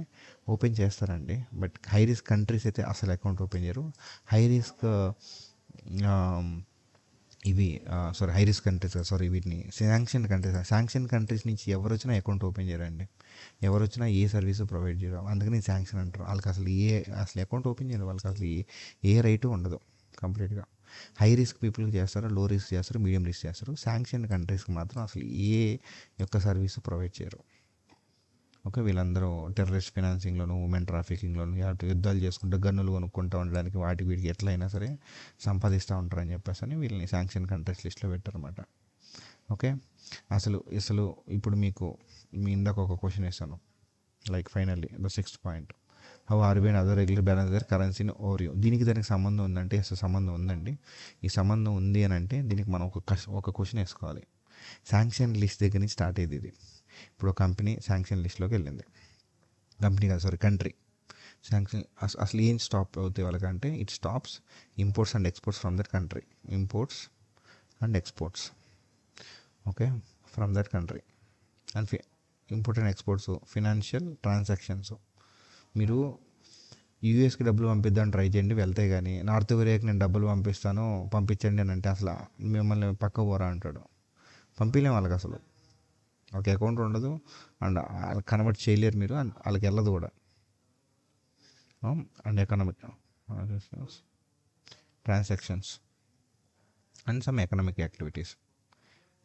ఓపెన్ చేస్తారండి, బట్ హై రిస్క్ కంట్రీస్ అయితే అసలు అకౌంట్ ఓపెన్ చేయరు. High risk high risk countries, వీటిని శాంక్షన్ కంట్రీస్ నుంచి ఎవరు వచ్చినా అకౌంట్ ఓపెన్ చేయరండి. ఎవరు వచ్చినా ఏ సర్వీసు ప్రొవైడ్ చేయరు, అందుకని శాంక్షన్ అంటారు. వాళ్ళకి అసలు అకౌంట్ ఓపెన్ చేయరు, వాళ్ళకి అసలు ఏ రైటు ఉండదు కంప్లీట్గా. హై రిస్క్ పీపుల్కి చేస్తారు, లో రిస్క్ చేస్తారు, మీడియం రిస్క్ చేస్తారు. శాంక్షన్ కంట్రీస్కి మాత్రం అసలు ఏ యొక్క సర్వీసు ప్రొవైడ్ చేయరు. ఓకే, వీళ్ళందరూ టెర్రరిస్ట్ ఫినాన్సింగ్లోను, ఉమెన్ ట్రాఫికింగ్లోను, యుద్ధాలు చేసుకుంటూ గన్నులు కొనుక్కుంటూ ఉండడానికి వీటికి ఎట్లయినా సరే సంపాదిస్తూ ఉంటారని చెప్పేసి అని వీళ్ళని శాంక్షన్ కంట్రీస్ లిస్ట్లో పెట్టారన్నమాట. ఓకే, అసలు ఇప్పుడు మీకు మీ ఇందాక ఒక క్వశ్చన్ వేస్తాను, like finally the 6th point, how RBI and other regular balance their కరెన్సీని ఓవర్. దానికి సంబంధం ఉందంటే అసలు సంబంధం ఉందండి. ఈ సంబంధం ఉంది అని అంటే దీనికి మనం ఒక క్వశ్చన్ వేసుకోవాలి. శాంక్షన్ లిస్ట్ దగ్గర నుంచి స్టార్ట్ అయ్యేది ఇది. ఇప్పుడు కంపెనీ శాంక్షన్ లిస్ట్లోకి వెళ్ళింది, కంట్రీ శాంక్షన్. అసలు ఏం స్టాప్ అవుతాయి వాళ్ళకంటే, it stops imports and exports from that country. Imports and exports, okay, from that country. And import and exports, financial transactions. మీరు యూఎస్కి డబ్బులు పంపిద్దామని ట్రై చేయండి, వెళ్తాయి. కానీ నార్త్ కొరియాకి నేను డబ్బులు పంపించండి అని అంటే అసలు మిమ్మల్ని పక్క పోరా అంటాడు. పంపించలేం వాళ్ళకి, అసలు ఒక అకౌంట్ ఉండదు అండ్ వాళ్ళకి కన్వర్ట్ చేయలేరు మీరు, వాళ్ళకి వెళ్ళదు కూడా. And economic transactions and some economic activities.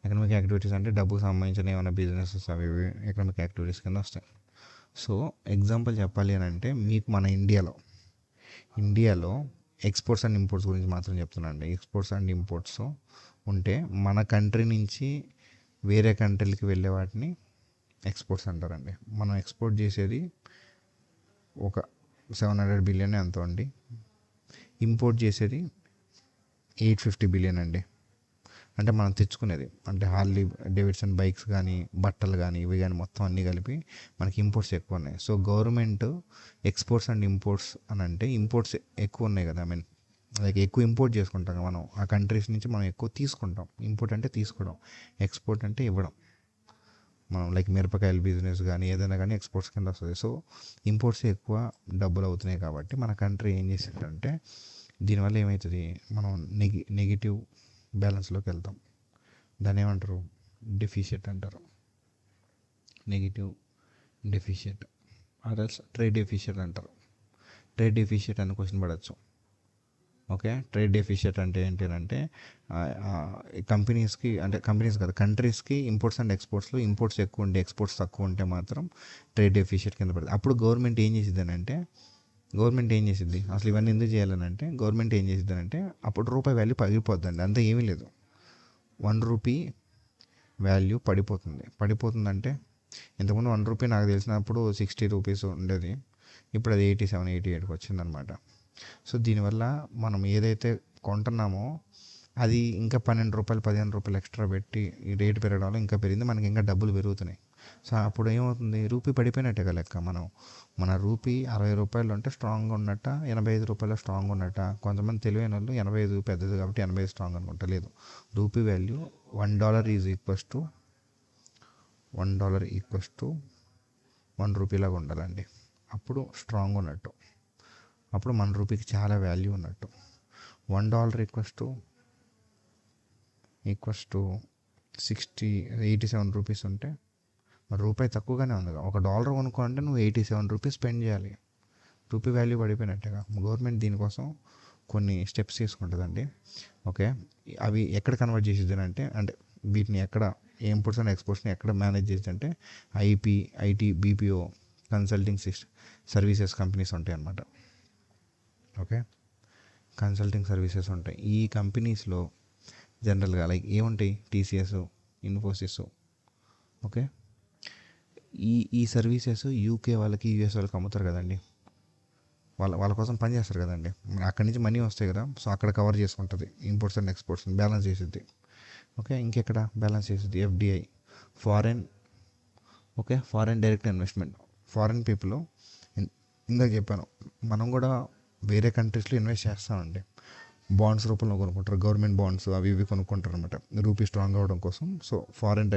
Economic activities అంటే డబ్బుకు సంబంధించిన ఏమైనా బిజినెసెస్ అవి ఎకనామిక్ యాక్టివిటీస్ కింద వస్తాయి. సో ఎగ్జాంపుల్ చెప్పాలి అని అంటే మీకు మన ఇండియాలో ఎక్స్పోర్ట్స్ అండ్ ఇంపోర్ట్స్ గురించి మాత్రం చెప్తున్నాను. ఎక్స్పోర్ట్స్ అండ్ ఇంపోర్ట్స్ ఉంటే మన కంట్రీ నుంచి వేరే కంట్రీలకి వెళ్ళే వాటిని ఎక్స్పోర్ట్స్ అంటారండి. మనం ఎక్స్పోర్ట్ చేసేది ఒక 700 బిలియన్ ఎంతో అండి, ఇంపోర్ట్ చేసేది 850 బిలియన్ అండి. అంటే మనం తెచ్చుకునేది అంటే హార్లీ డేవిడ్సన్ బైక్స్ కానీ బట్టలు కానీ ఇవి కానీ మొత్తం అన్నీ కలిపి మనకి ఇంపోర్ట్స్ ఎక్కువ ఉన్నాయి. So government exports and imports అని అంటే ఇంపోర్ట్స్ ఎక్కువ ఉన్నాయి కదా. ఐ మీన్ లైక్ ఎక్కువ ఇంపోర్ట్ చేసుకుంటాం మనం ఆ కంట్రీస్ నుంచి, మనం ఎక్కువ తీసుకుంటాం. ఇంపోర్ట్ అంటే తీసుకోవడం, ఎక్స్పోర్ట్ అంటే ఇవ్వడం. మనం లైక్ మిరపకాయల బిజినెస్ కానీ ఏదైనా కానీ ఎక్స్పోర్ట్స్ కింద వస్తుంది. సో ఇంపోర్ట్స్ ఎక్కువ డబ్బులు అవుతున్నాయి కాబట్టి మన కంట్రీ ఏం చేసిందంటే దీనివల్ల ఏమవుతుంది, మనం నెగిటివ్ బ్యాలెన్స్లోకి వెళ్తాం. దాన్ని ఏమంటారు, డెఫిషియట్ అంటారు. నెగిటివ్ డెఫిషియట్ ఆర్ఎల్స్ ట్రేడ్ డెఫిషియట్ అంటారు. ట్రేడ్ డెఫిషియట్ అని క్వశ్చన్ పడవచ్చు. ఓకే, ట్రేడ్ డెఫిషియట్ అంటే ఏంటంటే కంపెనీస్కి, అంటే కంపెనీస్ కాదు కంట్రీస్కి ఇంపోర్ట్స్ అండ్ ఎక్స్పోర్ట్స్లో ఇంపోర్ట్స్ ఎక్కువ ఉంటే ఎక్స్పోర్ట్స్ తక్కువ ఉంటే మాత్రం ట్రేడ్ డెఫిషియట్ కింద పడుతుంది. అప్పుడు గవర్నమెంట్ ఏం చేసిద్ది అసలు ఇవన్నీ ఎందుకు చేయాలని అంటే గవర్నమెంట్ ఏం చేసిద్ది అప్పుడు రూపాయి వాల్యూ పగిలిపోద్దండి. అంతా ఏమీ లేదు, 1 రూపీ వాల్యూ పడిపోతుందంటే ఇంతకుముందు 1 రూపీ నాకు తెలిసినప్పుడు 60 రూపీస్ ఉండేది, ఇప్పుడు అది 87, 88కి వచ్చిందనమాట. సో దీనివల్ల మనం ఏదైతే కొంటున్నామో అది ఇంకా 12 రూపాయలు 15 రూపాయలు ఎక్స్ట్రా పెట్టి ఈ రేటు పెరగడం వల్ల ఇంకా పెరిగింది, మనకి ఇంకా డబ్బులు పెరుగుతున్నాయి. సో అప్పుడు ఏమవుతుంది, రూపీ పడిపోయినట్టే లెక్క. మన రూపీ 60 రూపాయలు ఉంటే స్ట్రాంగ్గా ఉన్నట్ట, 85 రూపాయలు స్ట్రాంగ్ ఉన్నట్ట. కొంతమంది తెలివైన వాళ్ళు 85 పెద్దది కాబట్టి 85 స్ట్రాంగ్ అనుకుంటా. లేదు, rupee value $1 is equals to $1 rupee లాగా ఉండాలండి. అప్పుడు స్ట్రాంగ్ ఉన్నట్టు, అప్పుడు మన రూపీకి చాలా వాల్యూ ఉన్నట్టు. $1 ఈక్వల్స్ టు 87 రూపీస్ ఉంటే మరి రూపాయి తక్కువగానే ఉంది. $1 కొనుక్కోవాలంటే నువ్వు 87 రూపీస్ స్పెండ్ చేయాలి. రూపీ వాల్యూ పడిపోయినట్టుగా. గవర్నమెంట్ దీనికోసం కొన్ని స్టెప్స్ తీసుకుంటుందండి. ఓకే, అవి ఎక్కడ కన్వర్ట్ చేసిద్ది అంటే వీటిని ఎక్కడ ఇంపోర్ట్స్ అండ్ ఎక్స్పోర్ట్స్ని ఎక్కడ మేనేజ్ చేసిద్ది అంటే IT, BPO, consulting services companies ఉంటాయి అన్నమాట. ఓకే, కన్సల్టింగ్ సర్వీసెస్ ఉంటాయి. ఈ కంపెనీస్లో జనరల్గా లైక్ ఏముంటాయి, టీసీఎస్, ఇన్ఫోసిస్. ఓకే, ఈ సర్వీసెస్ యూకే వాళ్ళకి, యూఎస్ వాళ్ళకి అమ్ముతారు కదండి. వాళ్ళ కోసం పని చేస్తారు కదండి. అక్కడి నుంచి మనీ వస్తాయి కదా. సో అక్కడ కవర్ చేసుకుంటుంది ఇంపోర్ట్స్ అండ్ ఎక్స్పోర్ట్స్ని బ్యాలెన్స్ చేసిద్ది. ఓకే, ఇంకెక్కడ బ్యాలెన్స్ చేసిద్ది, FDI, foreign direct investment. Foreign people, ఇందాక చెప్పాను, మనం కూడా వేరే కంట్రీస్లో ఇన్వెస్ట్ చేస్తామండి. బాండ్స్ రూపంలో కొనుక్కుంటారు, గవర్నమెంట్ బాండ్స్ అవి ఇవి కొనుక్కుంటారు అనమాట, రూపీ స్ట్రాంగ్ అవ్వడం కోసం. సో ఫారెన్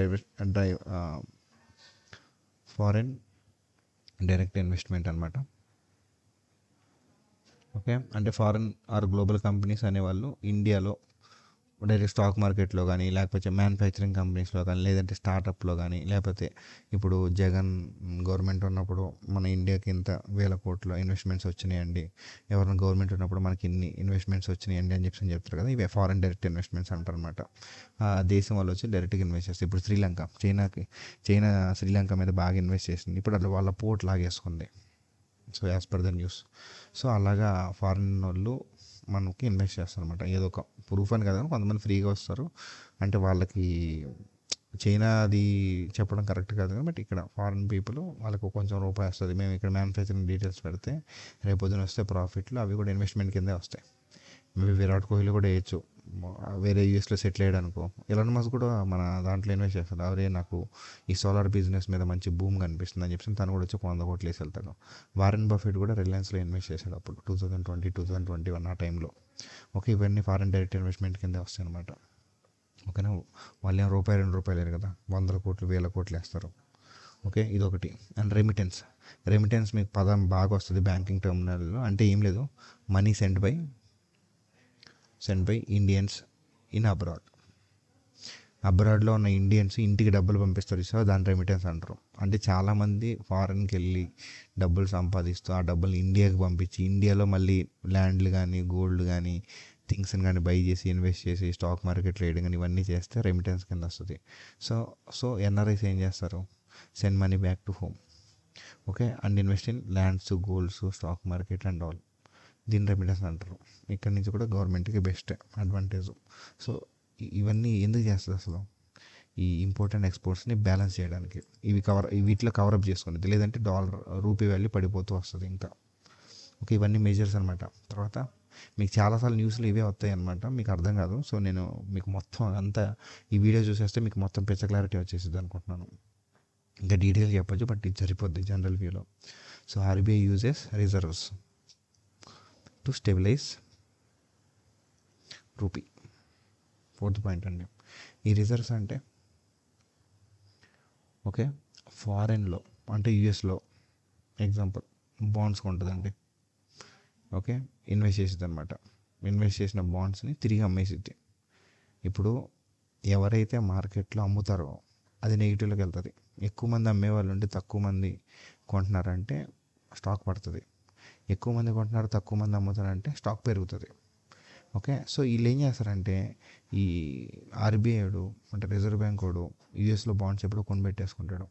డైరెక్ట్ ఇన్వెస్ట్మెంట్ అనమాట. ఓకే, అంటే ఫారెన్ ఆర్ గ్లోబల్ కంపెనీస్ అనేవాళ్ళు ఇండియాలో డైరెక్ట్ స్టాక్ మార్కెట్లో కానీ, లేకపోతే మ్యానుఫ్యాక్చరింగ్ కంపెనీస్లో కానీ, లేదంటే స్టార్టప్లో కానీ, లేకపోతే ఇప్పుడు జగన్ గవర్నమెంట్ ఉన్నప్పుడు మన ఇండియాకి ఇంత 1000 కోట్ల ఇన్వెస్ట్మెంట్స్ వచ్చినాయండి, ఎవరైనా గవర్నమెంట్ ఉన్నప్పుడు మనకి ఇన్ని ఇన్వెస్ట్మెంట్స్ వచ్చినాయండి అని చెప్తారు కదా. ఇవే ఫారెన్ డైరెక్ట్ ఇన్వెస్ట్మెంట్స్ అంటారు అనమాట. ఆ దేశం వాళ్ళు వచ్చి డైరెక్ట్గా ఇన్వెస్ట్ చేస్తారు. ఇప్పుడు చైనా శ్రీలంక మీద బాగా ఇన్వెస్ట్ చేసింది. ఇప్పుడు అట్లా వాళ్ళ పోర్ట్ లాగేసుకుంది. So as per the news. So అలాగా ఫారిన్ వాళ్ళు మనకి ఇన్వెస్ట్ చేస్తారు అనమాట. ఏదో ఒక ప్రూఫ్ అని కదా, కొంతమంది ఫ్రీగా వస్తారు. అంటే వాళ్ళకి చైనా అది చెప్పడం కరెక్ట్ కాదు కదా, బట్ ఇక్కడ ఫారిన్ పీపుల్ వాళ్ళకు కొంచెం రూపాయి వస్తుంది. మేము ఇక్కడ మ్యానుఫ్యాక్చరింగ్ డీటెయిల్స్ పెడితే రేపు పొద్దున వస్తే ప్రాఫిట్లు అవి కూడా ఇన్వెస్ట్మెంట్ కిందే వస్తాయి. విరాట్ కోహ్లీ కూడా వేయచ్చు, వేరే యూఎస్లో సెటిల్ అయ్యాడు అనుకో. ఎలాన్ మస్క్ కూడా మన దాంట్లో ఇన్వెస్ట్ చేస్తాడు. అవరే నాకు ఈ సోలార్ బిజినెస్ మీద మంచి భూమి కనిపిస్తుంది అని చెప్పి తను కూడా వచ్చి 100 కోట్లు వేసి వెళ్తాడు. వారెన్ బఫెట్ కూడా రిలయన్స్లో ఇన్వెస్ట్ చేశాడు అప్పుడు 2020, 2021 ఆ టైంలో. ఓకే, ఇవన్నీ ఫారెన్ డైరెక్ట్ ఇన్వెస్ట్మెంట్ కిందే వస్తాయి అనమాట. ఓకేనా, వాళ్ళు ఏం రూపాయి 2 రూపాయలు లేరు కదా, 100 కోట్లు 1000 కోట్లు వేస్తారు. ఓకే, ఇదొకటి. అండ్ రెమిటెన్స్ మీకు పదం బాగా వస్తుంది బ్యాంకింగ్ టర్మినల్లో. అంటే ఏం లేదు, money send by Indians in అబ్రాడ్లో ఉన్న ఇండియన్స్ ఇంటికి డబ్బులు పంపిస్తారు, సో దాని రెమిటెన్స్ అంటారు. అంటే చాలామంది ఫారెన్కి వెళ్ళి డబ్బులు సంపాదిస్తూ ఆ డబ్బులు ఇండియాకి పంపించి ఇండియాలో మళ్ళీ ల్యాండ్లు కానీ, గోల్డ్ కానీ, థింగ్స్ని కానీ బై చేసి, ఇన్వెస్ట్ చేసి, స్టాక్ మార్కెట్ ట్రేడింగ్ కానీ ఇవన్నీ చేస్తే రెమిటెన్స్ కింద వస్తుంది. సో ఎన్ఆర్ఐస్ ఏం చేస్తారు, send money back to home. Okay, and invest in lands, golds, stock market and all. దీని రెమిటెన్స్ అంటారు. ఇక్కడ నుంచి కూడా గవర్నమెంట్కి బెస్ట్ అడ్వాంటేజ్. సో ఇవన్నీ ఎందుకు చేస్తుంది అసలు, ఈ ఇంపోర్ట్ అండ్ ఎక్స్పోర్ట్స్ని బ్యాలెన్స్ చేయడానికి. వీటిలో కవరప్ చేసుకునేది, లేదంటే రూపీ వాల్యూ పడిపోతూ వస్తుంది ఇంకా. ఓకే, ఇవన్నీ మెజర్స్ అనమాట. తర్వాత మీకు చాలాసార్లు న్యూస్లో ఇవే వస్తాయి అనమాట, మీకు అర్థం కాదు. సో నేను మీకు మొత్తం అంతా ఈ వీడియో చూసేస్తే మీకు మొత్తం పిచ్చ క్లారిటీ వచ్చేసింది అనుకుంటున్నాను. ఇంకా డీటెయిల్ చెప్పొచ్చు, బట్ ఇది సరిపోద్ది జనరల్ వ్యూలో. So RBI uses reserves to stabilize rupee. Fourth point అండి, ఈ రిజర్వ్స్ అంటే ఓకే ఫారెన్లో అంటే యూఎస్లో ఎగ్జాంపుల్ బాండ్స్ ఉంటుందండి. ఓకే ఇన్వెస్ట్ చేసిద్ది అనమాట. ఇన్వెస్ట్ చేసిన బాండ్స్ని తిరిగి అమ్మేసిద్ది. ఇప్పుడు ఎవరైతే మార్కెట్లో అమ్ముతారో అది నెగిటివ్లోకి వెళ్తుంది. ఎక్కువ మంది అమ్మేవాళ్ళు ఉంటే తక్కువ మంది కొంటున్నారంటే స్టాక్ పడుతుంది. ఎక్కువ మంది కొంటున్నారు తక్కువ మంది అమ్ముతారంటే స్టాక్ పెరుగుతుంది. ఓకే సో వీళ్ళు ఏం చేస్తారంటే ఈ ఆర్బీఐ అంటే రిజర్వ్ బ్యాంక్ వాడు యూఎస్లో బాండ్స్ ఎప్పుడో కొనిపెట్టేసుకుంటాడు.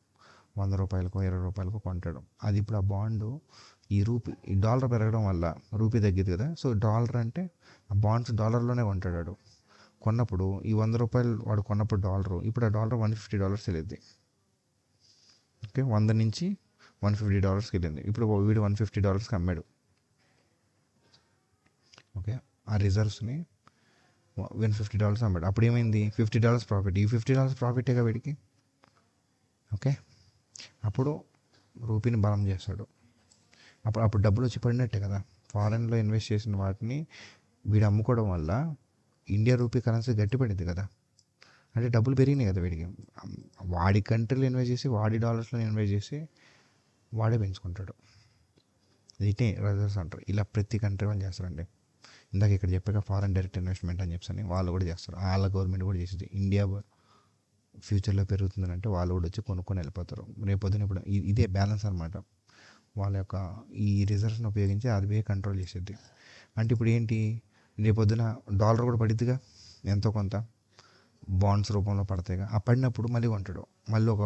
100 రూపాయలకో 20 రూపాయలకో కొంటాడు. అది ఇప్పుడు ఆ బాండు ఈ డాలర్ పెరగడం వల్ల రూపీ తగ్గింది కదా. సో డాలర్ అంటే ఆ బాండ్స్ డాలర్లోనే కొంటాడు. కొన్నప్పుడు ఈ 100 రూపాయలు వాడు కొన్నప్పుడు డాలరు, ఇప్పుడు ఆ డాలర్ $150 వెళ్ళింది. ఓకే 100 నుంచి $150 వెళ్ళింది. ఇప్పుడు వీడు $150కి అమ్మాడు. ఓకే ఆ రిజర్వ్స్ని $150 అమ్మాడు. అప్పుడు ఏమైంది, $50 ప్రాఫిట్. ఈ $50 ప్రాఫిటేగా వీడికి. ఓకే అప్పుడు రూపీని బలం చేస్తాడు. అప్పుడు డబ్బులు వచ్చి పడినట్టే కదా. ఫారెన్లో ఇన్వెస్ట్ చేసిన వాటిని వీడు అమ్ముకోవడం వల్ల ఇండియా రూపీ కరెన్సీ గట్టిపడింది కదా. అంటే డబ్బులు పెరిగినాయి కదా వీడికి. వాడి కంట్రీలో ఇన్వెస్ట్ చేసి వాడి డాలర్స్లో ఇన్వెస్ట్ చేసి వాడే పెంచుకుంటాడు. వీటిని రిజర్వ్స్ అంటారు. ఇలా ప్రతి కంట్రీ వాళ్ళు చేస్తారండి. ఇందాక ఇక్కడ చెప్పాక ఫారెన్ డైరెక్ట్ ఇన్వెస్ట్మెంట్ అని చెప్పని వాళ్ళు కూడా చేస్తారు. వాళ్ళ గవర్నమెంట్ కూడా చేసింది. ఇండియా ఫ్యూచర్లో పెరుగుతుందని అంటే వాళ్ళు కూడా వచ్చి కొనుక్కొని వెళ్ళిపోతారు. రేపొద్దున ఇప్పుడు ఇదే బ్యాలెన్స్ అనమాట. వాళ్ళ యొక్క ఈ రిజర్వ్స్ని ఉపయోగించి ఆర్బీఐ కంట్రోల్ చేసేది. అంటే ఇప్పుడు ఏంటి, రేపొద్దున డాలర్ కూడా పడిద్దిగా ఎంతో కొంత, బాండ్స్ రూపంలో పడతాయిగా. ఆ పడినప్పుడు మళ్ళీ కొంటాడు. మళ్ళీ ఒక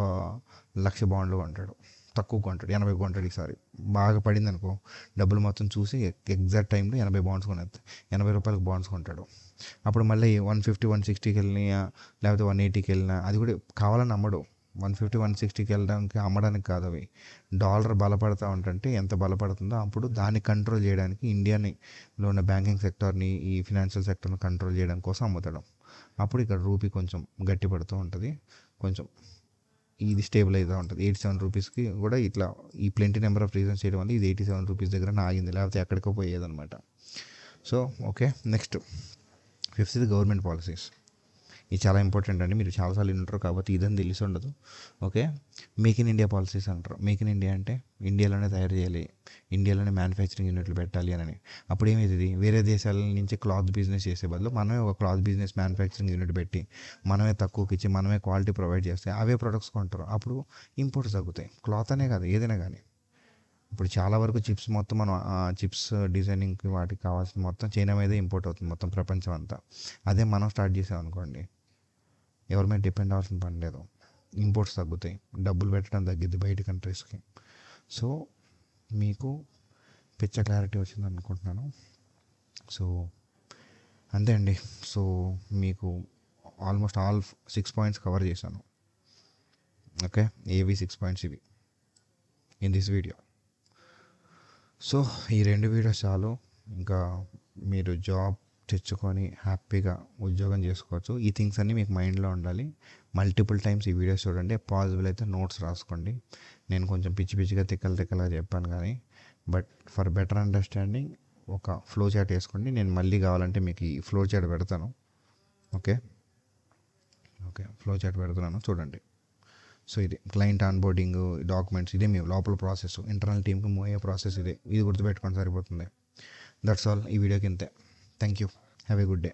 1,00,000 బాండ్లు కొంటాడు. తక్కువ కొంటాడు, 80 కొంటాడు. ఈసారి బాగా పడింది అనుకో, డబ్బులు మొత్తం చూసి ఎగ్జాక్ట్ టైంలో 80 బాండ్స్ కొనేస్తాయి. 80 రూపాయలకు బాండ్స్ కొంటాడు. అప్పుడు మళ్ళీ 150, 160కి వెళ్ళినా లేకపోతే 180కి వెళ్ళినా అది కూడా కావాలని అమ్మడు. 150, 160కి వెళ్ళడానికి అమ్మడానికి కాదు. అవి డాలర్ బలపడతా ఉంటుంటే ఎంత బలపడుతుందో అప్పుడు దాన్ని కంట్రోల్ చేయడానికి ఇండియాలో ఉన్న బ్యాంకింగ్ సెక్టార్ని, ఈ ఫినాన్షియల్ సెక్టర్ని కంట్రోల్ చేయడం కోసం అమ్ముతాడు. అప్పుడు ఇక్కడ రూపీ కొంచెం గట్టిపడుతూ ఉంటుంది, కొంచెం ఇది స్టేబుల్ అవుతూ ఉంటుంది. 87 రూపీస్కి కూడా ఇట్లా ఈ ప్లెంటీ నెంబర్ ఆఫ్ రీజన్స్ చేయడం వల్ల ఇది 87 రూపీస్ దగ్గర ఆగింది, లేకపోతే ఎక్కడికో పోయేదన్నమాట. So okay next 5th government policies. ఇది చాలా ఇంపార్టెంట్ అండి. మీరు చాలాసార్లు వింటారు కాబట్టి ఇదని తెలిసి ఉండదు. Okay make in India policies అంటారు. మేక్ ఇన్ ఇండియా అంటే ఇండియాలోనే తయారు చేయాలి, ఇండియాలోనే మ్యానుఫ్యాక్చరింగ్ యూనిట్లు పెట్టాలి అని. అప్పుడు ఏమవుతుంది, వేరే దేశాల నుంచి క్లాత్ బిజినెస్ చేసే బదులు మనమే ఒక క్లాత్ బిజినెస్ మ్యానుఫ్యాక్చరింగ్ యూనిట్ పెట్టి మనమే తక్కువకి ఇచ్చి మనమే క్వాలిటీ ప్రొవైడ్ చేస్తే అవే ప్రొడక్ట్స్ కొంటారు. అప్పుడు ఇంపోర్ట్స్ తగ్గుతాయి. క్లాత్ అనే కాదు ఏదైనా కానీ. ఇప్పుడు చాలా వరకు చిప్స్ మొత్తం మనం చిప్స్ డిజైనింగ్కి వాటికి కావాల్సిన మొత్తం చైనా మీదే ఇంపోర్ట్ అవుతుంది మొత్తం ప్రపంచం అంతా. అదే మనం స్టార్ట్ చేసాం అనుకోండి, ఎవరి మీద డిపెండ్ అవ్వాల్సిన పని లేదు. ఇంపోర్ట్స్ తగ్గుతాయి, డబ్బులు పెట్టడం తగ్గిద్ది బయట కంట్రీస్కి. సో మీకు పిచ్చ క్లారిటీ వచ్చింది అనుకుంటున్నాను. సో అంతే అండి. సో మీకు ఆల్మోస్ట్ ఆల్ 6 పాయింట్స్ కవర్ చేశాను. ఓకే ఏవి 6 పాయింట్స్ ఇవి ఇన్ దిస్ వీడియో. సో ఈ 2 వీడియోస్ చాలు. ఇంకా మీరు జాబ్ తెచ్చుకొని హ్యాపీగా ఉద్యోగం చేసుకోవచ్చు. ఈ థింగ్స్ అన్నీ మీకు మైండ్లో ఉండాలి. మల్టిపుల్ టైమ్స్ ఈ వీడియోస్ చూడండి. పాసిబుల్ అయితే నోట్స్ రాసుకోండి. నేను కొంచెం పిచ్చిగా తిక్కలుగా చెప్పాను కానీ, బట్ ఫర్ బెటర్ అండర్స్టాండింగ్ ఒక ఫ్లో చార్ట్ వేసుకోండి. నేను మళ్ళీ కావాలంటే మీకు ఈ ఫ్లో చార్ట్ పెడతాను. ఓకే ఫ్లో చార్ట్ పెడుతున్నాను చూడండి. సో ఇది క్లయింట్ ఆన్బోర్డింగ్, డాక్యుమెంట్స్, ఇదే మీ లోపల ప్రాసెస్. ఇంటర్నల్ టీమ్కి మూవ్ అయ్యే ప్రాసెస్ ఇది గుర్తుపెట్టుకొని సరిపోతుంది. దట్స్ ఆల్ ఈ వీడియోకి ఇంతే. Thank you. Have a good day.